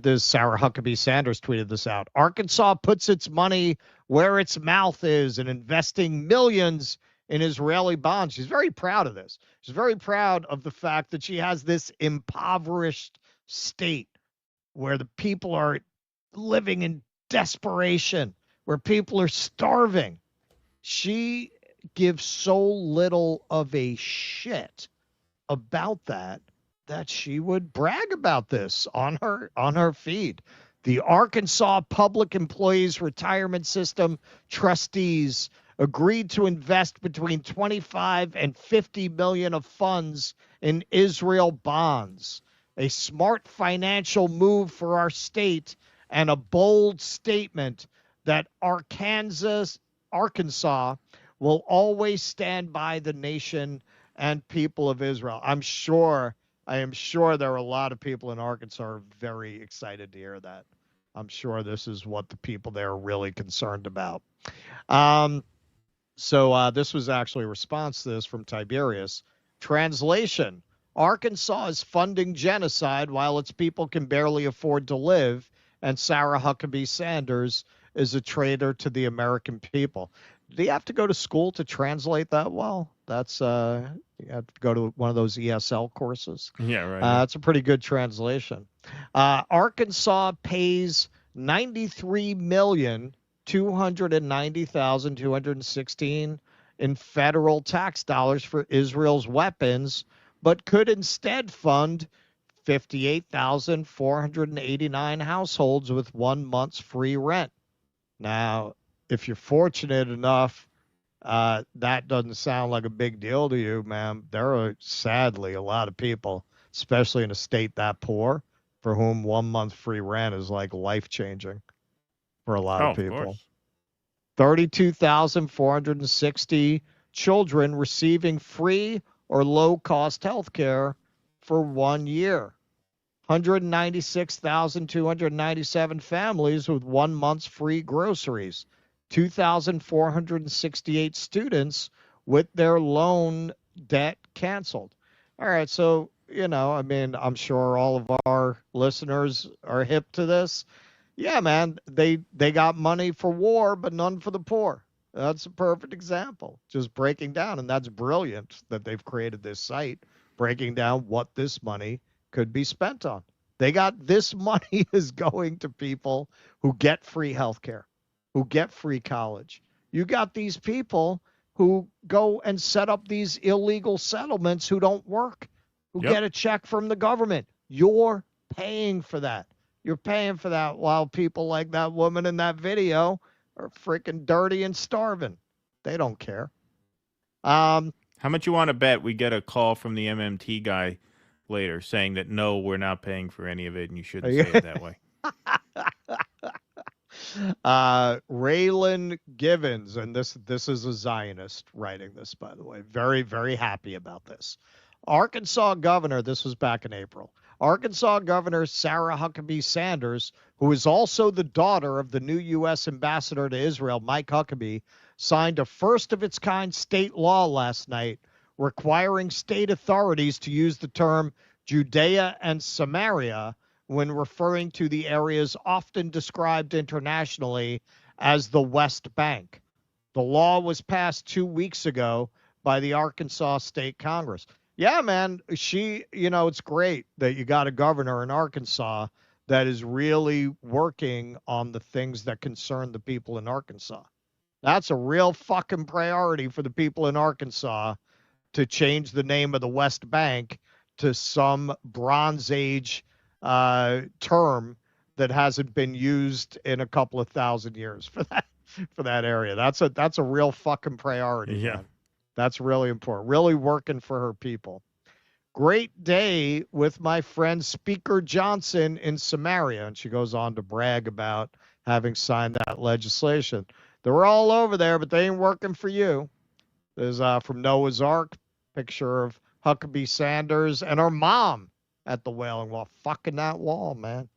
This Sarah Huckabee Sanders tweeted this out. Arkansas puts its money where its mouth is and investing millions in Israeli bonds. She's very proud of this. She's very proud of the fact that she has this impoverished state where the people are living in desperation, where people are starving. She gives so little of a shit about that she would brag about this on her feed. The Arkansas Public Employees Retirement System trustees agreed to invest between 25 and 50 million of funds in Israel bonds. A smart financial move for our state and a bold statement that Arkansas will always stand by the nation and people of Israel. I am sure there are a lot of people in Arkansas are very excited to hear that. I'm sure this is what the people there are really concerned about. So this was actually a response to this from Tiberius. Translation: Arkansas is funding genocide while its people can barely afford to live, and Sarah Huckabee Sanders is a traitor to the American people. Do you have to go to school to translate that well? That's You have to go to one of those ESL courses. Yeah, right. That's a pretty good translation. Arkansas pays $93,290,216 in federal tax dollars for Israel's weapons, but could instead fund 58,489 households with 1 month's free rent. Now, if you're fortunate enough, that doesn't sound like a big deal to you, man. There are sadly a lot of people, especially in a state that poor, for whom 1 month free rent is like life-changing for a lot of people. 32,460 children receiving free or low-cost health care for 1 year. 196,297 families with 1 month's free groceries. 2,468 students with their loan debt canceled. All right, so, I mean, I'm sure all of our listeners are hip to this. Yeah, man, they got money for war, but none for the poor. That's a perfect example. Just breaking down, and that's brilliant that they've created this site, breaking down what this money could be spent on. They got this money is going to people who get free health care, who get free college. You got these people who go and set up these illegal settlements who don't work, who get a check from the government. You're paying for that. You're paying for that while people like that woman in that video are freaking dirty and starving. They don't care. How much you want to bet we get a call from the MMT guy later saying that, no, we're not paying for any of it and you shouldn't say it that way? Raylan Givens, and this is a Zionist writing this, by the way. Very, very happy about this. Arkansas governor, this was back in April. Arkansas Governor Sarah Huckabee Sanders, who is also the daughter of the new U.S. ambassador to Israel, Mike Huckabee, signed a first-of-its-kind state law last night requiring state authorities to use the term Judea and Samaria when referring to the areas often described internationally as the West Bank. The law was passed 2 weeks ago by the Arkansas State Congress. Yeah, man, it's great that you got a governor in Arkansas that is really working on the things that concern the people in Arkansas. That's a real fucking priority for the people in Arkansas to change the name of the West Bank to some Bronze Age term that hasn't been used in a couple of thousand years for that area. That's a real fucking priority. Yeah. Man. That's really important. Really working for her people. Great day with my friend Speaker Johnson in Samaria. And she goes on to brag about having signed that legislation. They were all over there, but they ain't working for you. There's from Noah's Ark, picture of Huckabee Sanders and her mom at the Wailing Wall. Fucking that wall, man.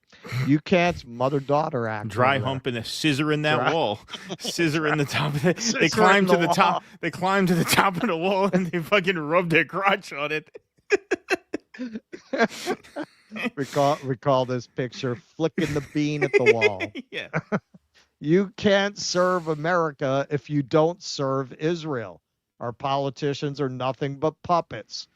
You can't mother-daughter act. Dry humping a scissor in that wall. Scissor in the top of it. They Scissor climbed in to the the top. wall. They climbed to the top of the wall and they fucking rubbed their crotch on it. Recall this picture, flicking the bean at the wall. Yeah. You can't serve America if you don't serve Israel. Our politicians are nothing but puppets.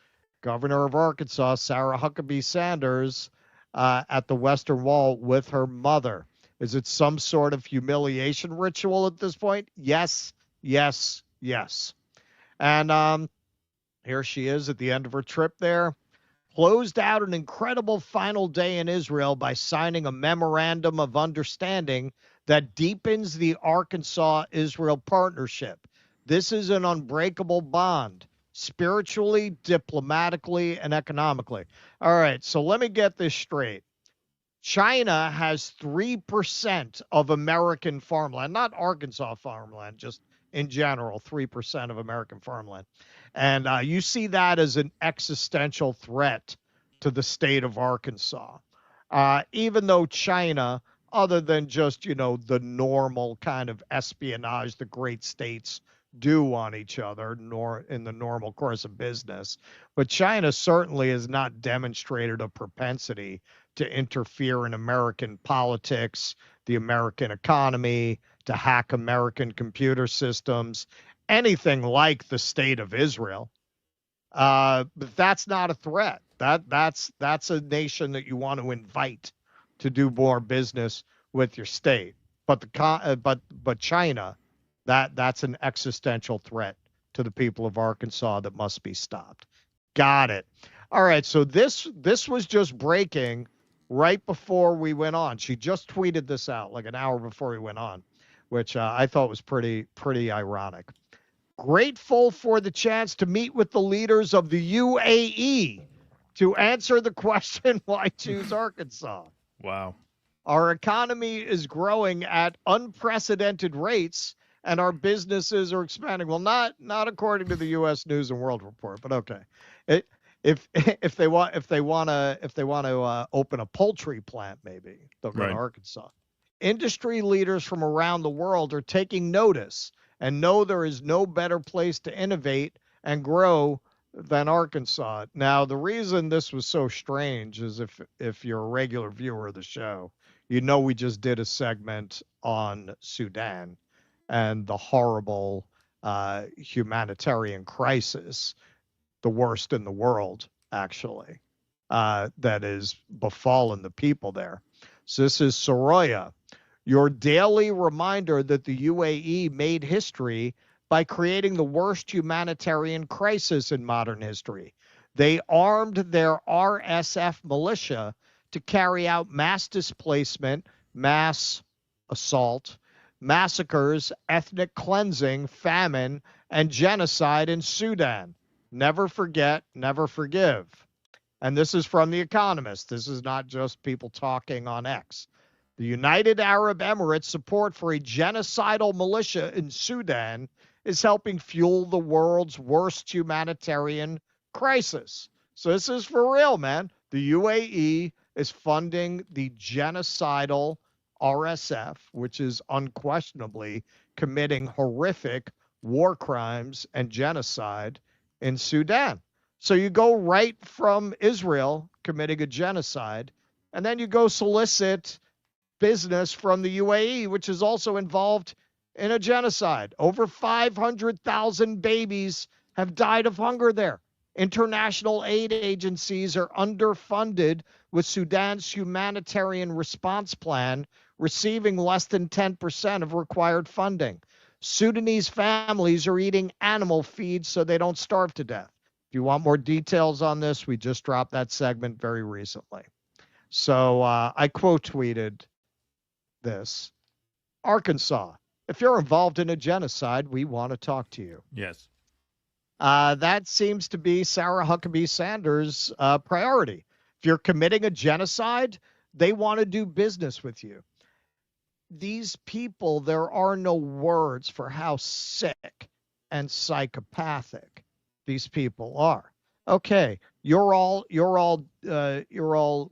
Governor of Arkansas, Sarah Huckabee Sanders, at the Western Wall with her mother. Is it some sort of humiliation ritual at this point? Yes, yes, yes. And here she is at the end of her trip there. Closed out an incredible final day in Israel by signing a memorandum of understanding that deepens the Arkansas-Israel partnership. This is an unbreakable bond, spiritually, diplomatically, and economically. All right, so let me get this straight. China has 3% of American farmland, not Arkansas farmland, just in general, 3% of American farmland. And you see that as an existential threat to the state of Arkansas. Even though China, other than just, the normal kind of espionage the great states do on each other, nor in the normal course of business, but China certainly has not demonstrated a propensity to interfere in American politics, the American economy, to hack American computer systems, anything like the state of Israel. But that's not a threat. That's a nation that you want to invite to do more business with your state. But but China, that's an existential threat to the people of Arkansas that must be stopped. Got it. All right. So this was just breaking right before we went on. She just tweeted this out like an hour before we went on, which I thought was pretty ironic. Grateful for the chance to meet with the leaders of the UAE to answer the question, why choose Arkansas? Wow. Our economy is growing at unprecedented rates and our businesses are expanding. Well, not according to the U.S. News and World Report, but okay. If they want to open a poultry plant, maybe they'll go to Arkansas. Industry leaders from around the world are taking notice and know there is no better place to innovate and grow than Arkansas. Now, the reason this was so strange is if you're a regular viewer of the show, you know we just did a segment on Sudan and the horrible humanitarian crisis, the worst in the world, actually, that is befallen the people there. So this is Soraya, your daily reminder that the UAE made history by creating the worst humanitarian crisis in modern history. They armed their RSF militia to carry out mass displacement, mass assault, massacres, ethnic cleansing, famine, and genocide in Sudan. Never forget, never forgive. And this is from The Economist. This is not just people talking on X. The United Arab Emirates' support for a genocidal militia in Sudan is helping fuel the world's worst humanitarian crisis. So this is for real, man. The UAE is funding the genocidal RSF, which is unquestionably committing horrific war crimes and genocide in Sudan. So you go right from Israel committing a genocide, and then you go solicit business from the UAE, which is also involved in a genocide. Over 500,000 babies have died of hunger there. International aid agencies are underfunded with Sudan's humanitarian response plan receiving less than 10% of required funding. Sudanese families are eating animal feed so they don't starve to death. If you want more details on this, we just dropped that segment very recently. So I quote tweeted this. Arkansas, if you're involved in a genocide, we want to talk to you. Yes. That seems to be Sarah Huckabee Sanders' priority. If you're committing a genocide, they want to do business with you. These people, there are no words for how sick and psychopathic these people are. Okay, you're all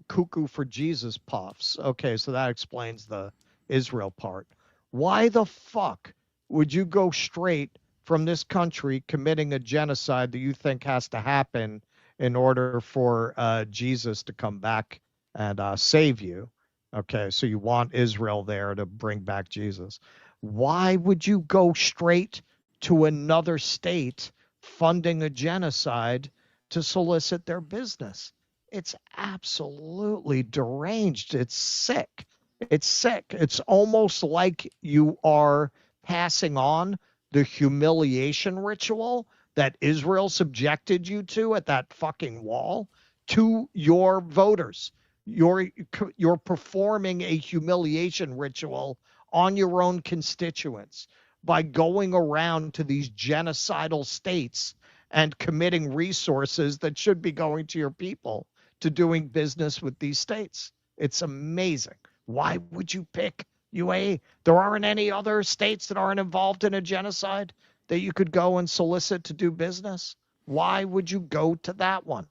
cuckoo for Jesus puffs. Okay, so that explains the Israel part. Why the fuck would you go straight from this country committing a genocide that you think has to happen in order for Jesus to come back and save you? Okay, so you want Israel there to bring back Jesus. Why would you go straight to another state funding a genocide to solicit their business? It's absolutely deranged. It's sick. It's sick. It's almost like you are passing on the humiliation ritual that Israel subjected you to at that fucking wall to your voters. You're performing a humiliation ritual on your own constituents by going around to these genocidal states and committing resources that should be going to your people to doing business with these states. It's amazing. Why would you pick UAE? There aren't any other states that aren't involved in a genocide that you could go and solicit to do business. Why would you go to that one?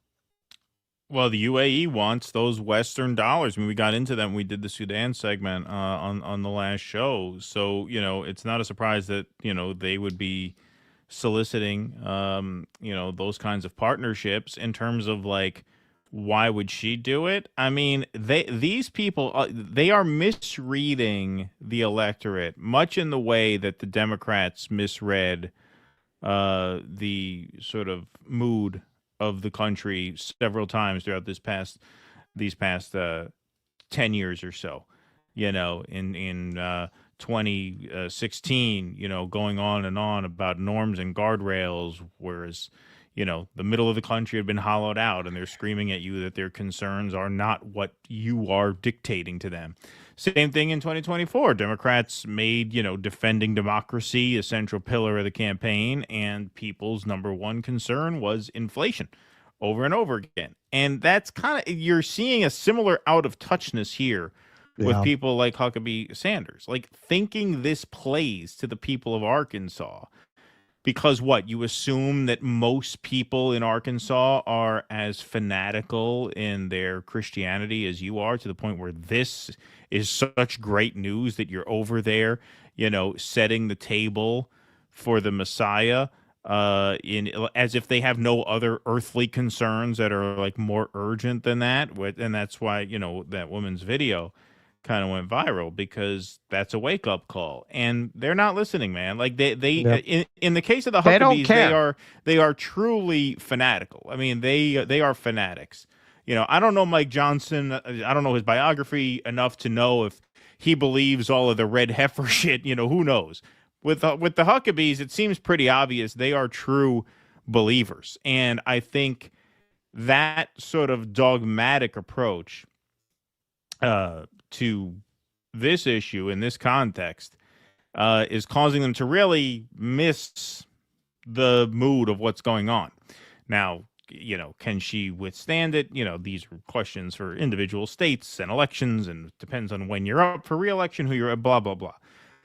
Well, the UAE wants those Western dollars. I mean, we got into that when we did the Sudan segment on the last show. So, it's not a surprise that, they would be soliciting, those kinds of partnerships in terms of like, why would she do it? I mean, these people, they are misreading the electorate, much in the way that the Democrats misread the sort of mood of the country several times throughout these past 10 years or so. You know, in 2016, you know, going on and on about norms and guardrails, whereas, you know, the middle of the country had been hollowed out and they're screaming at you that their concerns are not what you are dictating to them. Same thing in 2024. Democrats made, you know, defending democracy a central pillar of the campaign, and people's number one concern was inflation over and over again. And that's kind of, you're seeing a similar out of touchness here with people like Huckabee Sanders, like thinking this plays to the people of Arkansas. Because what, you assume that most people in Arkansas are as fanatical in their Christianity as you are, to the point where this is such great news that you're over there, you know, setting the table for the Messiah, as if they have no other earthly concerns that are like more urgent than that. And that's why, you know, that woman's video kind of went viral, because that's a wake up call, and they're not listening, man. Like in the case of the Huggabees, they are truly fanatical. I mean, they are fanatics. You know, I don't know Mike Johnson. I don't know his biography enough to know if he believes all of the red heifer shit. You know, who knows? With the Huggabees, it seems pretty obvious they are true believers, and I think that sort of dogmatic approach to this issue in this context is causing them to really miss the mood of what's going on. Now, you know, can she withstand it? You know, these are questions for individual states and elections, and it depends on when you're up for re-election, who you're at, blah, blah, blah.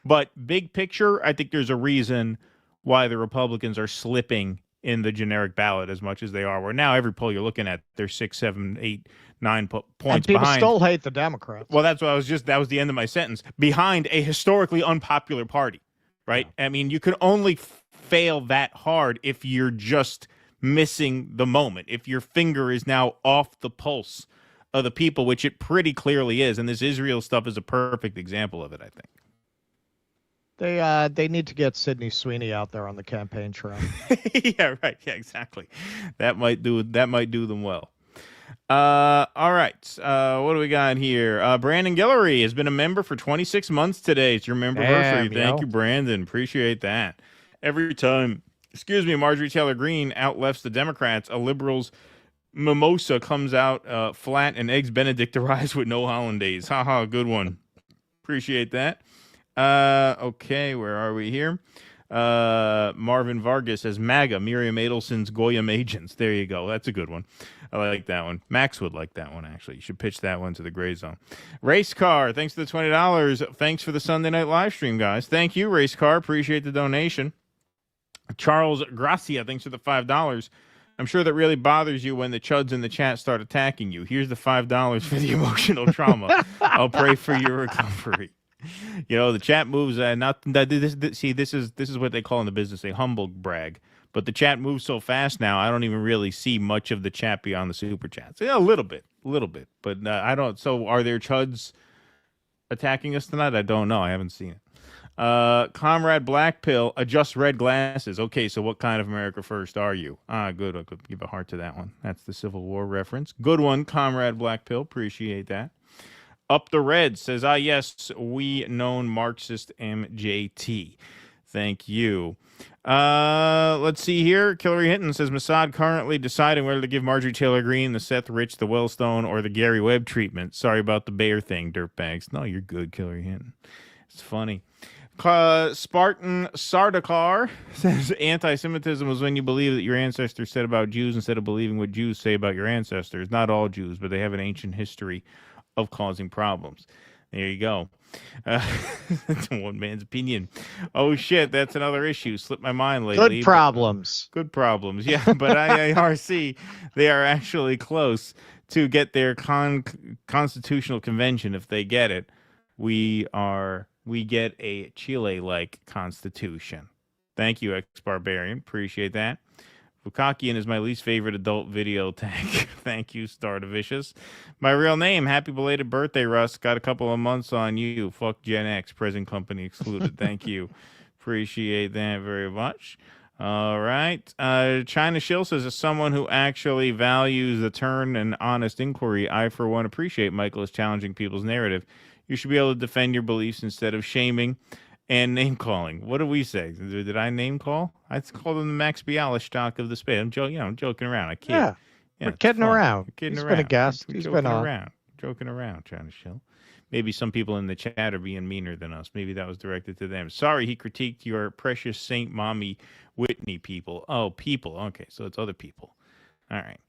But big picture, I think there's a reason why the Republicans are slipping in the generic ballot as much as they are, where now every poll you're looking at, they're 6, 7, 8, 9 points and people behind. Still hate the Democrats. Well, that's what that was the end of my sentence. Behind a historically unpopular party, right? Yeah. I mean, you can only fail that hard if you're just missing the moment, if your finger is now off the pulse of the people, which it pretty clearly is. And this Israel stuff is a perfect example of it, I think. They need to get Sydney Sweeney out there on the campaign trail. Yeah, right. Yeah, exactly. That might do them well. All right. What do we got here? Brandon Guillory has been a member for 26 months today. It's your memberversary. Thank you, Brandon. Appreciate that. Every time, Marjorie Taylor Greene outlefts the Democrats, a liberal's mimosa comes out flat and eggs Benedict arrives with no hollandaise. Haha, good one. Appreciate that. Okay, where are we here? Marvin Vargas says MAGA, Miriam Adelson's Goyim agents. There you go. That's a good one. I like that one. Max would like that one, actually. You should pitch that one to the Gray Zone. Race Car, thanks for the $20. Thanks for the Sunday night live stream, guys. Thank you, Race Car. Appreciate the donation. Charles Gracia, thanks for the $5. I'm sure that really bothers you when the chuds in the chat start attacking you. Here's the $5 for the emotional trauma. I'll pray for your recovery. You know, the chat moves. This is what they call in the business a humble brag. But the chat moves so fast now, I don't even really see much of the chat beyond the super chats. Yeah, a little bit. But I don't. So, are there chuds attacking us tonight? I don't know. I haven't seen it. Comrade Black Pill, adjust red glasses. Okay, so what kind of America First are you? Good. I could give a heart to that one. That's the Civil War reference. Good one, Comrade Black Pill. Appreciate that. Up the Red says, yes, we known Marxist MJT. Thank you. Let's see here. Hillary Hinton says, Mossad currently deciding whether to give Marjorie Taylor Greene, the Seth Rich, the Wellstone, or the Gary Webb treatment. Sorry about the Bayer thing, dirtbags. No, you're good, Hillary Hinton. It's funny. Spartan Sardakar says, anti-Semitism was when you believe that your ancestors said about Jews instead of believing what Jews say about your ancestors. Not all Jews, but they have an ancient history of causing problems. There you go. One man's opinion. Oh, shit, that's another issue. Slipped my mind lately. Good problems. Good problems, yeah. But IARC, they are actually close to get their constitutional convention. If they get it, we get a Chile-like constitution. Thank you, ex-barbarian. Appreciate that. Bukakian is my least favorite adult video tag. Thank you, Star to Vicious. My real name, happy belated birthday, Russ. Got a couple of months on you. Fuck Gen X, present company excluded. Thank you. Appreciate that very much. All right. China Shill says, as someone who actually values the turn and honest inquiry, I, for one, appreciate Michael is challenging people's narrative. You should be able to defend your beliefs instead of shaming and name-calling. What do we say? Did I name-call? I called him the Max Bialystock of the space. I'm joking around. I kid. Yeah, we're kidding around. Kidding He's around. been a guest. He's been on. Joking around, China Shill. Maybe some people in the chat are being meaner than us. Maybe that was directed to them. Sorry, he critiqued your precious Saint Mommy Whitney people. Oh, people. Okay, so it's other people. All right.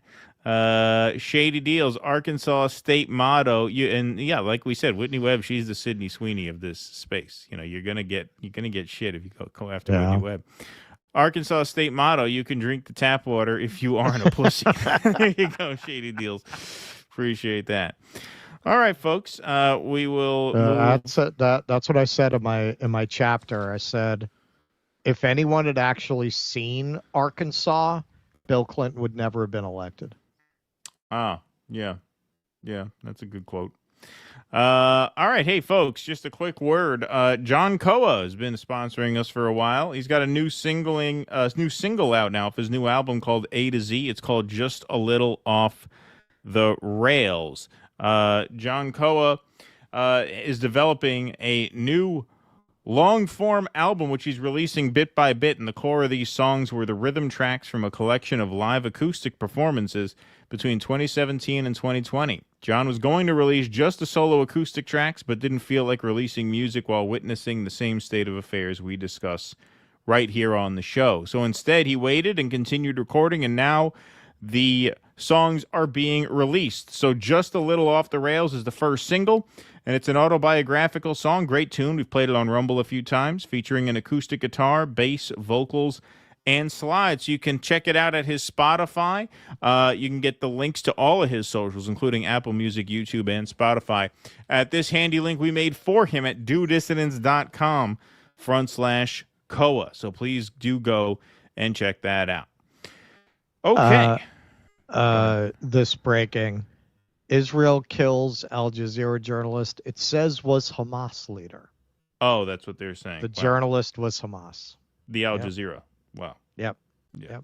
Shady Deals, Arkansas state motto. Like we said, Whitney Webb, she's the Sydney Sweeney of this space. You're gonna get shit if you go after Whitney Webb. Arkansas state motto: you can drink the tap water if you aren't a pussy. There you go, Shady Deals. Appreciate that. All right, folks. We will. That's what I said in my chapter. I said, if anyone had actually seen Arkansas, Bill Clinton would never have been elected. Yeah, that's a good quote. All right, hey folks, just a quick word. John Coa has been sponsoring us for a while. He's got a new single out now for his new album called A to Z. It's called Just a Little Off the Rails. John Coa is developing a new long-form album, which he's releasing bit by bit, and the core of these songs were the rhythm tracks from a collection of live acoustic performances between 2017 and 2020. John was going to release just the solo acoustic tracks, but didn't feel like releasing music while witnessing the same state of affairs we discuss right here on the show. So instead, he waited and continued recording, and now the songs are being released. So Just a Little Off the Rails is the first single, and it's an autobiographical song. Great tune. We've played it on Rumble a few times, featuring an acoustic guitar, bass, vocals, and slides. You can check it out at his Spotify. You can get the links to all of his socials, including Apple Music, YouTube, and Spotify, at this handy link we made for him at dudissidents.com/Coa. So please do go and check that out. Okay. This breaking. Israel kills Al Jazeera journalist. It says was Hamas leader. Oh, that's what they're saying. The journalist was Hamas. The Al Jazeera. Wow. Yep. Yeah,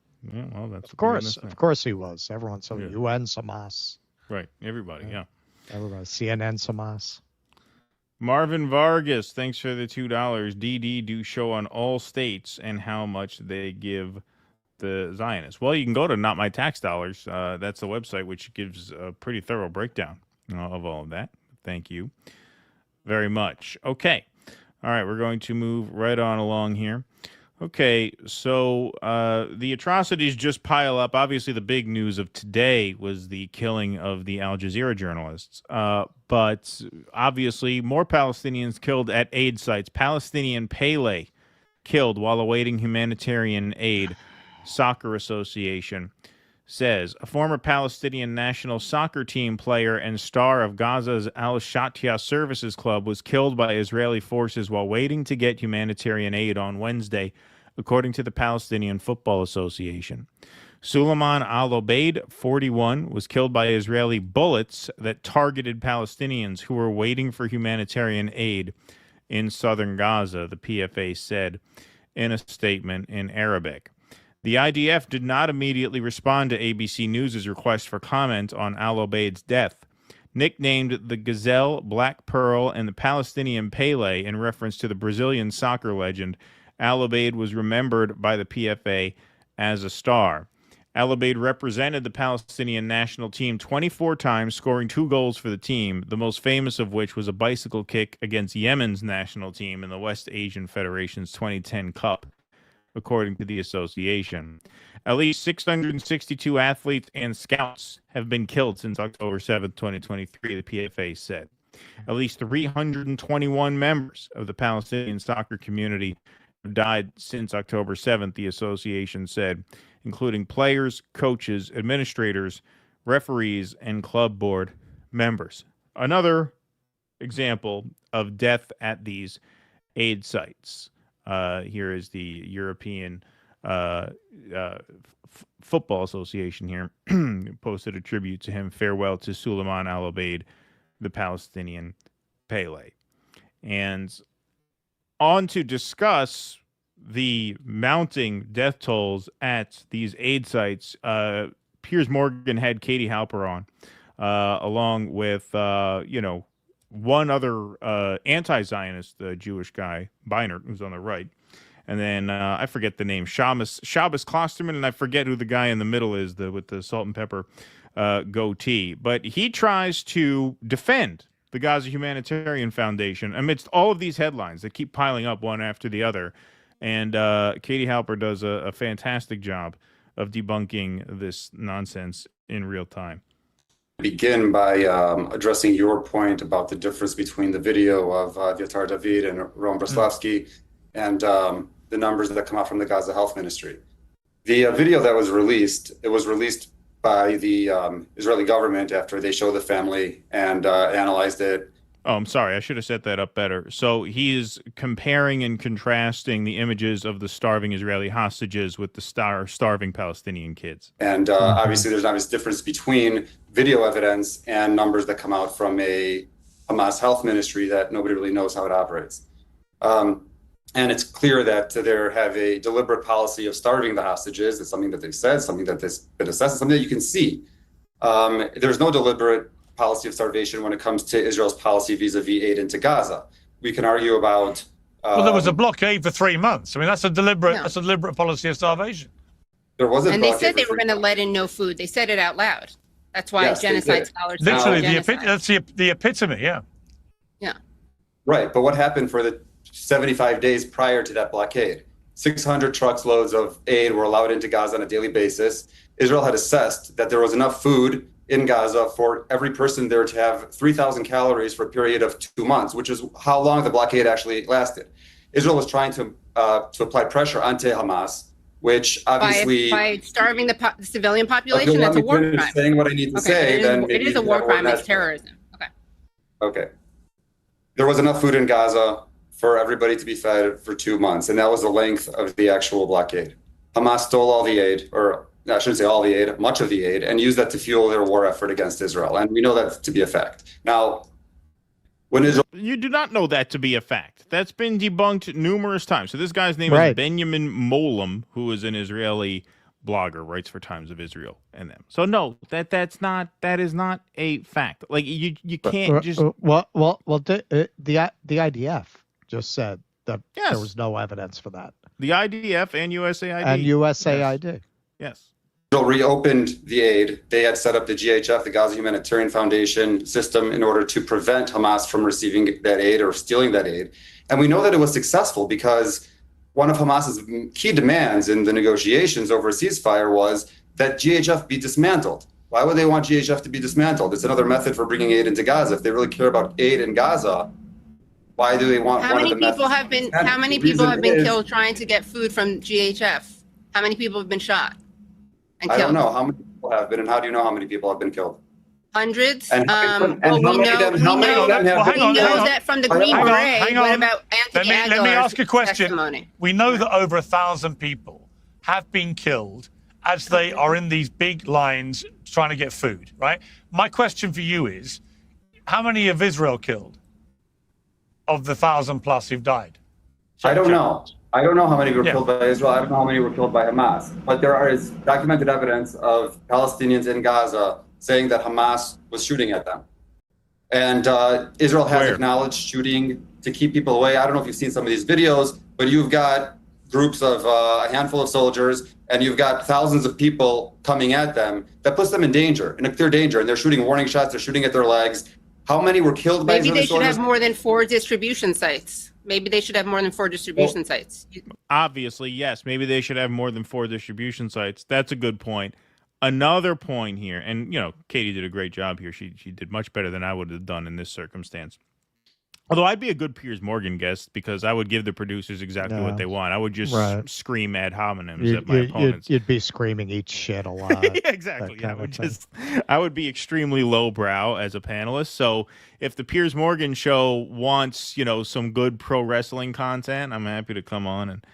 well, that's of course he was. Everyone said UN's Hamas. Right. Everybody, yeah. Everybody. CNN's Hamas. Marvin Vargas, thanks for the $2. DD do show on all states and how much they give the Zionists. Well, you can go to Not My Tax Dollars. That's the website, which gives a pretty thorough breakdown of all of that. Thank you very much. Okay. All right, we're going to move right on along here. Okay, so the atrocities just pile up. Obviously, the big news of today was the killing of the Al Jazeera journalists. But obviously, more Palestinians killed at aid sites. Palestinian Pele killed while awaiting humanitarian aid. Soccer Association says a former Palestinian national soccer team player and star of Gaza's Al-Shatya Services Club was killed by Israeli forces while waiting to get humanitarian aid on Wednesday, according to the Palestinian Football Association. Suleiman Al-Obeid, 41, was killed by Israeli bullets that targeted Palestinians who were waiting for humanitarian aid in southern Gaza, the PFA said in a statement in Arabic. The IDF did not immediately respond to ABC News' request for comment on Al-Obeid's death. Nicknamed the Gazelle, Black Pearl, and the Palestinian Pele in reference to the Brazilian soccer legend, Al-Obeid was remembered by the PFA as a star. Al-Obeid represented the Palestinian national team 24 times, scoring 2 goals for the team, the most famous of which was a bicycle kick against Yemen's national team in the West Asian Federation's 2010 Cup, according to the association. At least 662 athletes and scouts have been killed since October 7, 2023, the PFA said. At least 321 members of the Palestinian soccer community have died since October 7th, the association said, including players, coaches, administrators, referees, and club board members. Another example of death at these aid sites. Here is the European Football Association here posted a tribute to him. Farewell to Suleiman Al-Obeid, the Palestinian Pele. And on to discuss the mounting death tolls at these aid sites, Piers Morgan had Katie Halper on, along with, one other anti-Zionist Jewish guy, Beinert, who's on the right. And then I forget the name, Shabbos Klosterman, and I forget who the guy in the middle is, with the salt and pepper goatee. But he tries to defend the Gaza Humanitarian Foundation amidst all of these headlines that keep piling up one after the other. And Katie Halper does a fantastic job of debunking this nonsense in real time. Begin by addressing your point about the difference between the video of Vyatar David and Ron Breslavsky and the numbers that come out from the Gaza Health Ministry. The video that was released, it was released by the Israeli government after they showed the family and analyzed it. Oh, I'm sorry. I should have set that up better. So he is comparing and contrasting the images of the starving Israeli hostages with the starving Palestinian kids. And obviously there's an obvious difference between video evidence and numbers that come out from a Hamas health ministry that nobody really knows how it operates. And it's clear that they have a deliberate policy of starving the hostages. It's something that they said, something that has been assessed, something that you can see. There's no deliberate policy of starvation when it comes to Israel's policy vis-a-vis aid into Gaza. We can argue about... well, there was a blockade for 3 months. I mean, that's a deliberate policy of starvation. There was a and they said they were going to let in no food. They said it out loud. That's why genocide scholars... Literally, that's the epitome, yeah. Yeah. Right, but what happened for the 75 days prior to that blockade? 600 truckloads of aid were allowed into Gaza on a daily basis. Israel had assessed that there was enough food in Gaza for every person there to have 3,000 calories for a period of 2 months, which is how long the blockade actually lasted. Israel was trying to apply pressure onto Hamas, which obviously... By starving the civilian population, that's a war crime. Saying what I need to say, then it is a war crime. It's terrorism. Okay. There was enough food in Gaza for everybody to be fed for 2 months, and that was the length of the actual blockade. Hamas stole all the aid, or I shouldn't say all the aid, much of the aid, and used that to fuel their war effort against Israel. And we know that to be a fact. Now, when Israel... You do not know that to be a fact. That's been debunked numerous times. So this guy's name is Benjamin Molam, who is an Israeli blogger, writes for Times of Israel and them. So no, that is not a fact. Like you can't just... the IDF just said that there was no evidence for that. The IDF and USAID. And USAID. Yes. Israel reopened the aid. They had set up the GHF, the Gaza Humanitarian Foundation system, in order to prevent Hamas from receiving that aid or stealing that aid. And we know that it was successful because one of Hamas's key demands in the negotiations over a ceasefire was that GHF be dismantled. Why would they want GHF to be dismantled? It's another method for bringing aid into Gaza. If they really care about aid in Gaza, why do they want How many people have been killed trying to get food from GHF? How many people have been shot and killed? I don't know how many people have been, and how do you know how many people have been killed? Hundreds. And we know that from the Green Beret. What about Anthony Let me ask a question. Testimony? We know that over 1,000 people have been killed as they are in these big lines trying to get food, right? My question for you is, how many have Israel killed of the 1,000 plus who've died? I don't know. I don't know how many were killed by Israel. I don't know how many were killed by Hamas. But there is documented evidence of Palestinians in Gaza saying that Hamas was shooting at them. And Israel has acknowledged shooting to keep people away. I don't know if you've seen some of these videos, but you've got groups of a handful of soldiers, and you've got thousands of people coming at them. That puts them in danger, in a clear danger. And they're shooting warning shots. They're shooting at their legs. How many were killed by Israeli soldiers? Maybe they should have more than 4 distribution sites. Maybe they should have more than 4 distribution sites. Obviously, yes. Maybe they should have more than 4 distribution sites. That's a good point. Another point here, and, Katie did a great job here. She did much better than I would have done in this circumstance. Although I'd be a good Piers Morgan guest because I would give the producers exactly what they want. I would just scream ad hominems at my opponents. You'd be screaming "eat shit" a lot. Yeah, exactly. I would be extremely lowbrow as a panelist. So if the Piers Morgan show wants, some good pro wrestling content, I'm happy to come on and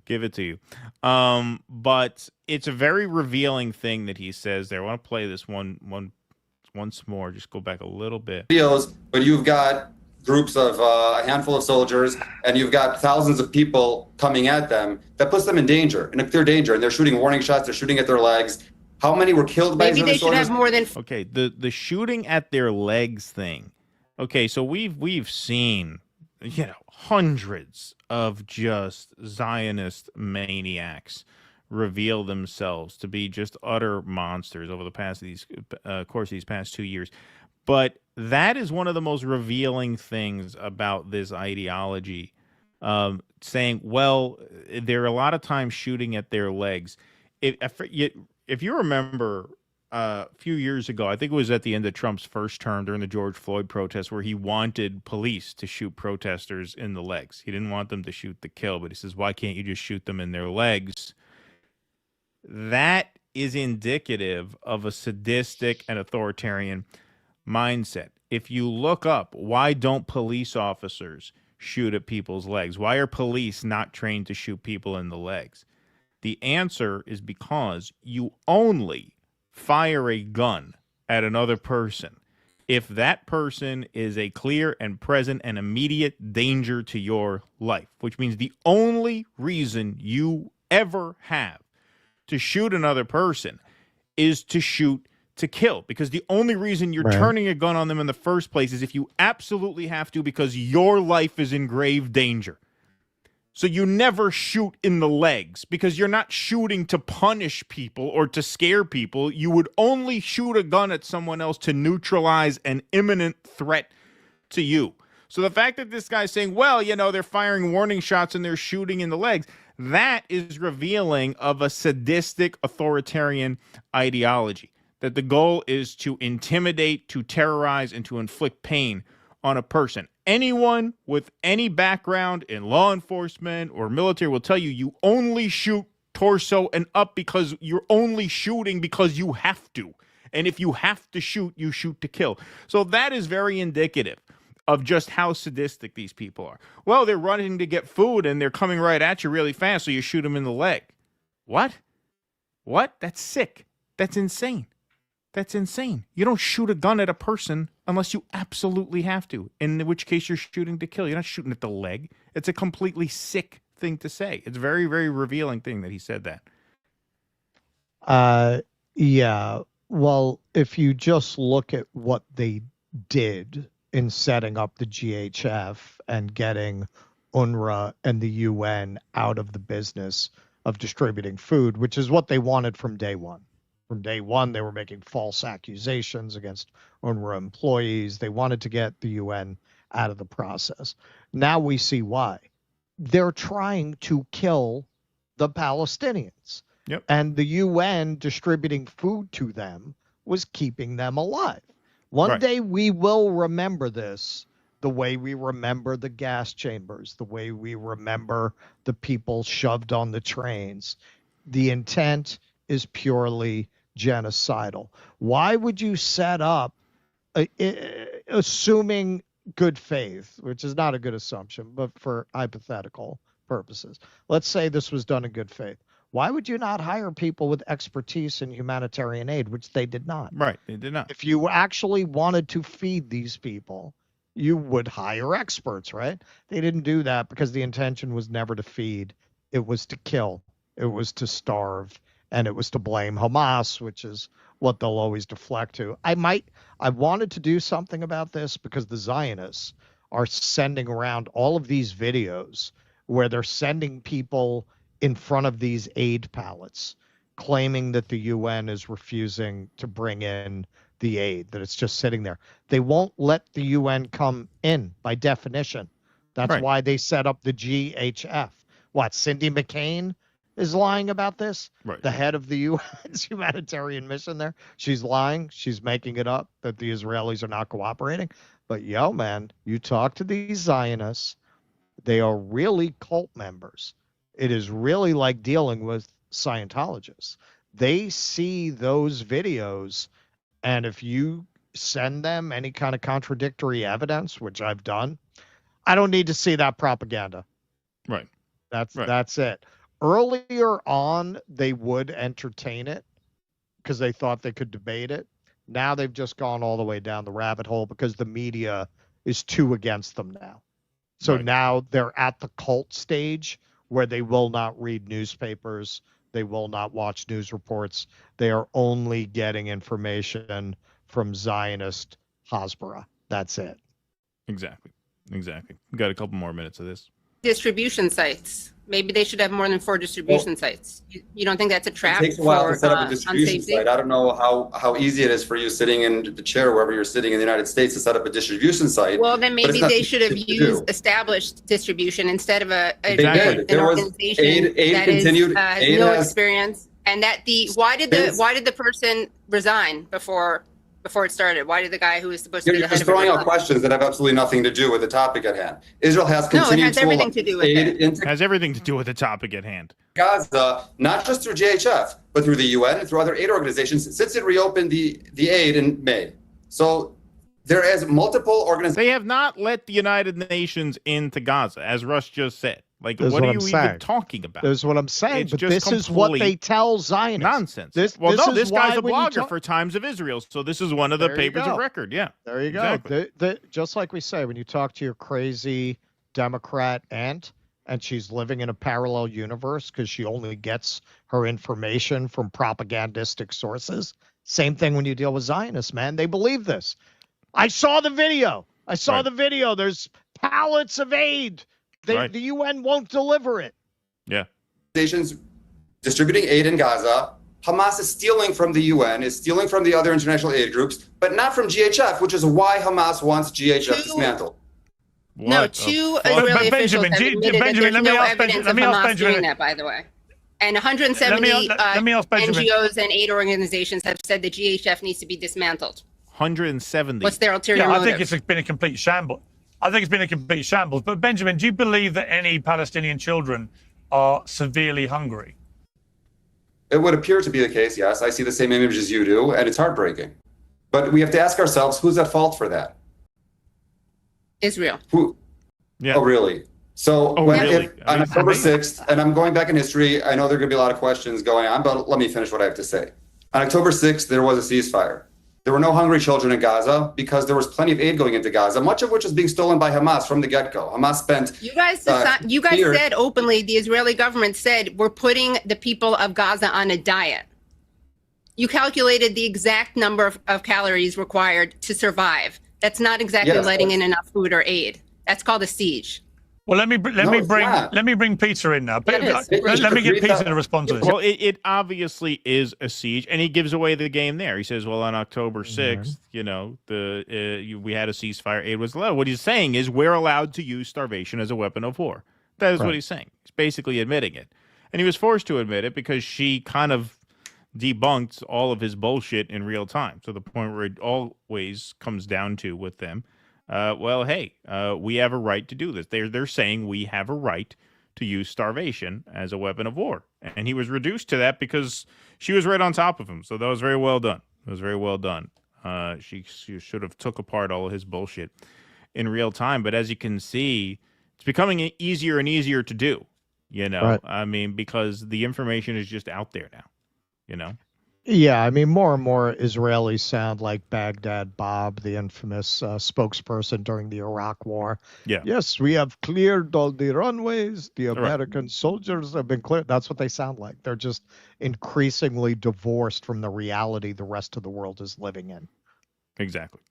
give it to you. But it's a very revealing thing that he says there. I want to play this once more. Just go back a little bit. Videos, but you've got groups of a handful of soldiers, and you've got thousands of people coming at them, that puts them in danger, in a clear danger, and they're shooting warning shots, they're shooting at their legs. How many were killed by Maybe Israeli they should have soldiers? more than. Okay, the shooting at their legs thing. Okay, so we've seen, you know, hundreds of just Zionist maniacs reveal themselves to be just utter monsters over the course of these past 2 years. But that is one of the most revealing things about this ideology, saying, well, they're a lot of times shooting at their legs. If you remember a few years ago, I think it was at the end of Trump's first term during the George Floyd protests, where he wanted police to shoot protesters in the legs. He didn't want them to shoot to kill, but he says, why can't you just shoot them in their legs? That is indicative of a sadistic and authoritarian mindset. If you look up, why don't police officers shoot at people's legs? Why are police not trained to shoot people in the legs? The answer is because you only fire a gun at another person if that person is a clear and present and immediate danger to your life, which means the only reason you ever have to shoot another person is to shoot to kill, because the only reason you're turning a gun on them in the first place is if you absolutely have to, because your life is in grave danger. So you never shoot in the legs because you're not shooting to punish people or to scare people. You would only shoot a gun at someone else to neutralize an imminent threat to you. So the fact that this guy's saying, well, you know, they're firing warning shots and they're shooting in the legs, that is revealing of a sadistic authoritarian ideology, that the goal is to intimidate, to terrorize, and to inflict pain on a person. Anyone with any background in law enforcement or military will tell you, you only shoot torso and up because you're only shooting because you have to. And if you have to shoot, you shoot to kill. So that is very indicative of just how sadistic these people are. Well, they're running to get food and they're coming right at you really fast, so you shoot them in the leg. What? What? That's sick. That's insane. That's insane. You don't shoot a gun at a person unless you absolutely have to, in which case you're shooting to kill. You're not shooting at the leg. It's a completely sick thing to say. It's a very, very revealing thing that he said that. Yeah. Well, if you just look at what they did in setting up the GHF and getting UNRWA and the UN out of the business of distributing food, which is what they wanted from day one. From day one, they were making false accusations against UNRWA employees. They wanted to get the UN out of the process. Now we see why. They're trying to kill the Palestinians. Yep. And the UN distributing food to them was keeping them alive. One day we will remember this the way we remember the gas chambers, the way we remember the people shoved on the trains. The intent is purely genocidal. Why would you set up, assuming good faith, which is not a good assumption, but for hypothetical purposes, let's say this was done in good faith. Why would you not hire people with expertise in humanitarian aid, which they did not? Right, they did not. If you actually wanted to feed these people, you would hire experts, right? They didn't do that because the intention was never to feed. It was to kill. It was to starve. And it was to blame Hamas, which is what they'll always deflect to. I wanted to do something about this because the Zionists are sending around all of these videos where they're sending people in front of these aid pallets, claiming that the UN is refusing to bring in the aid, that it's just sitting there. They won't let the UN come in by definition. That's why they set up the GHF. What, Cindy McCain is lying about this? Right. The head of the UN's humanitarian mission there. She's lying. She's making it up that the Israelis are not cooperating. But yo, man, you talk to these Zionists, they are really cult members. It is really like dealing with Scientologists. They see those videos, and if you send them any kind of contradictory evidence, which I've done, I don't need to see that propaganda. Right. That's it. Earlier on, they would entertain it because they thought they could debate it. Now they've just gone all the way down the rabbit hole because the media is 2 against them now. So Right. now they're at the cult stage where they will not read newspapers. They will not watch news reports. They are only getting information from Zionist Hasbara. That's it. Exactly. We got a couple more minutes of this. Distribution sites. Maybe they should have more than 4 distribution sites. You don't think that's a trap It takes a while for to set up a on distribution safety? site. I don't know how easy it is for you sitting in the chair, wherever you're sitting in the United States, to set up a distribution site. Well, then but it's maybe not they should have easy to used do. established distribution instead of an There was organization aid that continued. has Aid no has- experience. And that why did the person resign before it started? Why did the guy who was supposed to be You're the head just of it throwing out resign? questions that have absolutely nothing to do with the topic at hand. Israel has No, it continued has everything to do with aid it. into Has everything to do with the topic at hand. Gaza, not just through GHF, but through the UN and through other aid organizations since it reopened the aid in May. So there is multiple organizations. They have not let the United Nations into Gaza, as Russ just said. Like, That's what are what you I'm even saying. talking about? That's what I'm saying. It's But just this is what complete they tell Zionists. Nonsense. This Well, no, is this guy's why a when you blogger talk- for Times of Israel, so this is one of the There you papers go. of record. Yeah. There you go. Exactly. Just like we say, when you talk to your crazy Democrat aunt and she's living in a parallel universe because she only gets her information from propagandistic sources. Same thing when you deal with Zionists, man. They believe this. I saw the video. There's pallets of aid. Right. The UN won't deliver it. Yeah. Organizations distributing aid in Gaza. Hamas is stealing from the UN, is stealing from the other international aid groups, but not from GHF, which is why Hamas wants GHF dismantled. No, What? 2 But Israeli officials Benjamin, have admitted Benjamin, that let there's me no ask evidence Benjamin- of let me ask Hamas Benjamin- doing that, by the way. And 170 let me ask Benjamin. NGOs and aid organizations have said the GHF needs to be dismantled. 170. What's their ulterior Yeah, I motive? think it's been a complete shambles. But Benjamin, do you believe that any Palestinian children are severely hungry? It would appear to be the case, yes. I see the same image as you do, and it's heartbreaking. But we have to ask ourselves, who's at fault for that? Israel. Who? Yeah. Oh, really? So Oh, when really? if, I on mean, October amazing. 6th, and I'm going back in history, I know there are going to be a lot of questions going on, but let me finish what I have to say. On October 6th, there was a ceasefire. There were no hungry children in Gaza because there was plenty of aid going into Gaza, much of which was being stolen by Hamas from the get-go. Hamas spent You guys years- said openly, the Israeli government said, we're putting the people of Gaza on a diet. You calculated the exact number of calories required to survive. That's not exactly Yes, letting in that's- enough food or aid. That's called a siege. Well, let me it's not. bring Peter in now. It is. Let me get Peter to respond to this. Well, it obviously is a siege, and he gives away the game there. He says, well, on October 6th, we had a ceasefire. Aid was allowed. What he's saying is we're allowed to use starvation as a weapon of war. That is what he's saying. He's basically admitting it. And he was forced to admit it because she kind of debunked all of his bullshit in real time, to the point where it always comes down to with them, we have a right to do this. They're saying we have a right to use starvation as a weapon of war. And he was reduced to that because she was right on top of him. So that was very well done. It was very well done. She should have took apart all of his bullshit in real time. But as you can see, it's becoming easier and easier to do, Right. I mean, because the information is just out there now, Yeah, I mean, more and more Israelis sound like Baghdad Bob, the infamous spokesperson during the Iraq War. Yeah. Yes, we have cleared all the runways. The American soldiers have been cleared. That's what they sound like. They're just increasingly divorced from the reality the rest of the world is living in. Exactly.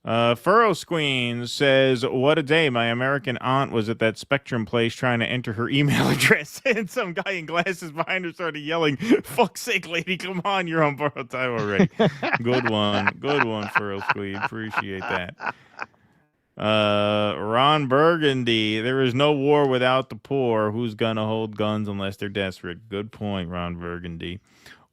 Furrow Squeen says, what a day. My American aunt was at that Spectrum place trying to enter her email address, and some guy in glasses behind her started yelling, fuck's sake, lady, come on, you're on borrowed time already. Good one, Furrow Squeen. Appreciate that. Ron Burgundy, there is no war without the poor. Who's gonna hold guns unless they're desperate? Good point, Ron Burgundy.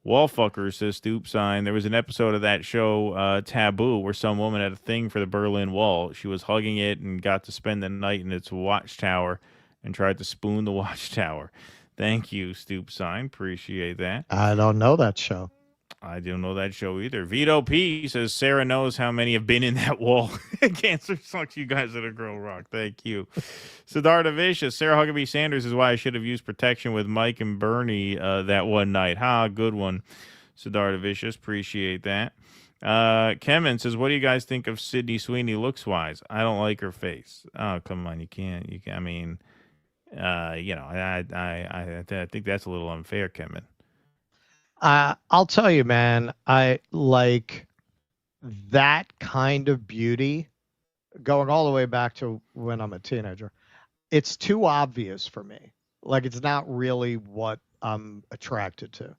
Wallfucker says Stoop Sign. There was an episode of that show, Taboo, where some woman had a thing for the Berlin Wall. She was hugging it and got to spend the night in its watchtower and tried to spoon the watchtower. Thank you, Stoop Sign. Appreciate that. I don't know that show. I don't know that show either. Vito P says Sarah knows how many have been in that wall. Cancer sucks. You guys are the girl rock. Thank you. Siddhartha Vicious. Sarah Huckabee Sanders is why I should have used protection with Mike and Bernie that one night. Ha, good one. Siddhartha Vicious. Appreciate that. Kemen says, what do you guys think of Sydney Sweeney looks-wise? I don't like her face. Oh, come on. You can't. I mean, I think that's a little unfair, Kemen. I'll tell you, man, I like that kind of beauty going all the way back to when I'm a teenager. It's too obvious for me. Like, it's not really what I'm attracted to.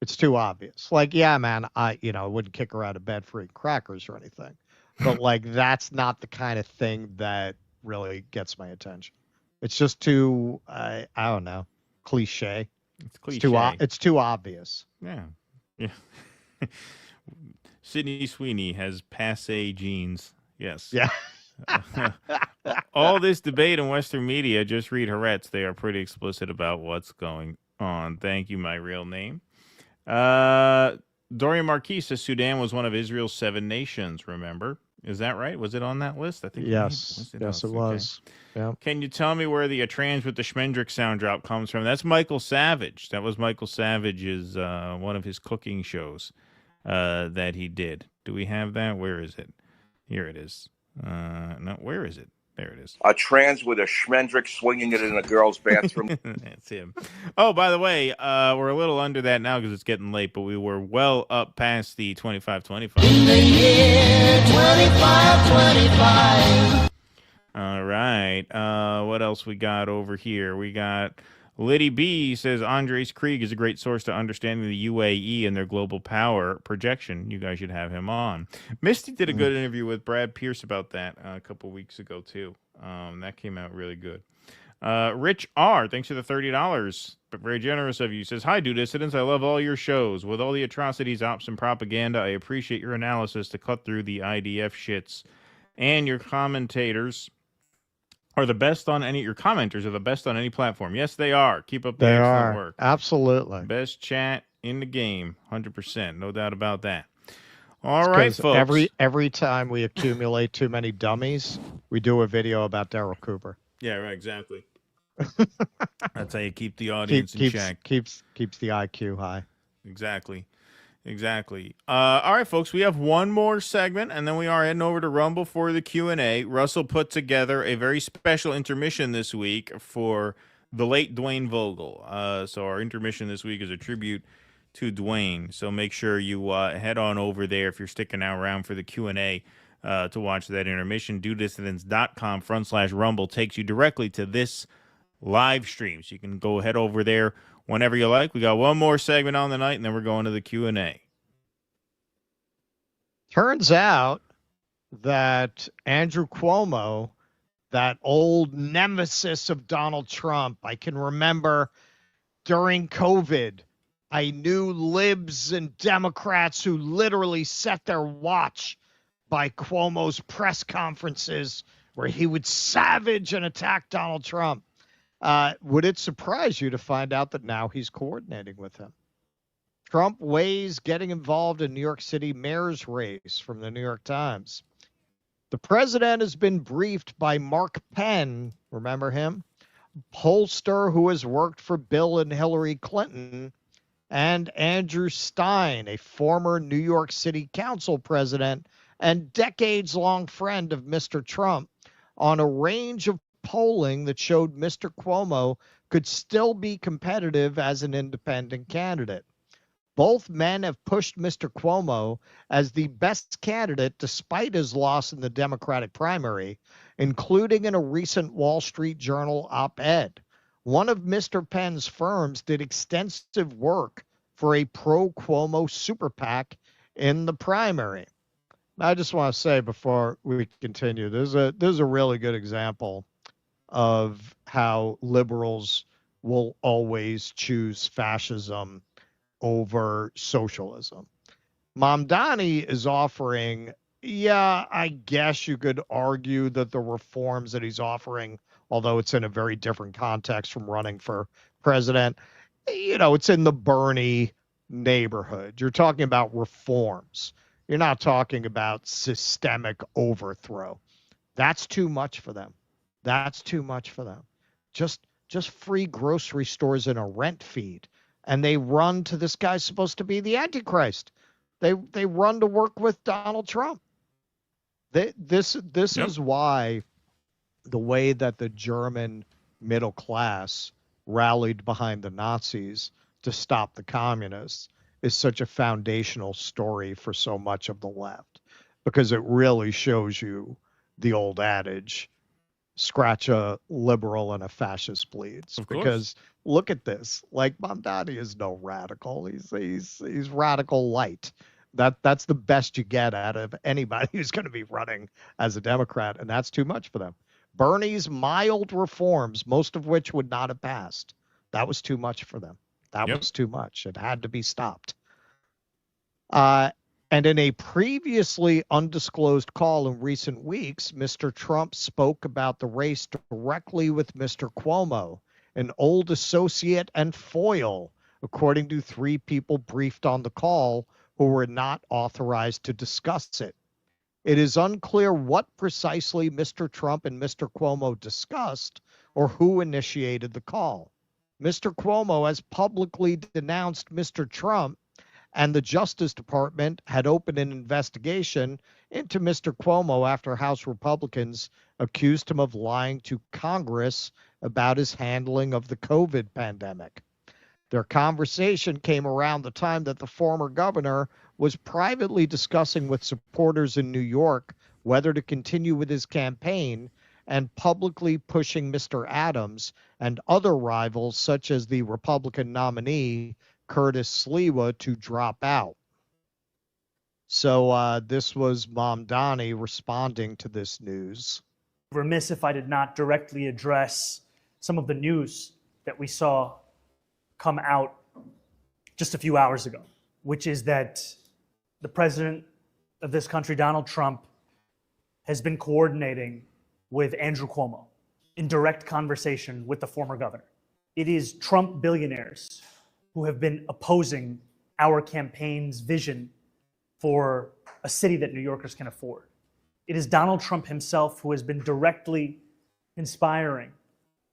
It's too obvious. Like, yeah, man, I wouldn't kick her out of bed for eating crackers or anything. But like, that's not the kind of thing that really gets my attention. It's just too, I don't know, cliche. It's cliche. It's too obvious. Yeah. Sydney Sweeney has passe genes. Yes. Yeah. All this debate in Western media, just read Haaretz. They are pretty explicit about what's going on. Thank you, my real name. Dorian Marquis says Sudan was one of Israel's 7 nations, remember? Is that right? Was it on that list? I think yes. Yes, it was. Yeah. Can you tell me where the trans with the Schmendrick sound drop comes from? That's Michael Savage. That was Michael Savage's one of his cooking shows that he did. Do we have that? Where is it? Here it is. No, where is it? There it is. A trans with a Schmendrick swinging it in a girl's bathroom. That's him. Oh, by the way, we're a little under that now because it's getting late, but we were well up past the 25-25. In the year 25-25. All right. What else we got over here? We got Liddy B says Andres Krieg is a great source to understanding the UAE and their global power projection. You guys should have him on. Misty did a good interview with Brad Piers about that a couple weeks ago, too. That came out really good. Rich R, thanks for the $30. But very generous of you. Says, hi, Do Dissidents. I love all your shows. With all the atrocities, ops, and propaganda, I appreciate your analysis to cut through the IDF shits. And your commentators are the best on any. Your commenters are the best on any platform. Yes, they are. Keep up the excellent work. Absolutely. Best chat in the game, 100%, no doubt about that. All right, folks. Every time we accumulate too many dummies, we do a video about Daryl Cooper. Yeah, right. Exactly. That's how you keep the audience in check. Keeps the IQ high. Exactly. All right, folks, we have one more segment, and then we are heading over to Rumble for the Q&A. Russell put together a very special intermission this week for the late Dwayne Vogel. So our intermission this week is a tribute to Dwayne. So make sure you head on over there if you're sticking around for the Q&A to watch that intermission. DoDissidents.com/Rumble takes you directly to this live stream. So you can go head over there whenever you like. We got one more segment on the night, and then we're going to the Q&A. Turns out that Andrew Cuomo, that old nemesis of Donald Trump, I can remember during COVID, I knew libs and Democrats who literally set their watch by Cuomo's press conferences where he would savage and attack Donald Trump. Would it surprise you to find out that now he's coordinating with him? Trump weighs getting involved in New York City mayor's race from the New York Times. The president has been briefed by Mark Penn, remember him? Pollster who has worked for Bill and Hillary Clinton, and Andrew Stein, a former New York City Council president and decades-long friend of Mr. Trump, on a range of polling that showed Mr. Cuomo could still be competitive as an independent candidate. Both men have pushed Mr. Cuomo as the best candidate despite his loss in the Democratic primary, including in a recent Wall Street Journal op-ed. One of Mr. Penn's firms did extensive work for a pro-Cuomo super PAC in the primary. I just want to say before we continue, there's a really good example of how liberals will always choose fascism over socialism. Mamdani is offering, I guess you could argue that the reforms that he's offering, although it's in a very different context from running for president, it's in the Bernie neighborhood. You're talking about reforms. You're not talking about systemic overthrow. That's too much for them. Just free grocery stores and a rent feed. And they run to this guy's supposed to be the Antichrist. They run to work with Donald Trump. This is why the way that the German middle class rallied behind the Nazis to stop the communists is such a foundational story for so much of the left, because it really shows you the old adage, scratch a liberal and a fascist bleeds. Because look at this, like Mamdani is no radical. He's radical light. That's the best you get out of anybody who's going to be running as a Democrat, and that's too much for them. Bernie's mild reforms, most of which would not have passed, that was too much for them. That was too much. It had to be stopped. And in a previously undisclosed call in recent weeks, Mr. Trump spoke about the race directly with Mr. Cuomo, an old associate and foil, according to 3 people briefed on the call who were not authorized to discuss it. It is unclear what precisely Mr. Trump and Mr. Cuomo discussed or who initiated the call. Mr. Cuomo has publicly denounced Mr. Trump, and the Justice Department had opened an investigation into Mr. Cuomo after House Republicans accused him of lying to Congress about his handling of the COVID pandemic. Their conversation came around the time that the former governor was privately discussing with supporters in New York whether to continue with his campaign, and publicly pushing Mr. Adams and other rivals, such as the Republican nominee, Curtis Sliwa, to drop out. So this was Mamdani responding to this news. Remiss if I did not directly address some of the news that we saw come out just a few hours ago, which is that the president of this country, Donald Trump, has been coordinating with Andrew Cuomo in direct conversation with the former governor. It is Trump billionaires who have been opposing our campaign's vision for a city that New Yorkers can afford. It is Donald Trump himself who has been directly conspiring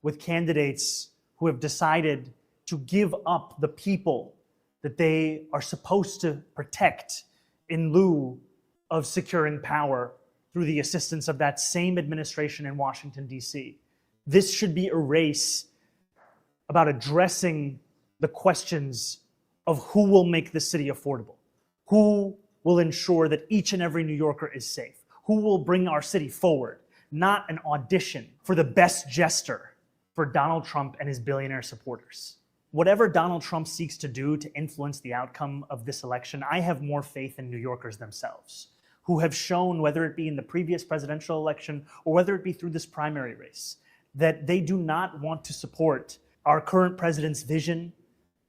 with candidates who have decided to give up the people that they are supposed to protect in lieu of securing power through the assistance of that same administration in Washington, D.C. This should be a race about addressing the questions of who will make the city affordable, who will ensure that each and every New Yorker is safe, who will bring our city forward, not an audition for the best jester for Donald Trump and his billionaire supporters. Whatever Donald Trump seeks to do to influence the outcome of this election, I have more faith in New Yorkers themselves, who have shown, whether it be in the previous presidential election or whether it be through this primary race, that they do not want to support our current president's vision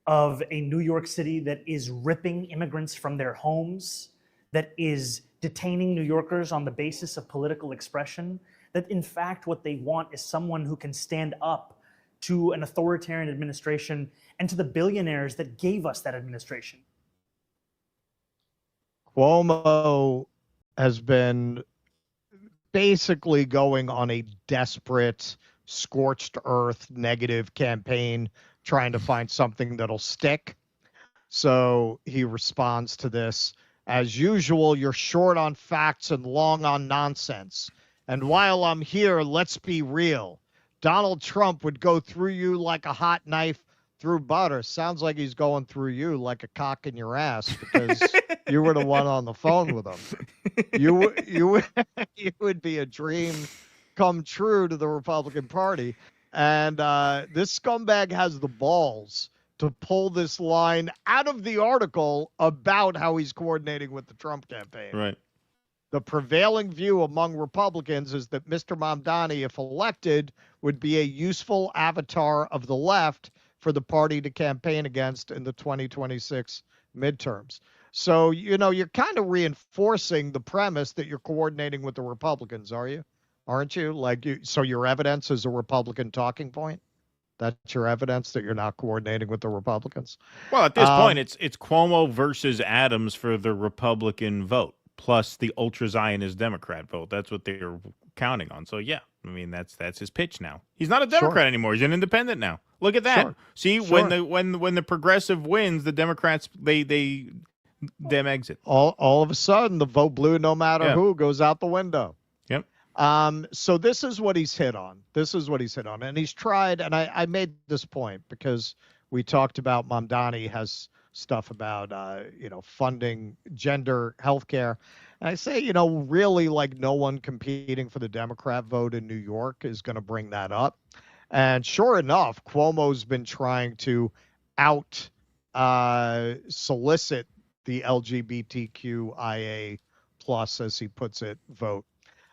of a New York City that is ripping immigrants from their homes, that is detaining New Yorkers on the basis of political expression, that in fact what they want is someone who can stand up to an authoritarian administration and to the billionaires that gave us that administration. Cuomo has been basically going on a desperate, scorched earth negative campaign, trying to find something that'll stick. So he responds to this, as usual, you're short on facts and long on nonsense. And while I'm here, let's be real. Donald Trump would go through you like a hot knife through butter. Sounds like he's going through you like a cock in your ass, because you were the one on the phone with him. You would be a dream come true to the Republican Party. And this scumbag has the balls to pull this line out of the article about how he's coordinating with the Trump campaign. Right. The prevailing view among Republicans is that Mr. Mamdani, if elected, would be a useful avatar of the left for the party to campaign against in the 2026 midterms. So, you know, you're kind of reinforcing the premise that you're coordinating with the Republicans, are you? Aren't you? So your evidence is a Republican talking point? That's your evidence that you're not coordinating with the Republicans? Well, at this point, it's Cuomo versus Adams for the Republican vote, plus the ultra-Zionist Democrat vote. That's what they're counting on. So, yeah, I mean, that's his pitch now. He's not a Democrat anymore. He's an independent now. Look at that. See, when the progressive wins, the Democrats, they them exit. All of a sudden, the vote blue no matter who goes out the window. Yep. So this is what he's hit on. And he's tried, and I made this point because we talked about Mamdani has stuff about, funding gender healthcare. And I say, really like no one competing for the Democrat vote in New York is going to bring that up. And sure enough, Cuomo's been trying to solicit the LGBTQIA plus, as he puts it, vote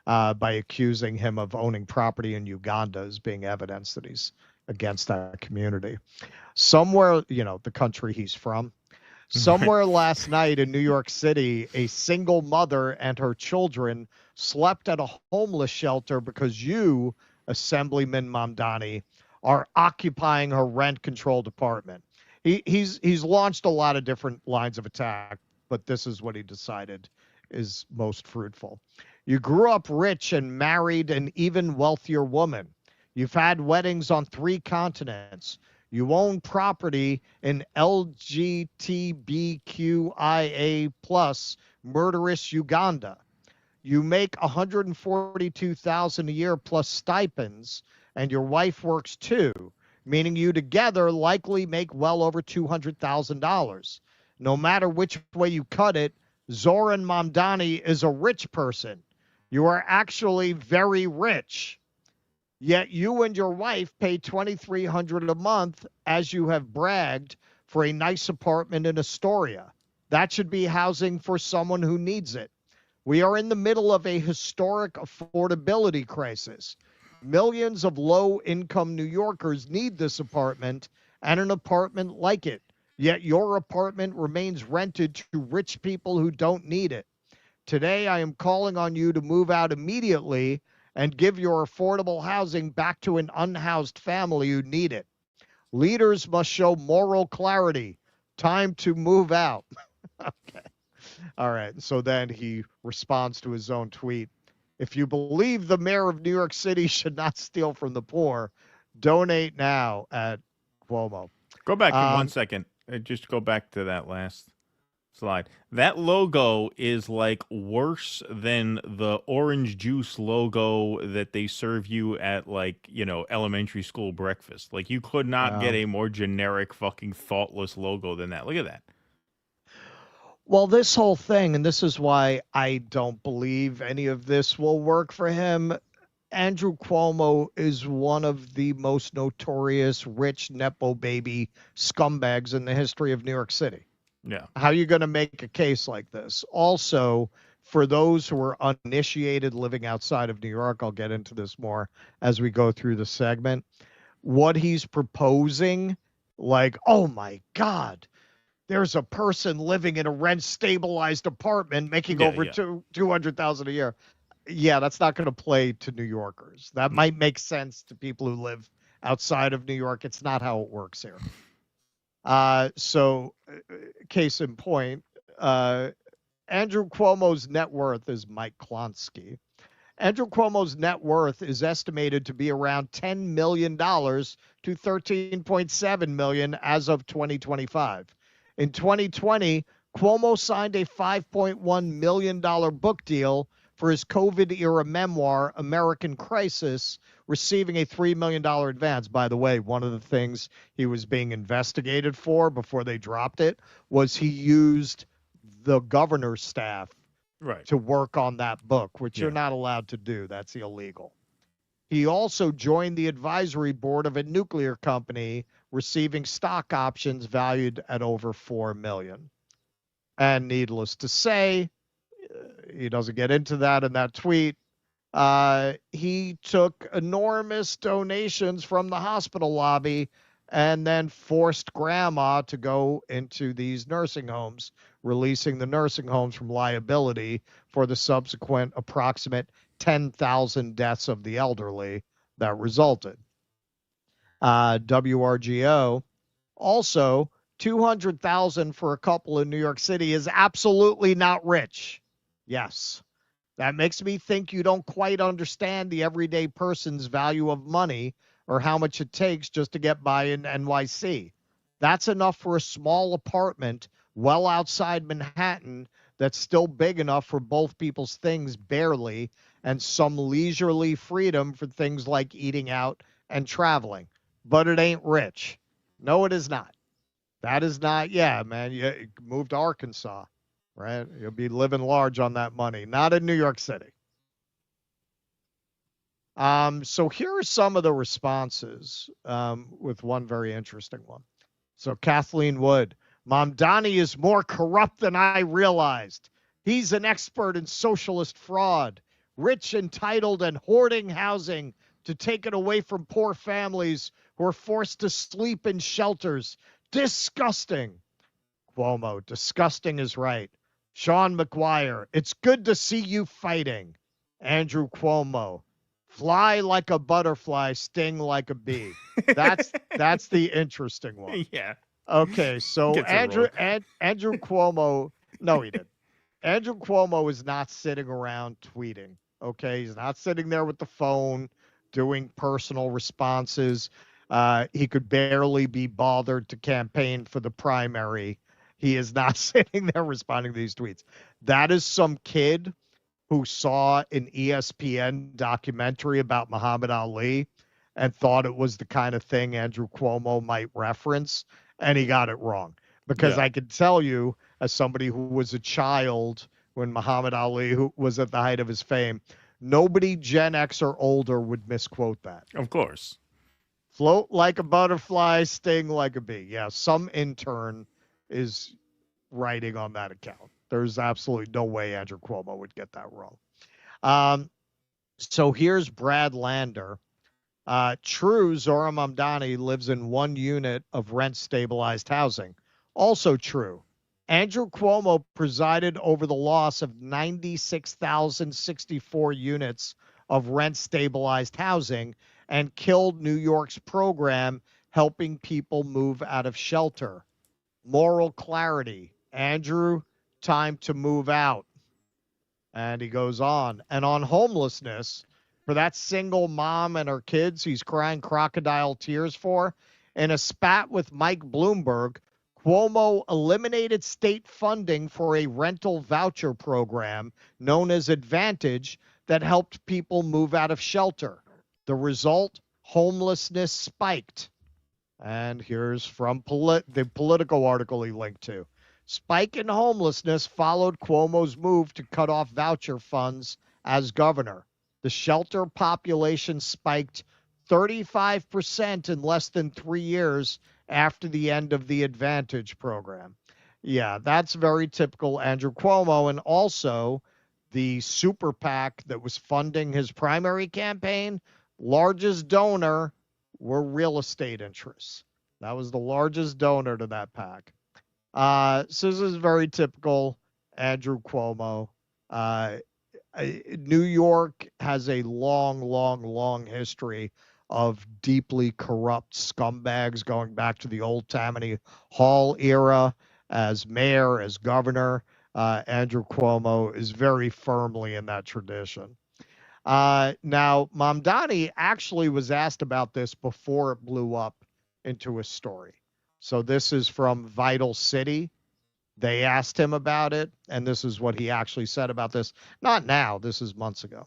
by accusing him of owning property in Uganda as being evidence that he's against that community. Somewhere, the country he's from, somewhere last night in New York City, a single mother and her children slept at a homeless shelter because you, Assemblyman Mamdani, are occupying her rent-controlled apartment. He's launched a lot of different lines of attack, but this is what he decided is most fruitful. You grew up rich and married an even wealthier woman. You've had weddings on 3 continents. You own property in LGBTQIA plus murderous Uganda. You make $142,000 a year plus stipends, and your wife works too, meaning you together likely make well over $200,000. No matter which way you cut it, Zoran Mamdani is a rich person. You are actually very rich. Yet you and your wife pay $2,300 a month, as you have bragged, for a nice apartment in Astoria. That should be housing for someone who needs it. We are in the middle of a historic affordability crisis. Millions of low-income New Yorkers need this apartment and an apartment like it. Yet your apartment remains rented to rich people who don't need it. Today, I am calling on you to move out immediately and give your affordable housing back to an unhoused family who need it. Leaders must show moral clarity. Time to move out. Okay. All right. So then he responds to his own tweet. If you believe the mayor of New York City should not steal from the poor, donate now at Cuomo. Go back in 1 second. Just go back to that last slide. That logo is like worse than the orange juice logo that they serve you at elementary school breakfast. Like you could not get a more generic fucking thoughtless logo than that. Look at that. Well, this whole thing, and this is why I don't believe any of this will work for him. Andrew Cuomo is one of the most notorious rich Nepo baby scumbags in the history of New York City. Yeah. How are you going to make a case like this? Also, for those who are uninitiated living outside of New York, I'll get into this more as we go through the segment. What he's proposing, oh my God, there's a person living in a rent-stabilized apartment making over $200,000 a year. Yeah, that's not going to play to New Yorkers. That might make sense to people who live outside of New York. It's not how it works here. So, case in point, Andrew Cuomo's net worth is Mike Klonsky. Andrew Cuomo's net worth is estimated to be around $10 million to $13.7 million as of 2025. In 2020, Cuomo signed a $5.1 million book deal for his COVID-era memoir, American Crisis, receiving a $3 million advance. By the way, one of the things he was being investigated for before they dropped it was he used the governor's staff to work on that book, which you're not allowed to do. That's illegal. He also joined the advisory board of a nuclear company, receiving stock options valued at over $4 million. And needless to say, he doesn't get into that in that tweet. He took enormous donations from the hospital lobby and then forced grandma to go into these nursing homes, releasing the nursing homes from liability for the subsequent approximate 10,000 deaths of the elderly that resulted. WRGO also, $200,000 for a couple in New York City is absolutely not rich. Yes. That makes me think you don't quite understand the everyday person's value of money or how much it takes just to get by in NYC. That's enough for a small apartment well outside Manhattan that's still big enough for both people's things barely, and some leisurely freedom for things like eating out and traveling. But it ain't rich. No, it is not. That is not, yeah, man, you move to Arkansas, right? You'll be living large on that money. Not in New York City. So here are some of the responses with one very interesting one. So Kathleen Wood, Mamdani is more corrupt than I realized. He's an expert in socialist fraud, rich, entitled, and hoarding housing to take it away from poor families who are forced to sleep in shelters. Disgusting. Cuomo, disgusting is right. Sean McGuire, it's good to see you fighting. Andrew Cuomo, fly like a butterfly, sting like a bee. That's the interesting one. Yeah. Okay, so Andrew Cuomo, no, he didn't. Andrew Cuomo is not sitting around tweeting. Okay, he's not sitting there with the phone doing personal responses. He could barely be bothered to campaign for the primary. He is not sitting there responding to these tweets. That is some kid who saw an ESPN documentary about Muhammad Ali and thought it was the kind of thing Andrew Cuomo might reference, and he got it wrong. Because I can tell you, as somebody who was a child when Muhammad Ali who was at the height of his fame, nobody Gen X or older would misquote that. Of course. Float like a butterfly, sting like a bee. Yeah, some intern is writing on that account. There's absolutely no way Andrew Cuomo would get that wrong. So here's Brad Lander. True, Zora Mamdani lives in one unit of rent-stabilized housing. Also true. Andrew Cuomo presided over the loss of 96,064 units of rent-stabilized housing and killed New York's program helping people move out of shelter. Moral clarity. Andrew, time to move out. And he goes on. And on homelessness, for that single mom and her kids he's crying crocodile tears for, in a spat with Mike Bloomberg, Cuomo eliminated state funding for a rental voucher program known as Advantage that helped people move out of shelter. The result, homelessness spiked. And here's from the Politico article he linked to. Spike in homelessness followed Cuomo's move to cut off voucher funds as governor. The shelter population spiked 35% in less than 3 years after the end of the Advantage program. Yeah, that's very typical Andrew Cuomo. And also the super PAC that was funding his primary campaign, largest donor were real estate interests. That was the largest donor to that PAC. So this is very typical Andrew Cuomo. New York has a long history of deeply corrupt scumbags going back to the old Tammany Hall era as mayor, as governor. Andrew Cuomo is very firmly in that tradition. Now, Mamdani actually was asked about this before it blew up into a story. So this is from Vital City. They asked him about it, and this is what he actually said about this. Not now, this is months ago.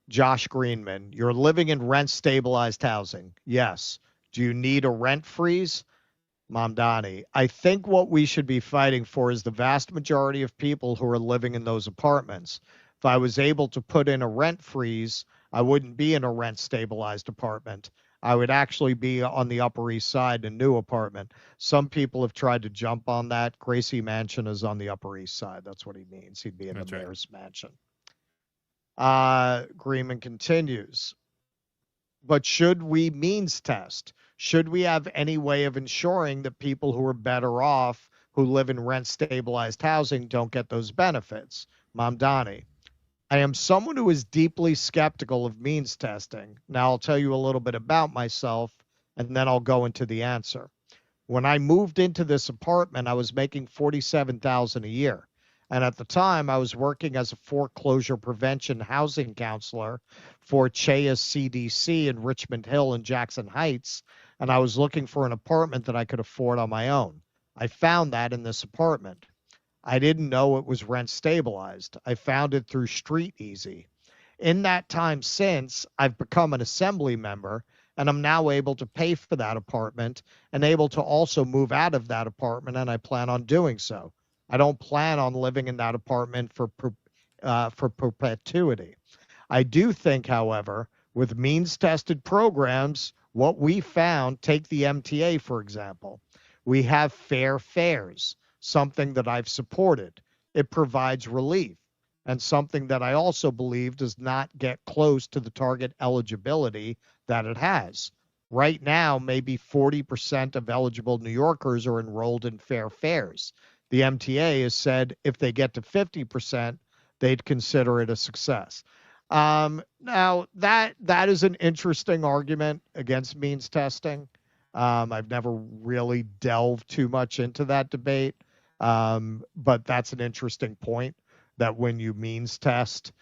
Josh Greenman, you're living in rent-stabilized housing. Yes. Do you need a rent freeze? Mamdani, I think what we should be fighting for is the vast majority of people who are living in those apartments. If I was able to put in a rent freeze, I wouldn't be in a rent-stabilized apartment. I would actually be on the Upper East Side, a new apartment. Some people have tried to jump on that. Gracie Mansion is on the Upper East Side. That's what he means. He'd be in the mayor's mansion. Greenman continues. But should we means test? Should we have any way of ensuring that people who are better off, who live in rent-stabilized housing, don't get those benefits? Mamdani, I am someone who is deeply skeptical of means testing. Now I'll tell you a little bit about myself, and then I'll go into the answer. When I moved into this apartment, I was making $47,000 a year. And at the time, I was working as a foreclosure prevention housing counselor for Chea's CDC in Richmond Hill and Jackson Heights, and I was looking for an apartment that I could afford on my own. I found that in this apartment. I didn't know it was rent stabilized. I found it through Street Easy. In that time since, I've become an assembly member, and I'm now able to pay for that apartment and able to also move out of that apartment, and I plan on doing so. I don't plan on living in that apartment for perpetuity. I do think, however, with means-tested programs, what we found, take the MTA, for example, we have fair fares, something that I've supported. It provides relief, and something that I also believe does not get close to the target eligibility that it has. Right now, maybe 40% of eligible New Yorkers are enrolled in fair fares. The MTA has said if they get to 50%, they'd consider it a success. Now, that is an interesting argument against means testing. I've never really delved too much into that debate, but that's an interesting point, that when you means test,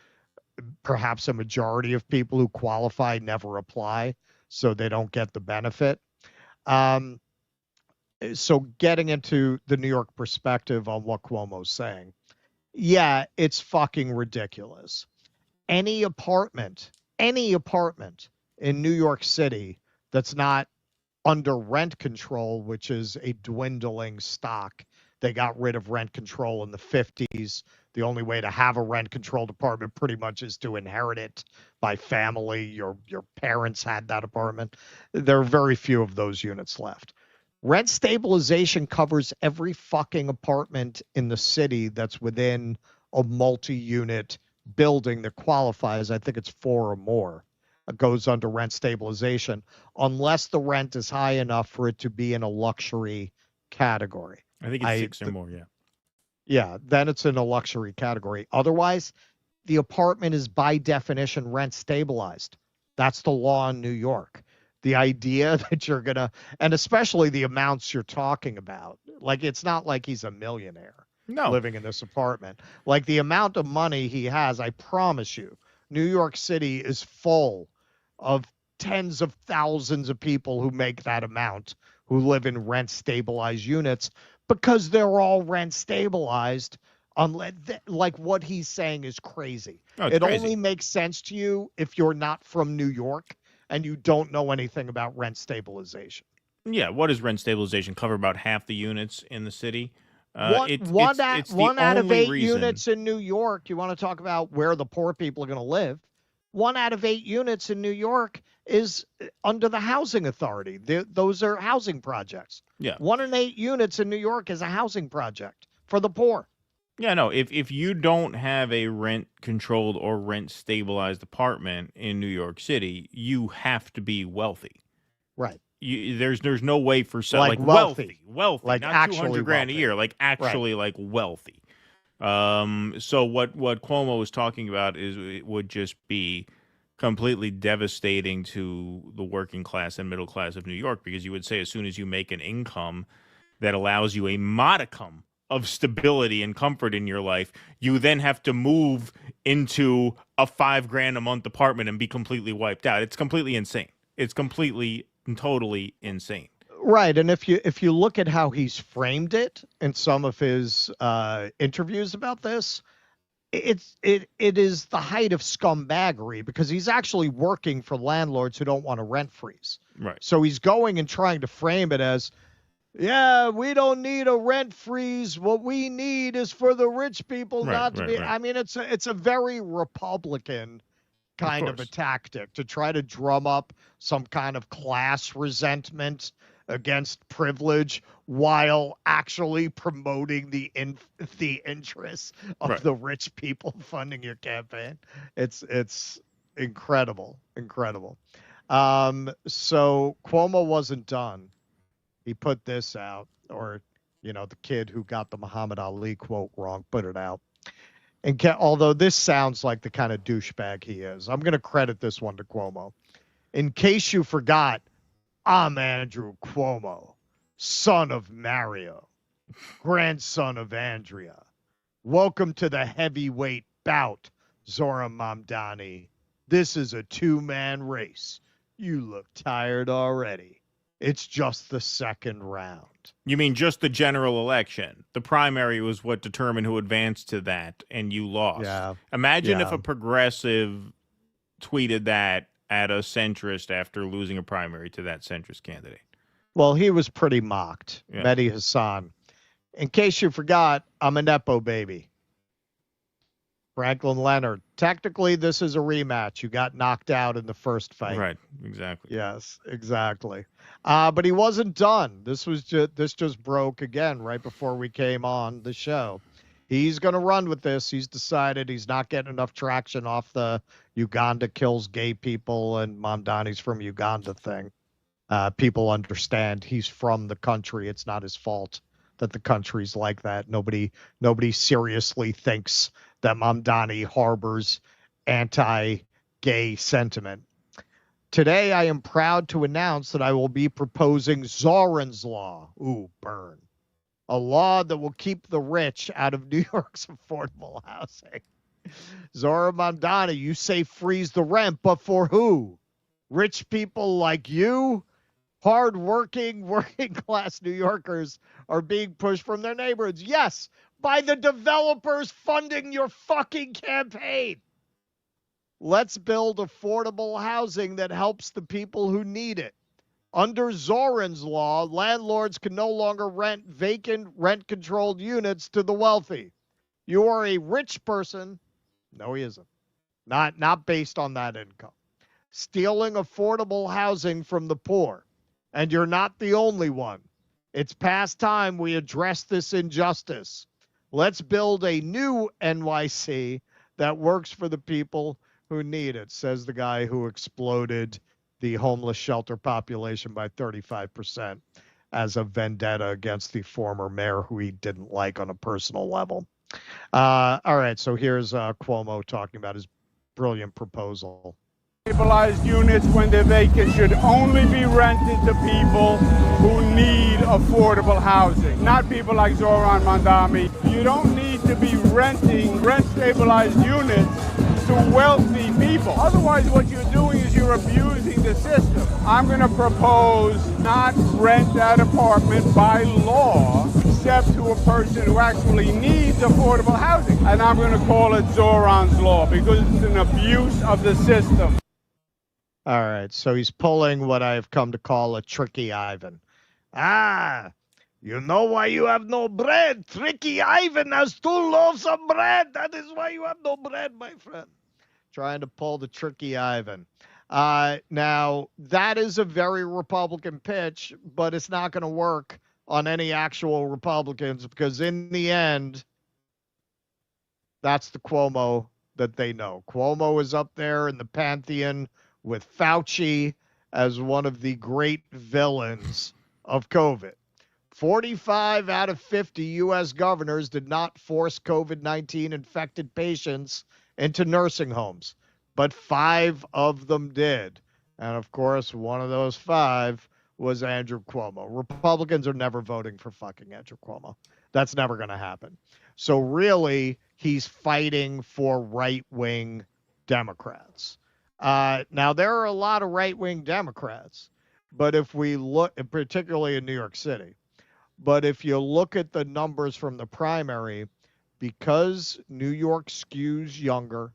perhaps a majority of people who qualify never apply, so they don't get the benefit. So getting into the New York perspective on what Cuomo's saying, yeah, it's fucking ridiculous. Any apartment in New York City that's not under rent control, which is a dwindling stock. They got rid of rent control in the 50s. The only way to have a rent-controlled apartment pretty much is to inherit it by family. Your parents had that apartment. There are very few of those units left. Rent stabilization covers every fucking apartment in the city that's within a multi-unit building that qualifies. I think it's 4 or more. It goes under rent stabilization, unless the rent is high enough for it to be in a luxury category. I think it's 6 or more, yeah. Yeah, then it's in a luxury category. Otherwise, the apartment is by definition rent stabilized. That's the law in New York. The idea that you're going to, and especially the amounts you're talking about, like it's not like he's a millionaire living in this apartment. Like the amount of money he has, I promise you, New York City is full of tens of thousands of people who make that amount, who live in rent stabilized units, because they're all rent stabilized. Like what he's saying is crazy. It only makes sense to you if you're not from New York and you don't know anything about rent stabilization. Yeah, what does rent stabilization cover? About half the units in the city. One out of 8 units in New York. You want to talk about where the poor people are going to live? 1 out of 8 units in New York is under the housing authority. Those are housing projects. Yeah. 1 in 8 units in New York is a housing project for the poor. Yeah, no, if you don't have a rent-controlled or rent-stabilized apartment in New York City, you have to be wealthy. Right. There's no way for like wealthy, like not actually $200,000 a year, like actually right. like wealthy. So what Cuomo was talking about is it would just be completely devastating to the working class and middle class of New York, because you would say as soon as you make an income that allows you a modicum of stability and comfort in your life, you then have to move into a $5,000 a month apartment and be completely wiped out. It's completely insane. It's completely and totally insane. Right, and if you look at how he's framed it in some of his interviews about this, it is the height of scumbaggery, because he's actually working for landlords who don't want a rent freeze. Right. So he's going and trying to frame it as, yeah, we don't need a rent freeze. What we need is for the rich people not to be. Right. I mean, it's a very Republican kind of a tactic to try to drum up some kind of class resentment against privilege while actually promoting the interests of the rich people funding your campaign. It's incredible. So Cuomo wasn't done. He put this out, or, the kid who got the Muhammad Ali quote wrong put it out. And although this sounds like the kind of douchebag he is, I'm going to credit this one to Cuomo. In case you forgot, I'm Andrew Cuomo, son of Mario, grandson of Andrea. Welcome to the heavyweight bout, Zohran Mamdani. This is a 2-man race. You look tired already. It's just the second round. correct. You mean just the general election? The primary was what determined who advanced to that, and you lost. Yeah. Imagine if Yeah. a progressive tweeted that at a centrist after losing a primary to that centrist candidate. Well, he was pretty mocked. Yeah. Mehdi Hassan. In case you forgot, I'm a Nepo baby. Franklin Leonard. Technically, this is a rematch. You got knocked out in the first fight. Right, exactly. Yes, exactly. But he wasn't done. This just broke again right before we came on the show. He's going to run with this. He's decided he's not getting enough traction off the Uganda kills gay people and Mamdani's from Uganda thing. People understand he's from the country. It's not his fault that the country's like that. Nobody seriously thinks that Mamdani harbors anti-gay sentiment. Today, I am proud to announce that I will be proposing Zoran's Law. Ooh, burn. A law that will keep the rich out of New York's affordable housing. Zoran Mamdani, you say freeze the rent, but for who? Rich people like you? Hard-working, working-class New Yorkers are being pushed from their neighborhoods. Yes, by the developers funding your fucking campaign. Let's build affordable housing that helps the people who need it. Under Zoran's Law, landlords can no longer rent vacant, rent-controlled units to the wealthy. You are a rich person. No, he isn't. Not based on that income. Stealing affordable housing from the poor. And you're not the only one. It's past time we address this injustice. Let's build a new NYC that works for the people who need it, says the guy who exploded the homeless shelter population by 35% as a vendetta against the former mayor who he didn't like on a personal level. All right, so here's Cuomo talking about his brilliant proposal. Stabilized units, when they're vacant, should only be rented to people who need affordable housing, not people like Zoran Mamdani. You don't need to be renting rent-stabilized units to wealthy people. Otherwise, what you're doing is you're abusing the system. I'm going to propose not rent that apartment by law, except to a person who actually needs affordable housing. And I'm going to call it Zoran's Law because it's an abuse of the system. All right, so he's pulling what I've come to call a tricky Ivan. You know why you have no bread? Tricky Ivan has 2 loaves of bread. That is why you have no bread, my friend. Trying to pull the tricky Ivan. Now, that is a very Republican pitch, but it's not going to work on any actual Republicans because in the end, that's the Cuomo that they know. Cuomo is up there in the pantheon with Fauci as one of the great villains of COVID. 45 out of 50 U.S. governors did not force COVID-19 infected patients into nursing homes, but 5 of them did. And of course, one of those 5 was Andrew Cuomo. Republicans are never voting for fucking Andrew Cuomo. That's never going to happen. So really, he's fighting for right-wing Democrats. Now, there are a lot of right-wing Democrats, but if we look, particularly in New York City, but if you look at the numbers from the primary, because New York skews younger,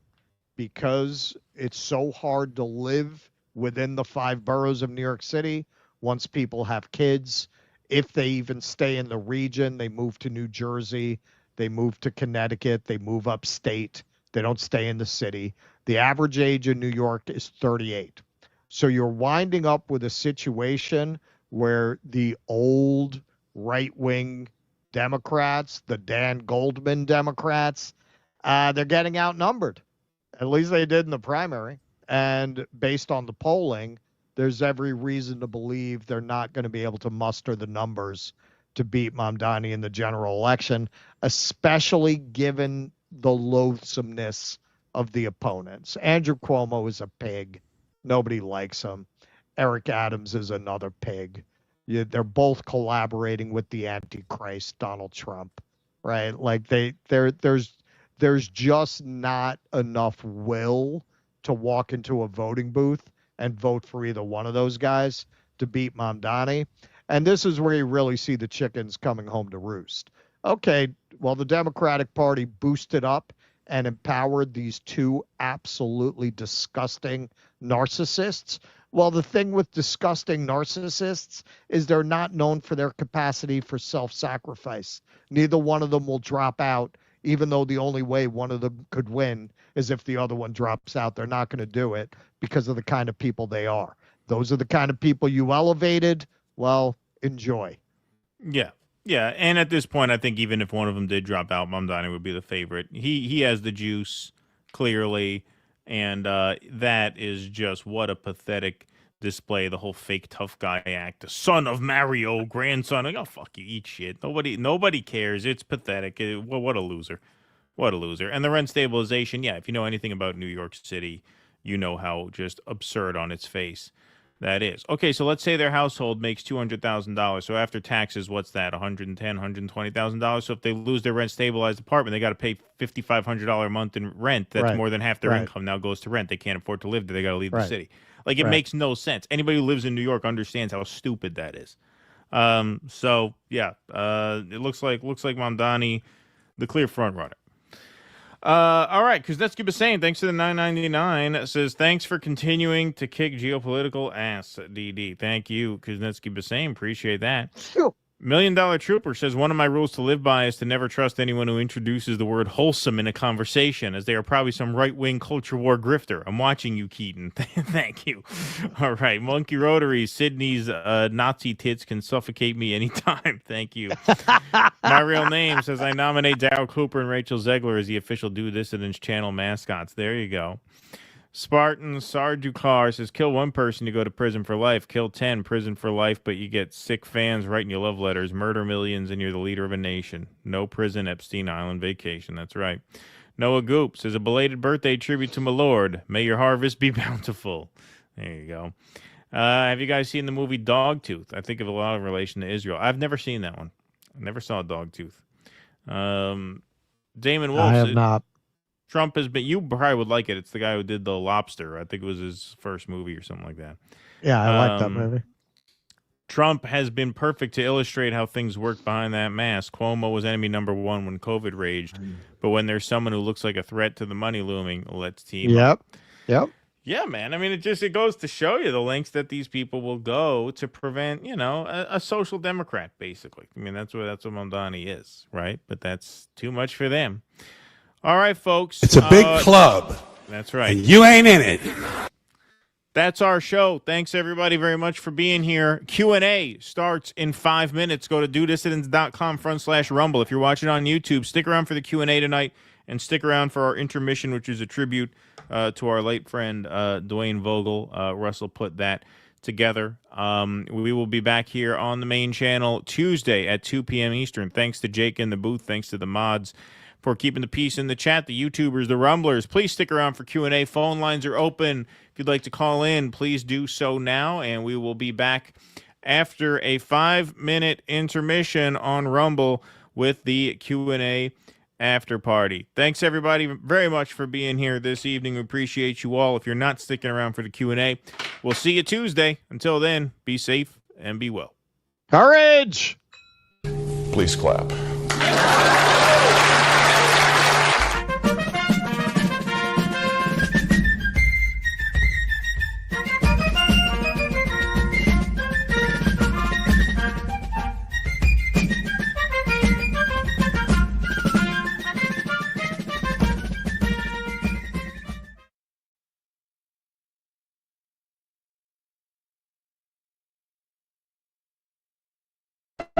because it's so hard to live within the 5 boroughs of New York City, once people have kids, if they even stay in the region, they move to New Jersey, they move to Connecticut, they move upstate, they don't stay in the city. The average age in New York is 38. So you're winding up with a situation where the old right-wing Democrats, the Dan Goldman Democrats, they're getting outnumbered. At least they did in the primary. And based on the polling, there's every reason to believe they're not going to be able to muster the numbers to beat Mamdani in the general election, especially given the loathsomeness of the opponents. Andrew Cuomo is a pig. Nobody likes him. Eric Adams is another pig. They're both collaborating with the Antichrist, Donald Trump, right? Like there's just not enough will to walk into a voting booth and vote for either one of those guys to beat Mamdani. And this is where you really see the chickens coming home to roost. Okay, well, the Democratic Party boosted up and empowered these two absolutely disgusting narcissists. Well, the thing with disgusting narcissists is they're not known for their capacity for self-sacrifice. Neither one of them will drop out, even though the only way one of them could win is if the other one drops out. They're not going to do it because of the kind of people they are. Those are the kind of people you elevated. Well, enjoy. Yeah. Yeah, and at this point, I think even if one of them did drop out, Mamdani would be the favorite. He has the juice, clearly, and that is just what a pathetic display. The whole fake tough guy act, the son of Mario, grandson. Like, oh, fuck you, eat shit. Nobody cares. It's pathetic. What a loser. What a loser. And the rent stabilization, yeah, if you know anything about New York City, you know how just absurd on its face that is. Okay, so let's say their household makes $200,000. So after taxes, what's that? $110,000, $120,000. So if they lose their rent stabilized apartment, they got to pay $5,500 a month in rent. That's more than half their income now goes to rent. They can't afford to live there. They got to leave the city. Like, it makes no sense. Anybody who lives in New York understands how stupid that is. So yeah, it looks like Mamdani, the clear front runner. All right, Kuznetsky was saying, thanks to the $9.99. Says, thanks for continuing to kick geopolitical ass, DD. Thank you, Kuznetsky Bassane. Appreciate that. $1 Million Trooper says, one of my rules to live by is to never trust anyone who introduces the word wholesome in a conversation, as they are probably some right-wing culture war grifter. I'm watching you, Keaton. Thank you. All right, Monkey Rotary, Sydney's Nazi tits can suffocate me anytime. Thank you. My real name says, I nominate Daryl Cooper and Rachel Zegler as the official Do Dissidents channel mascots. There you go. Spartan Sardukar says, kill one person, you go to prison for life. Kill 10, prison for life, but you get sick fans writing you love letters. Murder millions, and you're the leader of a nation. No prison, Epstein Island vacation. That's right. Noah Goop says, a belated birthday tribute to my lord. May your harvest be bountiful. There you go. Have you guys seen the movie Dogtooth? I think of a lot of relation to Israel. I've never seen that one. I never saw Dogtooth. Damon Wolf. I have not. Trump has been, you probably would like it. It's the guy who did The Lobster. I think it was his first movie or something like that. Yeah, I like that movie. Trump has been perfect to illustrate how things work behind that mask. Cuomo was enemy number one when COVID raged. But when there's someone who looks like a threat to the money looming, let's team up. Yep. Yeah, man. I mean, it goes to show you the lengths that these people will go to prevent, a social democrat, basically. I mean, that's what Mamdani is, right? But that's too much for them. All right, folks. It's a big club. That's right. And you ain't in it. That's our show. Thanks, everybody, very much for being here. Q&A starts in 5 minutes. Go to dodissidents.com/rumble. If you're watching on YouTube, stick around for the Q&A tonight, and stick around for our intermission, which is a tribute to our late friend Dwayne Vogel. Russell put that together. We will be back here on the main channel Tuesday at 2 p.m. Eastern. Thanks to Jake in the booth. Thanks to the mods for keeping the peace in the chat, the YouTubers, the Rumblers. Please stick around for Q&A. Phone lines are open. If you'd like to call in, please do so now, and we will be back after a 5-minute intermission on Rumble with the Q&A after party. Thanks, everybody, very much for being here this evening. We appreciate you all. If you're not sticking around for the Q&A, we'll see you Tuesday. Until then, be safe and be well. Courage! Please clap.